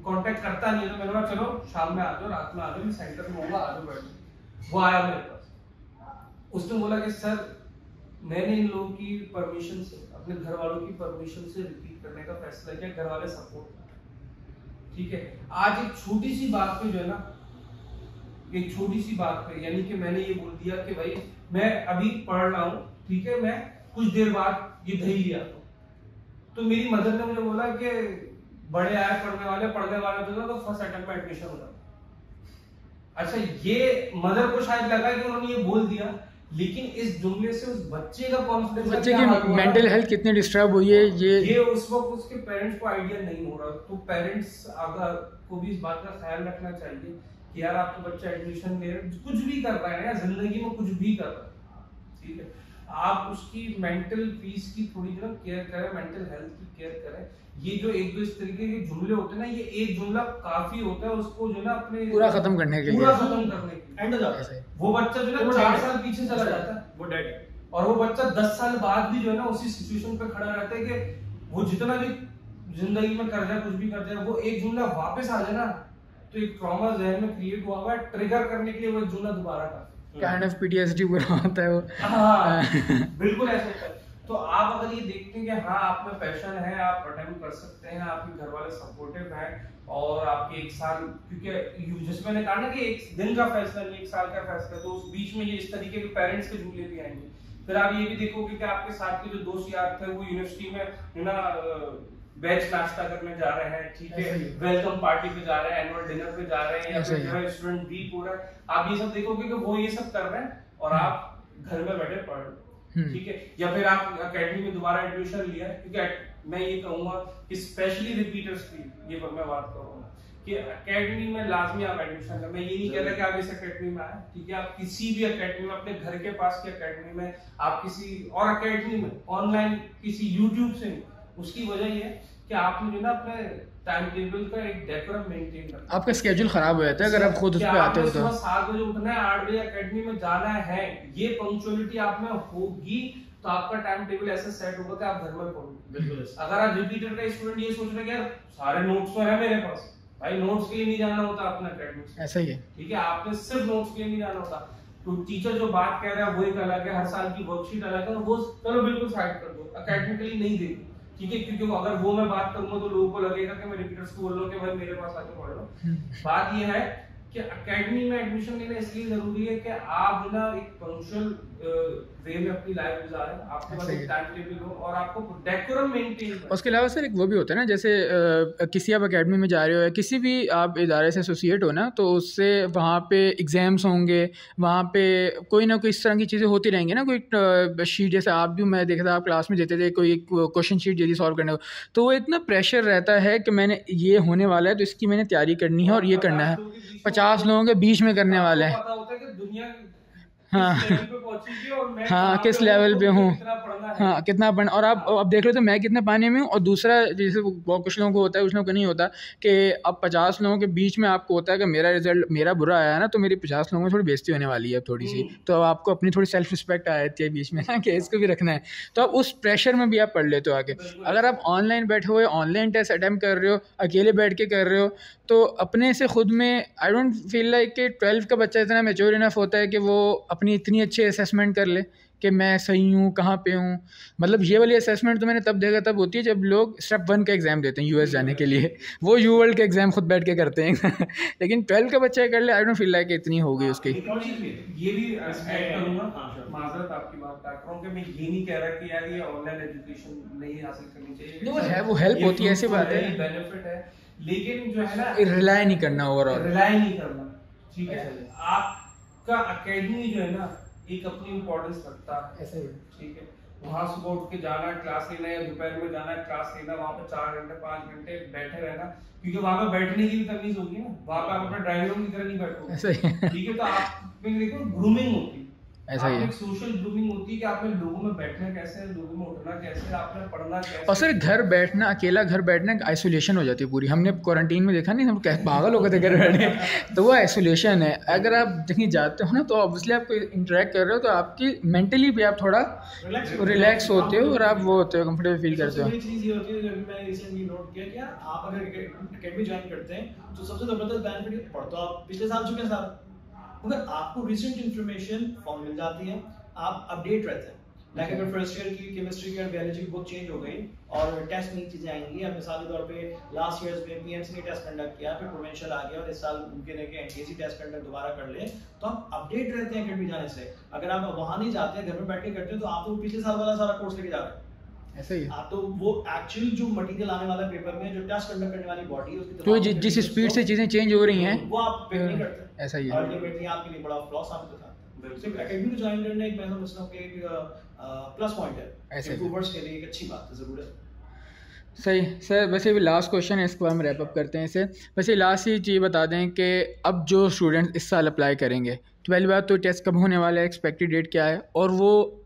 कांटेक्ट करता नहीं है, तो मैंने कहा चलो शाम में आ जाओ, रात में आ जाओ, मैं सेंटर में होऊंगा, आ जाओ बैठो। वो आया मेरे पास, उसने बोला कि सर मैंने इन लोगों की परमिशन से, अपने घर वालों की परमिशन से रिपीट करने का फैसला किया, घर वाले सपोर्ट, ठीक है। आज एक छोटी सी बात पे जो है ना, एक छोटी सी बात पे, यानी कि मैंने ये बोल दिया कि भाई मैं अभी पढ़ रहा हूँ, ठीक है, मैं कुछ देर बाद ये दही लिया, तो मेरी मदर ने मुझे बोला कि बड़े आए पढ़ने वाले तो फर्स्ट अटेम्प्ट में एडमिशन हो जाता। अच्छा, ये मदर को शायद लगा कि उन्होंने ये बोल दिया, लेकिन इस जुमले से उस बच्चे का कॉन्फिडेंस, बच्चे की मेंटल हेल्थ कितनी डिस्टर्ब हुई है ये उस वक्त उसके पेरेंट्स को आइडिया नहीं हो रहा। तो पेरेंट्स अगर को भी इस बात का ख्याल रखना चाहिए कि यार आपका बच्चा एडमिशन ले कुछ भी कर रहा है या जिंदगी में कुछ भी कर रहा है, ठीक है, आप उसकी मेंटल पीस की थोड़ी जो केयर करें, मेंटल हेल्थ की केयर करें। ये जो एक दो इस तरीके के जुमले होते हैं ना, ये एक जुमला काफी होता है उसको जो ना अपने पूरा खत्म करने के लिए, पूरा खत्म करने के लिए एंड हो जाता है। वो बच्चा जो ना 4 साल पीछे चला जाता है, वो डेड है, और वो बच्चा 10 साल बाद भी जो है ना उसी सिचुएशन पे खड़ा रहता है कि वो जितना भी जिंदगी में कर जाए, कुछ भी कर जाए, वो एक जुमला वापस आ जाए ना, तो एक ट्रॉमा जहन में क्रिएट हुआ है, ट्रिगर करने के लिए वो जुमला दोबारा का काइंड ऑफ पीटीएसडी पूरा होता है वो। बिल्कुल ऐसा होता है। तो आप अगर ये देखते हैं कि हाँ आप में पैशन है, आप अटेम्प्ट कर सकते हैं, आपके घर वाले सपोर्टिव हैं, और आपके 1 साल, क्योंकि जिसमें मैंने कहा ना कि 1 दिन का फैसला नहीं, 1 साल का फैसला, तो उस बीच में ये इस तरीके के पेरेंट्स के जुमले भी आएंगे। फिर आप ये भी देखोगे कि आपके साथ के जो दोस्त यार थे वो यूनिवर्सिटी में ना बैच नाश्ता करने जा रहे हैं, ठीक है, वेलकम पार्टी पे जा रहे हैं, एनुअल डिनर पे जा रहे हैं, या फिर जो है स्टूडेंट वीक हो रहा है, आप ये सब देखोगे कि वो ये सब कर रहे हैं और आप घर में बैठे पढ़ रहे, ठीक है। या फिर आप एकेडमी में दोबारा एडमिशन लिया, क्योंकि मैं ये कहूंगा कि स्पेशली रिपीटर्स की ये पर मैं बात करूंगा कि एकेडमी में लाजमी आप एडमिशन लें। मैं ये नहीं कह रहा कि आप इस एकेडमी में आए, ठीक है, आप किसी भी एकेडमी में, अपने घर के पास की एकेडमी में, आप किसी और एकेडमी में, ऑनलाइन किसी यूट्यूब से, उसकी वजह ये है कि आपने जो ना अपने टाइम टेबल का एक डेकोरम मेंटेन करना। आपका स्केड्यूल खराब हो जाता है अगर आप खुद उस पे आते हो तो। सुबह 7 बजे उठना है, 8 बजे एकेडमी में जाना है, ये पंक्चुअलिटी आप में होगी तो आपका टाइम टेबल ऐसा सेट होगा कि आप घर में पढ़ोगे। बिल्कुल। अगर आप रिपीटर का स्टूडेंट ये सोच रहे हैं कि यार सारे नोट्स तो है मेरे पास, भाई नोट्स के लिए नहीं जाना होता अपना एकेडमिक्स, ऐसा ही है, ठीक है, आपने सिर्फ नोट्स के लिए नहीं जाना होता। तो टीचर जो बात कह रहा है वो एक अलग है, हर साल की वर्कशीट अलग है, वो चलो बिल्कुल साइड कर दो, एकेडमिकली नहीं देगी, ठीक है, क्योंकि अगर वो मैं बात करूंगा तो लोगों को लगेगा कि मैं रिपीटर्स को बोल रहा हूं कि भाई मेरे पास आके पढ़ लो। बात ये है कि एकेडमी में एडमिशन लेना इसलिए जरूरी है कि आप ना एक पंक्चुअल वे में अपनी लाइफ गुजारें, आपके पास एक टाइम टेबल हो और आपको डेकोरम मेंटेन करें। उसके अलावा सर एक वो भी होता है ना, जैसे किसी आप एकेडमी में जा रहे हो या किसी भी आप इदारे से एसोसिएट हो ना, तो उससे वहाँ पे एग्ज़ाम्स होंगे, वहाँ पे कोई ना कोई इस तरह की चीज़ें होती रहेंगी ना, कोई शीट, जैसे आप भी, मैं देखा था आप क्लास में देते थे कोई क्वेश्चन शीट जल्दी सॉल्व करने को, तो वो इतना प्रेशर रहता है कि मैंने ये होने वाला है तो इसकी मैंने तैयारी करनी है और ये करना है, 50 लोगों के बीच में करने वाले हैं, पता होता है कि दुनिया हाँ हाँ किस लेवल पे हूँ, हाँ कितना पढ़ना, और आप अब देख लो तो मैं कितने पानी में हूँ, और दूसरा जैसे कुछ लोगों को होता है, कुछ लोगों को नहीं होता, कि अब 50 लोगों के बीच में आपको होता है कि मेरा रिजल्ट मेरा बुरा आया ना, तो मेरी 50 लोगों में थोड़ी बेइज्जती होने वाली है थोड़ी सी, तो अब आपको अपनी थोड़ी सेल्फ रिस्पेक्ट आ जाती है बीच में ना, कि इसको भी रखना है, तो आप उस प्रेशर में भी आप पढ़ लेते हो आगे। अगर आप ऑनलाइन बैठे हुए ऑनलाइन टेस्ट अटैम्प्ट कर रहे हो, अकेले बैठ के कर रहे हो, तो अपने से खुद में आई डोंट फील लाइक कि 12 का बच्चा इतना मैच्योर इनफ होता है कि वो अपनी इतनी अच्छी असेसमेंट कर ले कि मैं सही हूँ, कहाँ पे हूँ। मतलब ये वाली असेसमेंट तो मैंने तब देखा तब होती है जब लोग स्टेप 1 का एग्ज़ाम देते हैं यूएस जाने के लिए, वो यू वर्ल्ड का एग्ज़ाम खुद बैठ के करते हैं लेकिन 12 का बच्चा कर ले, आई डोंट फील लाइक इतनी हो गई उसकी। ये भी ऐड करूंगा, माजरत आपकी बात काट रहा हूं कि मैं ये नहीं कह रहा कि यार ये ऑनलाइन एजुकेशन नहीं हासिल करनी चाहिए, वो है, वो हेल्प होती है, ऐसी बात है, बेनिफिट है, लेकिन जो है ना रिलाई नहीं करना, ओवरऑल रिलाई नहीं करना, ठीक है। आपका एकेडमी जो है ना एक अपनी इम्पोर्टेंस रखता है, ऐसा ही, ठीक है, वहाँ सुबह उठ के जाना क्लास लेना या दोपहर में जाना क्लास लेना, वहाँ पे 4 घंटे 5 घंटे बैठे रहना, क्योंकि वहाँ पे बैठने की भी तमीज होगी ना, वहाँ पे आप अपना ड्राइविंग रूम की तरह नहीं बैठोगे, ऐसा ही, ठीक है, तो आप में देखो ग्रूमिंग होती है, ऐसा ही है, सोशल ग्रूमिंग होती है कि आपने लोगों में बैठना कैसे है, लोगों में उठना कैसे है, आपने पढ़ना कैसे, और सर घर बैठना, अकेला घर बैठना आइसोलेशन हो जाती है पूरी, हमने क्वारंटीन में देखा नहीं, हम पागल हो गए थे घर बैठे, तो वो आइसोलेशन है। अगर आप कहीं जाते हो ना तो ऑब्वियसली आप इंटरेक्ट कर रहे हो तो आपकी मेंटली भी आप थोड़ा रिलैक्स होते हो और आप वो होते हो, कंफर्टेबल फील करते हो। चीज़ ये होती है, मैं रिसेंटली नोट किया कि आप अगर एकेडमी ज्वाइन करते हैं तो सबसे ज़बरदस्त बेनिफिट पढ़ तो आप पिछले साल चुके हैं साल, मगर आपको रिसेंट इन्फॉर्मेशन फॉर्म मिल जाती है, आप अपडेट रहते हैं। लाइक अगर फर्स्ट ईयर की केमिस्ट्री की और बायोलॉजी की बुक चेंज हो गई और टेस्ट नई चीजें आएंगी, अब मिसाल के तौर पे लास्ट ईयर्स में पीएमसी ने टेस्ट कंडक्ट किया, फिर प्रोविंशियल आ गया और इस साल मुमकिन है कि एनटीएसी टेस्ट कंडक्ट दोबारा कर ले, तो आप अपडेट रहते हैं एकेडमी जाने से। अगर आप वहां नहीं जाते हैं, घर में बैठ के करते हैं, तो आप तो पिछले साल वाला सारा कोर्स लेके जा रहे हैं, ऐसा ही है। आप तो वो एक्चुअल जो मटेरियल आने वाला पेपर में, जो टेस्ट कंडक्ट करने वाली बॉडी है उसकी तो जिस स्पीड से चीजें चेंज हो रही हैं वो आप पिक नहीं करते, ऐसा ही है, अल्टीमेटली आपके लिए बड़ा फ्लॉ साबित होता है। सिर्फ एकेडमी को ज्वाइन करना एक मैं समझता हूं कि एक प्लस पॉइंट है, इम्प्रूवर्स के लिए एक अच्छी बात है, जरूर है। सही सर। वैसे भी लास्ट क्वेश्चन है, इसको हम रैप अप करते हैं इसे। वैसे लास्ट ही चीज़ बता दें कि अब जो स्टूडेंट्स इस साल अप्लाई करेंगे, तो पहली बात तो टेस्ट कब होने वाला है, एक्सपेक्टेड डेट क्या है, और वो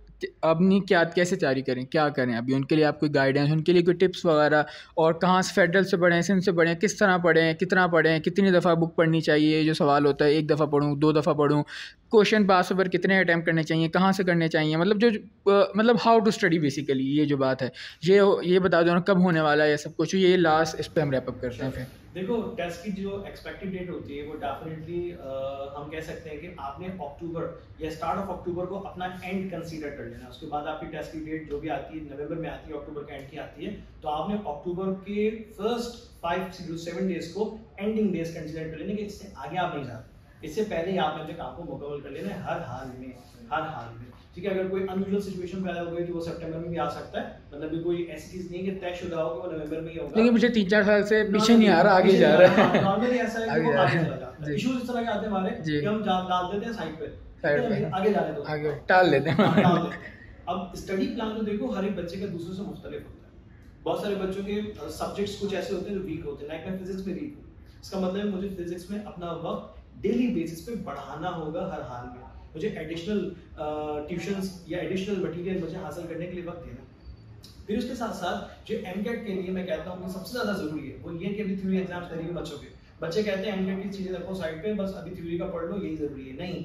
अपनी क्या कैसे तैयारी करें, क्या करें अभी, उनके लिए आप कोई गाइडेंस, उनके लिए कोई टिप्स वगैरह, और कहाँ से फेडरल से पढ़ें, सिंध से पढ़ें, किस तरह पढ़ें, कितना पढ़ें, कितनी दफ़ा बुक पढ़नी चाहिए, जो सवाल होता है 1 दफ़ा पढ़ूँ 2 दफ़ा पढ़ूँ, क्वेश्चन पास पर कितने अटैम्प्ट करने चाहिए, कहाँ से करने चाहिए, मतलब जो मतलब हाउ टू स्टडी बेसिकली, ये जो बात है ये बता दो ना कब होने वाला है, ये सब कुछ, ये लास्ट इस पर हम रैप अप करते हैं। फिर देखो टेस्ट की जो एक्सपेक्टेड डेट होती है वो डेफिनेटली हम कह सकते हैं कि आपने अक्टूबर या स्टार्ट ऑफ अक्टूबर को अपना एंड कंसीडर कर लेना। उसके बाद आपकी टेस्ट की डेट जो भी आती है नवंबर में आती है, अक्टूबर के एंड की आती है, तो आपने अक्टूबर के फर्स्ट 5 to 7 डेज को एंडिंग डेज कंसीडर कर लेने कि इससे आगे आप नहीं जा, इससे पहले ही आपने अपने काम को मुकम्मल कर लेना है हर हाल में, हर हाल में, ठीक है। अगर कोई अनयूजुअल सिचुएशन पैदा हो गई तो वो सितंबर में भी आ सकता है, मतलब भी कोई ऐसी चीज नहीं कि तयशुदा हो कि वो नवंबर में ही होगा, लेकिन मुझे 3-4 साल से पीछे नहीं आ रहा, आगे जा रहा है, नॉर्मली ऐसा है कि वो आगे चला जाता है। इश्यूज इस तरह के आते हैं हमारे कि हम डाल देते हैं साइड पे, आगे जाने दो, आगे टाल देते हैं। अब स्टडी प्लान तो देखो हर एक बच्चे का दूसरे से मुख्तलिफ होता है। बहुत सारे बच्चों के सब्जेक्ट्स कुछ ऐसे होते हैं जो वीक होते हैं, लाइक मैं फिजिक्स में वीक हूँ, इसका मतलब है मुझे फिजिक्स में अपना वक्त डेली बेसिस पे बढ़ाना होगा हर हाल में, मुझे एडिशनल ट्यूशंस या एडिशनल मटेरियल मुझे हासिल करने के लिए वक्त देना। फिर उसके साथ साथ जो एमकेट के लिए मैं कहता हूँ कि सबसे ज़्यादा ज़रूरी है वो ये कि अभी थ्योरी एग्जाम्स करेंगे बच्चों के, बच्चे कहते हैं एमकेट की चीज़ें रखो साइड पे, बस अभी थ्योरी का पढ़ लो, यही ज़रूरी है। नहीं,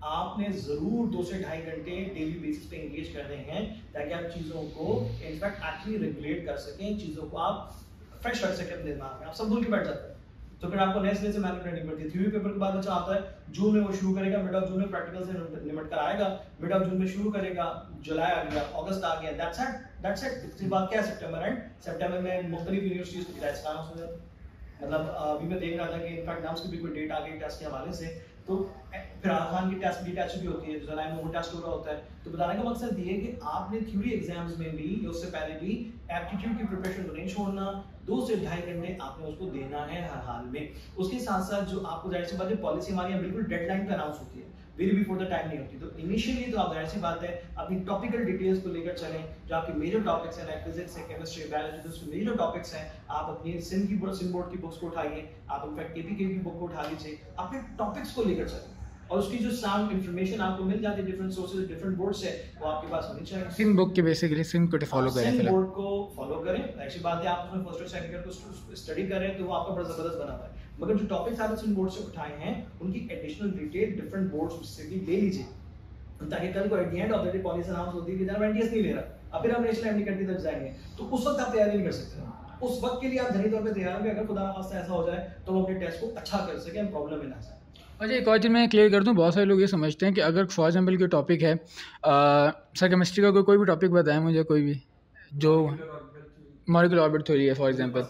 आपने ज़रूर 2 से 2.5 घंटे डेली बेसिस पे एंगेज करने हैं ताकि आप चीज़ों को इनफैक्ट एक्चुअली रेगुलेट कर सकें, चीज़ों को आप फ्रेश रख सकें अपने दिमाग में। आप सब भूल के बैठ जाते हैं, तो फिर आपको नेक्स्ट डे से मैनुअल राइटिंग पड़ती है। थ्योरी पेपर के बाद बच्चा आता है, जून में वो शुरू करेगा, मिड ऑफ जून में प्रैक्टिकल से निपट कर आएगा, मिड ऑफ जून में शुरू करेगा, जुलाई आ गया, अगस्त आ गया, दैट्स इट। इसके बाद क्या सितंबर एंड सितंबर में मुख्तलिफ यूनिवर्सिटीज के टेस्ट आना हो जाता है। मतलब अभी मैं देख रहा था कि इनफैक्ट नाम्स की भी कोई डेट आ गई टेस्ट के हवाले से, तो फिर खान की टेस्ट भी होती है, जुलाई में वो टेस्ट हो रहा होता है। तो बताने का मकसद ये है कि आपने थ्योरी एग्जाम्स में भी या उससे पहले भी एप्टीट्यूड की प्रिपरेशन को नहीं छोड़ना, 2 से 2.5 घंटे आपने उसको देना है हर हाल में। उसके साथ साथ जो आपको जाहिर सी बात है पॉलिसी हमारी बिल्कुल डेडलाइन पे अनाउंस होती है, वेरी बिफोर द टाइम नहीं होती। तो इनिशियली तो आप जाहिर सी बात है अपनी टॉपिकल डिटेल्स को लेकर चलें, जो आपके मेजर टॉपिक्स हैं, फिजिक्स है, केमिस्ट्री, बायोलॉजी, जो मेजर टॉपिक्स हैं, आप अपनी सिंध बोर्ड की बुक्स को उठाइए, आप इनफैक्ट केपीके की बुक को उठा लीजिए, अपने टॉपिक्स को लेकर चलें, और उसकी जो साउंड इंफॉर्मेशन आपको मिल जाती है डिफरेंट सोर्सेज, डिफरेंट बोर्ड से, वो आपके पास होनी चाहिए। सिंध बुक के बेसिकली सिंध को फॉलो करें, सिंध बोर्ड को फॉलो करें। ऐसी बात है आप उसमें फर्स्ट और सेकंड ईयर को स्टडी कर रहे हैं तो वो आपका बड़ा जबरदस्त बना हुआ है, मगर जो टॉपिक्स आपने सिंध बोर्ड से उठाए हैं उनकी एडिशनल डिटेल डिफरेंट बोर्ड्स से भी ले लीजिए, ताकि कल को at the end of the day policy announce होती है कि जनाब एनटीएस नहीं ले रहा, अब फिर हम नेशनल एमडी तक जाएंगे, तो उस वक्त आप तैयारी नहीं कर सकते। उस वक्त के लिए आप जहनी तौर पे तैयार हो, अगर खुदा ना खास्ता ऐसा हो जाए तो वो अपने टेस्ट को अच्छा कर सके, प्रॉब्लम में ना जाए। अच्छा, एक और चीज़ मैं क्लियर कर दूं, बहुत सारे लोग ये समझते हैं कि अगर फॉर एग्जाम्पल कोई टॉपिक है, सर केमिस्ट्री का कोई भी टॉपिक बताएं मुझे, कोई भी जो मॉलिक्यूलर ऑर्बिट थ्योरी है फॉर एग्जांपल,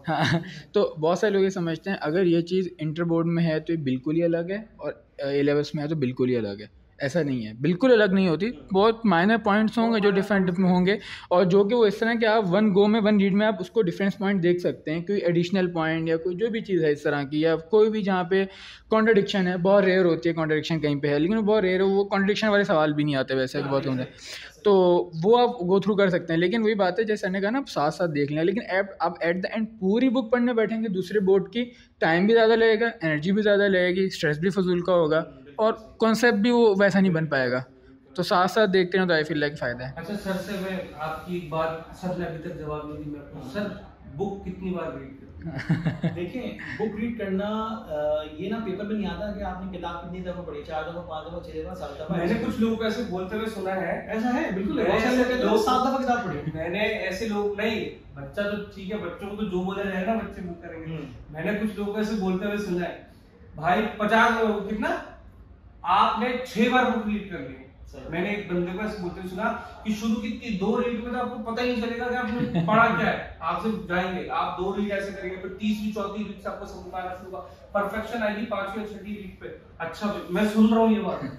हाँ, तो बहुत सारे लोग ये समझते हैं अगर ये चीज़ इंटर बोर्ड में है तो ये बिल्कुल ही अलग है, और ए लेवल्स में है तो बिल्कुल ही अलग है। ऐसा नहीं है, बिल्कुल अलग नहीं होती, बहुत माइनर पॉइंट्स होंगे जो डिफरेंट होंगे, और जो कि वो इस तरह के आप वन गो में वन रीड में आप उसको डिफरेंस पॉइंट देख सकते हैं, कोई एडिशनल पॉइंट या कोई जो भी चीज़ है इस तरह की, या कोई भी जहाँ पे कॉन्ट्रडिक्शन है, बहुत रेयर होती है कॉन्ट्रडिक्शन कहीं पे है, लेकिन वो बहुत रेयर है, वो कॉन्ट्रडिक्शन वाले सवाल भी नहीं आते वैसे, बहुत होंगे, तो वो आप गो थ्रू कर सकते हैं। लेकिन वही बात है जैसे मैंने कहा ना, आप साथ साथ देख लें, लेकिन आप एट द एंड पूरी बुक पढ़ने बैठेंगे दूसरे बोर्ड की, टाइम भी ज़्यादा लगेगा, एनर्जी भी ज़्यादा लगेगी, स्ट्रेस भी फजूल का होगा, और कॉन्सेप्ट भी वो वैसा नहीं बन पाएगा। तो साथ साथ देखते हैं तो आई फील लाइक फ़ायदा है। अच्छा सर से मैं आपकी एक बात, सर ने अभी तक जवाब नहीं दी, मैं सर बुक कितनी बार रीड करते? देखिए, बुक रीड करना ये ना पेपर में नहीं आता कि आपने किताब कितनी दफा पढ़ी, 4 दफा, 5 दफा, 6 दफा, 7 दफा। मैंने कुछ लोगों को ऐसे बोलते हुए सुना है, ऐसा है बिल्कुल, बहुत सारे लोग कहते हैं 7 दफा किताब पढ़ी। मैंने ऐसे लोग नहीं, बच्चा तो ठीक है, बच्चों को तो जो बोला जाएगा ना बच्चे वो करेंगे। मैंने कुछ लोगों को ऐसे बोलते हुए सुना है, भाई 50 कितना आपने 6 बार बुक रीड कर ली। मैंने एक बंदे को ऐसे बोलते सुना कि शुरू की 2 रीड में तो आपको पता ही नहीं चलेगा कि आपने पढ़ा क्या है, आप सिर्फ जाएंगे, आप 2 रीड ऐसे करेंगे, फिर तीसरी चौथी रीड से आपको समझ आना शुरू होगा, परफेक्शन आएगी 5वीं और 6वीं रीड पे। अच्छा मैं सुन रहा हूँ ये बात,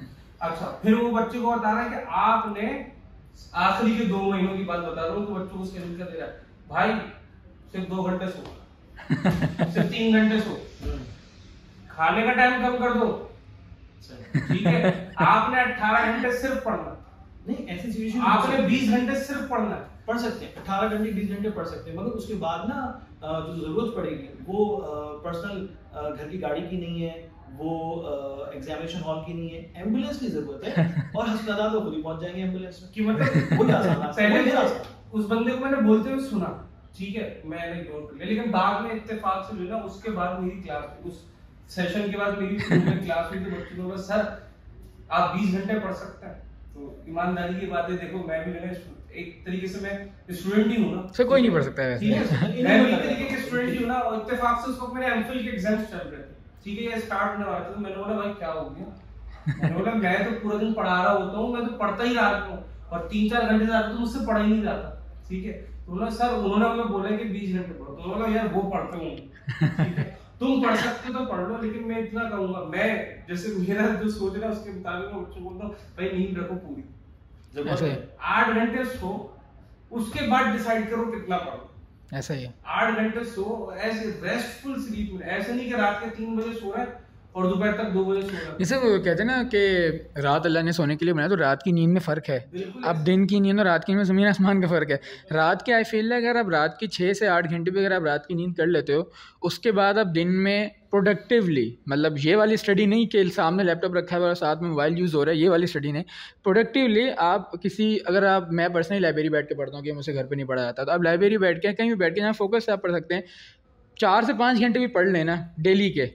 अच्छा फिर वो बच्चे को बता रहा है कि आपने आखिरी के 2 महीनों की बात बता रहा हूँ, तो बच्चों को स्केड्यूल कर दे रहा है, भाई सिर्फ 2 घंटे सो, सिर्फ 3 घंटे सो, खाने का टाइम कम कर दो, ठीक है, आपने 18 घंटे सिर्फ पढ़ना, नहीं ऐसी सिचुएशन आपने 20 घंटे सिर्फ पढ़ना, पढ़ सकते हैं, 18 घंटे 20 घंटे पढ़ सकते हैं, मगर उसके बाद ना जो जरूरत पड़ेगी वो पर्सनल घर की गाड़ी की नहीं है, वो एग्जामिनेशन हॉल की नहीं है, एम्बुलेंस की जरूरत है, और अस्पताल तो खुद ही पहुंच जाएंगे एम्बुलेंस में, कि मतलब वही आसान पहले उस बंदे को मैंने बोलते हुए सुना, ठीक है, मैंने इग्नोर कर लिया, लेकिन बाद में इत्तेफाक से जो ना उसके बाद मेरी क्लास, उस सेशन के बाद मेरी क्लास हुई, तो बच्चों ने बोला सर आप 20 घंटे पढ़ सकते हैं। तो ईमानदारी की बात है, देखो मैं भी एक तरीके से मैं स्टूडेंट ही हूँ ना, सर कोई नहीं पढ़ सकता है वैसे, मैं भी एक तरीके के स्टूडेंट ही हूँ ना, और इत्तेफाक से उस वक्त मेरे एमफिल के एग्जाम्स चल रहे थे, ठीक है, ये स्टार्ट होने वाले थे, तो मैंने बोला भाई क्या हो गया, मैंने बोला मैं तो पूरा दिन पढ़ा रहा होता हूँ, मैं तो पढ़ता ही रहा हूँ, और 3-4 घंटे ज्यादा तो मुझसे पढ़ा ही नहीं जाता, ठीक है, तो सर उन्होंने मुझे बोला कि 20 घंटे पढ़ो, तो बोला यार वो पढ़ते हूँ, ठीक है, तुम पढ़ सकते हो तो पढ़ लो, लेकिन मैं इतना कहूंगा, मैं जैसे मेरा जो सोच है ना उसके मुताबिक मैं बच्चों को बोलता हूँ भाई नींद रखो पूरी, 8 घंटे सो, उसके बाद डिसाइड करो कितना पढ़ो, ऐसा ही है, 8 घंटे सो, ऐसे रेस्टफुल स्लीप में, ऐसे नहीं कि रात के 3 बजे सो रहे हैं और दोपहर तक 2 बजे सो रहे हैं। जैसे वो कहते हैं ना कि रात अल्लाह ने सोने के लिए बनाया, तो रात की नींद में फ़र्क है, अब दिन की नींद और रात की नींद में ज़मीन आसमान का फ़र्क है। रात के आई फील है अगर आप रात की 6 से 8 घंटे भी अगर आप रात की नींद कर लेते हो, उसके बाद आप दिन में प्रोडक्टिवली, मतलब ये वाली स्टडी नहीं कि सामने लैपटॉप रखा है और साथ में मोबाइल यूज़ हो रहा है, ये वाली स्टडी नहीं, प्रोडक्टिवली आप किसी, अगर आप, मैं पर्सनली लाइब्रेरी बैठ के पढ़ता हूँ कि मुझसे घर पे नहीं पढ़ा जाता, तो आप लाइब्रेरी बैठ के कहीं भी बैठ के जहाँ फोकस से आप पढ़ सकते हैं, 4 से 5 घंटे भी पढ़ लेना डेली के,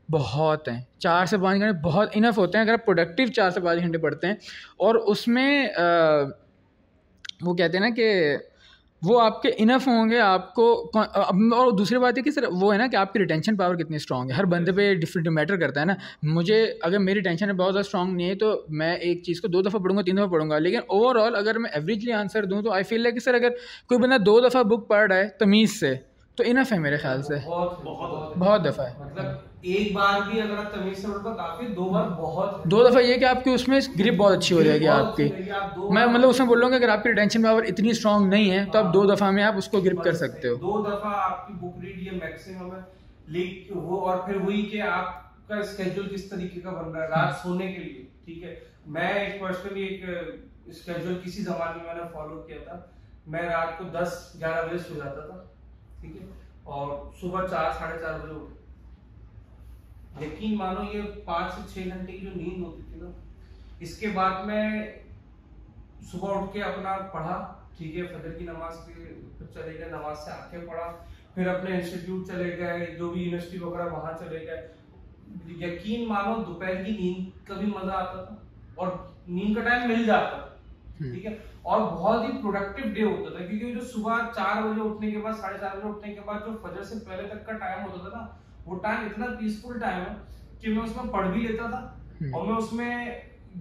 बहुत हैं, 4 से 5 घंटे बहुत इनफ होते हैं अगर आप प्रोडक्टिव 4 से 5 घंटे पढ़ते हैं। और उसमें वो कहते हैं ना कि वो आपके इनफ होंगे आपको। और दूसरी बात है कि सर वो है ना कि आपकी रिटेंशन पावर कितनी स्ट्रांग है, हर बंदे पे डिफरेंट मैटर करता है ना। मुझे अगर मेरी टेंशन बहुत ज़्यादा स्ट्रांग नहीं है तो मैं एक चीज़ को 2 दफ़ा पढ़ूंगा 3 दफ़ा पढ़ूंगा, लेकिन ओवरऑल अगर मैं एवरेजली आंसर दूँ तो आई फील है कि सर अगर कोई बंदा 2 दफ़ा बुक पढ़ रहा है तमीज़ से तो इनफ है मेरे ख्याल से। बहुत दफ़ा है, मतलब एक बार भी अगर आप तमीज से पढ़ो काफी, 2 बार बहुत है। 2 दफ़ा ये कि आपकी उसमें ग्रिप बहुत अच्छी हो जाएगी आपकी। मैं मतलब उसमें बोलूँगा अगर आपकी रिटेंशन पावर इतनी स्ट्रांग नहीं है तो आप 2 दफ़ा में आप उसको ग्रिप कर सकते हो। 2 दफा आपकी बुक रीड ये मैक्सिमम है। लेकिन वो और फिर वही कि आपका स्केड्यूल किस तरीके का बन रहा है रात सोने के लिए, ठीक है। मैं एक पर्सनली एक स्केड्यूल किसी जमाने में मैंने फॉलो किया था। मैं रात को 10-11 बजे सो जाता था, ठीक है, और सुबह 4-4:30 बजे उठ। यकीन मानो ये 5 से 6 घंटे की जो नींद होती थी ना, इसके बाद मैं सुबह उठ के अपना पढ़ा, ठीक है, फजर की नमाज के चले गए, नमाज से आके पढ़ा, फिर अपने इंस्टीट्यूट चले गए, जो भी यूनिवर्सिटी वगैरह वहां चले गए। यकीन मानो दोपहर की नींद का भी मजा आता था और नींद का टाइम मिल जाता था, ठीक है, और बहुत ही प्रोडक्टिव डे होता था। क्योंकि जो सुबह 4 बजे उठने के बाद 4:30 बजे उठने के बाद जो फजर से पहले तक का टाइम होता था ना, वो टाइम इतना पीसफुल टाइम है कि मैं उसमें पढ़ भी लेता था और मैं उसमें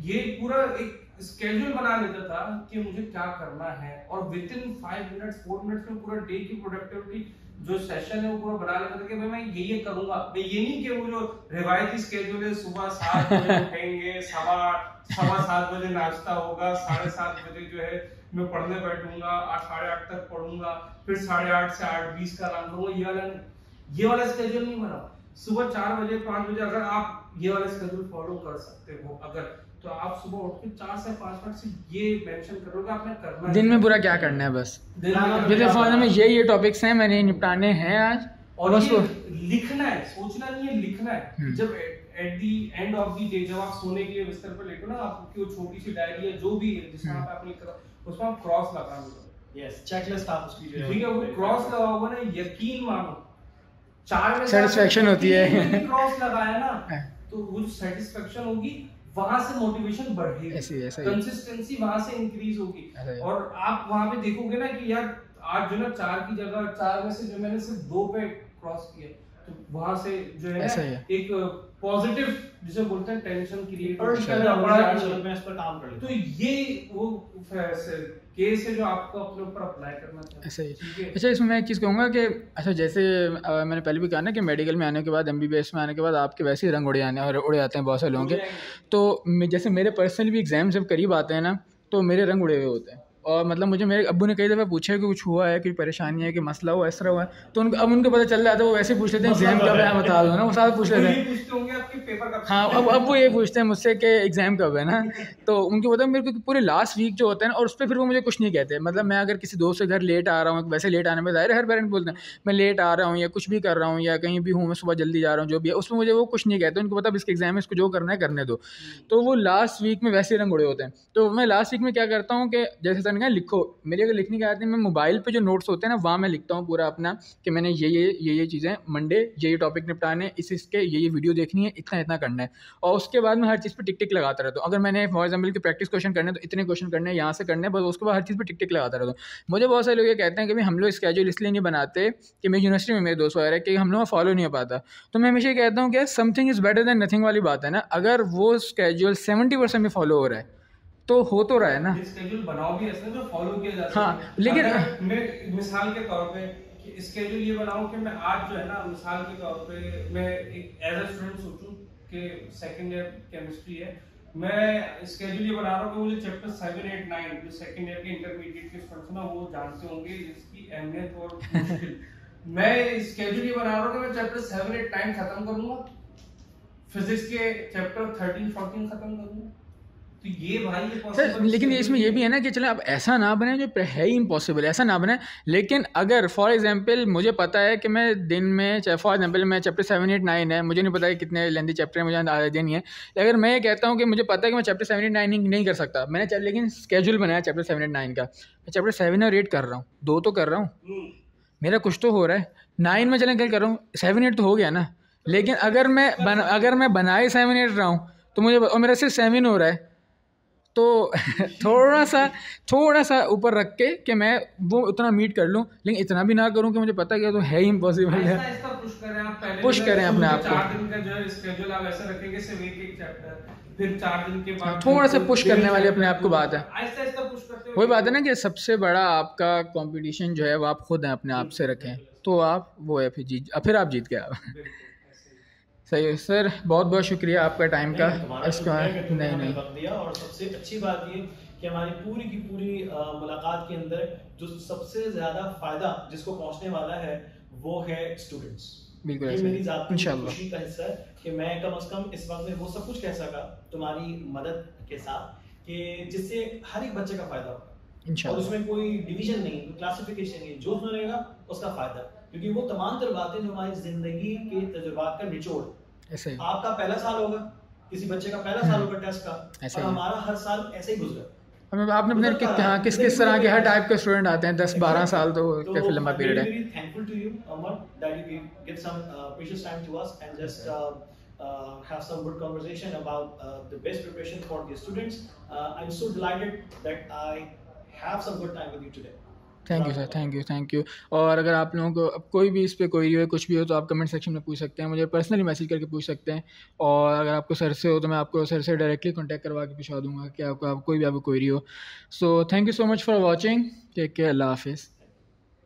ये पूरा एक स्केड्यूल बना लेता था कि मुझे क्या करना है, और विद इन 5 मिनट्स 4 मिनट्स में पूरा डे की प्रोडक्टिविटी जो सेशन है वो पूरा बना लेता था कि भाई मैं ये करूंगा। मैं ये नहीं कि वो जो रिवायती स्केड्यूल है सुबह 7 बजे उठेंगे, 7:15 बजे नाश्ता होगा, 7:30 बजे जो है मैं पढ़ने बैठूंगा, 8-8:30 तक पढ़ूंगा, फिर 8:30 से 8:20 का आराम करूंगा। ये वाला स्केड्यूल नहीं बना। सुबह 4 बजे 5 बजे अगर आप ये वाला स्केड्यूल फॉलो कर सकते हो अगर, तो आप सुबह उठ के 4 से 5 मिनट से ये मेंशन करोगे आपने करना है दिन में पूरा क्या करना है, बस जैसे में ये टॉपिक्स हैं मैंने निपटाने हैं आज, और बस लिखना है, सोचना नहीं है, लिखना है। जब at the end of the day जब आप सोने के लिए बिस्तर पर लेटो ना, आपकी वो छोटी सी डायरी है जो भी है जिसमें आप लिख रहे हो, उसमें आप क्रॉस लगाओगे। यस, चेकलिस्ट आप उसकी जो ठीक है, वो क्रॉस लगाओगे ना, यकीन मानो 4 में सेटिस्फेक्शन होती है। क्रॉस लगाया ना तो वो सेटिस्फेक्शन होगी, वहां से मोटिवेशन बढ़ेगी, कंसिस्टेंसी वहां से इंक्रीज होगी, और आप वहां पे देखोगे ना कि यार आज जो ना 4 की जगह 4 में से जो मैंने सिर्फ 2 पे क्रॉस किया, तो वहां से जो है एक पॉजिटिव जिसे बोलते हैं टेंशन क्रिएट होता है। तो ये वो केस है जो आपको अपने ऊपर अप्लाई करना चाहिए। ऐसा ही। अच्छा, इसमें मैं एक चीज़ कहूँगा कि अच्छा जैसे मैंने पहले भी कहा ना कि मेडिकल में आने के बाद MBBS में आने के बाद आपके वैसे ही रंग उड़े आते हैं बहुत से लोगों के। तो जैसे मेरे पर्सनली भी एग्ज़ाम जब करीब आते हैं ना तो मेरे रंग उड़े हुए होते हैं, और मतलब मुझे मेरे अब्बू ने कई दफ़ा पूछा कि कुछ हुआ है, कोई परेशानी है, कि मसला हुआ, इस तरह हुआ है, तो अब उनको पता चल जाता है, वो वैसे पूछ लेते हैं एग्जाम कब है बता दो ना, वो सारा पूछ लेते हैं। हाँ, अब वो ये पूछते हैं मुझसे कि एग्ज़ाम कब है ना, तो उनको पता है मेरे को पूरे लास्ट वीक जो होता है ना, और उस पर फिर वो मुझे कुछ नहीं कहते। मतलब मैं अगर किसी दोस्त के घर लेट आ रहा हूँ, वैसे लेट आने में ज़ाहिर हर पेरेंट बोलते हैं मैं लेट आ रहा हूँ या कुछ भी कर रहा हूँ या कहीं भी हूँ, मैं सुबह जल्दी जा रहा हूँ, जो भी है उसमें मुझे वो कुछ नहीं कहते। उनको पता इसके एग्जाम है, इसको जो करना है करने दो। तो वो लास्ट वीक में वैसे रंग उड़े होते हैं। तो मैं लास्ट वीक में क्या करता हूँ कि जैसे सर ने कहा लिखो, मेरी अगर लिखने की आदत है, मैं मोबाइल पे जो नोट्स होते हैं ना वहाँ मैं लिखता हूँ पूरा अपना कि मैंने ये चीज़ें मंडे ये टॉपिक निपटाने, इसके ये वीडियो देखनी है, इतना करना है, और उसके बाद मैं हर चीज़ पे टिक टिक लगाता रहता हूँ। अगर मैंने फॉर एग्जाम्पल की प्रैक्टिस क्वेश्चन करने तो इतने क्वेश्चन करने हैं, यहाँ से करने हैं, बस उसके बाद हर चीज़ पे टिक टिक लगाता रहता हूँ। मुझे बहुत सारे लोग ये कहते हैं कि भाई हम लोग स्केड्यूल इसलिए नहीं बनाते कि मेरी यूनिवर्सिटी में मेरे दोस्त वगैरह कि हम लोग फॉलो नहीं हो पाता। तो मैं हमेशा कहता हूँ कि something is better than nothing वाली बात है ना। अगर वो स्केड्यूल 70% में फॉलो हो रहा है तो हो तो रहा है ना। स्केड्यूल बनाओ भी ऐसे जो फॉलो किया जा सके। हाँ, लेकिन मैं मिसाल के तौर पे कि स्केड्यूल ये बनाऊं कि मैं आज जो है ना, मिसाल के तौर पे मैं एक एज अ स्टूडेंट सोचूं कि सेकंड ईयर केमिस्ट्री है, मैं स्केड्यूल ये बना रहा हूं कि मुझे चैप्टर 7, 8, 9 जो सेकंड ईयर के इंटरमीडिएट के स्टूडेंट्स ना वो जानते होंगे इसकी अहमियत और मुश्किल। मैं स्केड्यूल ये बना रहा हूं कि मैं चैप्टर 7, 8, 9 खत्म करूंगा, फिजिक्स के चैप्टर 13, 14 खत्म करूंगा। तो ये भाई सर, लेकिन इसमें ये भी है ना कि चलो अब ऐसा ना बने जो है ही इम्पॉसिबल, ऐसा ना बने। लेकिन अगर फॉर एग्जांपल मुझे पता है कि मैं दिन में फॉर एग्जांपल मैं चैप्टर 7, 8, 9 है, मुझे नहीं पता है कितने लेंथी चैप्टर है, मुझे आइडिया नहीं है। अगर मैं ये कहता हूँ कि मुझे पता है कि मैं चैप्टर 7, 8, 9 नहीं कर सकता, मैंने लेकिन स्केड्यूल बनाया चैप्टर 7, 8, 9 का, मैं चैप्टर 7 और 8 कर रहा हूँ, 2 तो कर रहा हूँ, मेरा कुछ तो हो रहा है। 9 में चलें कर रहा हूँ, 7, 8 तो हो गया ना। लेकिन अगर मैं बनाए 7, 8 रहा हूँ तो मुझे, और मेरा सिर्फ 7 हो रहा है, तो थोड़ा सा ऊपर रख के कि मैं वो उतना मीट कर लूँ, लेकिन इतना भी ना करूँ कि मुझे पता है कि तो है ही इम्पॉसिबल है। आहिस्ता पुश करें आप, पहले पुश करें अपने आप को। 4 दिन का जो है स्केड्यूल आप ऐसा रखेंगे सिर्फ एक चैप्टर, फिर 4 दिन के बाद थोड़ा सा पुश करने वाली अपने आप को बात है। आहिस्ता पुश करते हुए वही बात है ना कि सबसे बड़ा आपका कंपटीशन जो है वो आप खुद हैं, अपने आप से रखें, तो आप वो है फिर आप जीत गए आप। सही है सर, बहुत बहुत शुक्रिया आपका टाइम का। इसका नहीं वक्त दिया, और सबसे अच्छी बात ये कि हमारी पूरी की पूरी मुलाकात के अंदर जो सबसे ज्यादा फायदा जिसको पहुंचने वाला है वो है स्टूडेंट्स। बिल्कुल ये मेरी जाती इंशाल्लाह खुशी का हिस्सा है कि मैं कम से कम इस वक्त में वो सब कुछ कह सका तुम्हारी मदद के साथ कि जिससे हर एक बच्चे का फायदा होगा, और इंशाल्लाह। उसमें कोई डिवीजन नहीं, कोई क्लासिफिकेशन नहीं, जो सुनेगा उसका फायदा, क्योंकि वो तमाम तर बातें जो हमारी जिंदगी के तजुर्बात का निचोड़। ऐसे ही आपका पहला साल होगा, किसी बच्चे का पहला साल होगा टेस्ट का, ऐसे और ही। हमारा हर साल ऐसे ही गुजरा। आपने अपने किस किस तरह के हर टाइप के स्टूडेंट आते हैं, 10-12 साल तो काफी लंबा पीरियड है। Thankful to you Amar that you give some precious time to us and just have some good conversation about the best preparation for the students. I'm so delighted that I have some good time with you today. Thank you sir, thank you. और अगर आप लोगों को अब कोई भी इस पे कोई हो कुछ भी हो तो आप कमेंट सेक्शन में पूछ सकते हैं, मुझे पर्सनली मैसेज करके पूछ सकते हैं, और अगर आपको सर से हो तो मैं आपको सर से डायरेक्टली कांटेक्ट करवा के पूछा दूंगा कि आपको कोई भी आपको क्वेरी हो। So thank you so much for watching, take care, अल्लाह हाफिज़।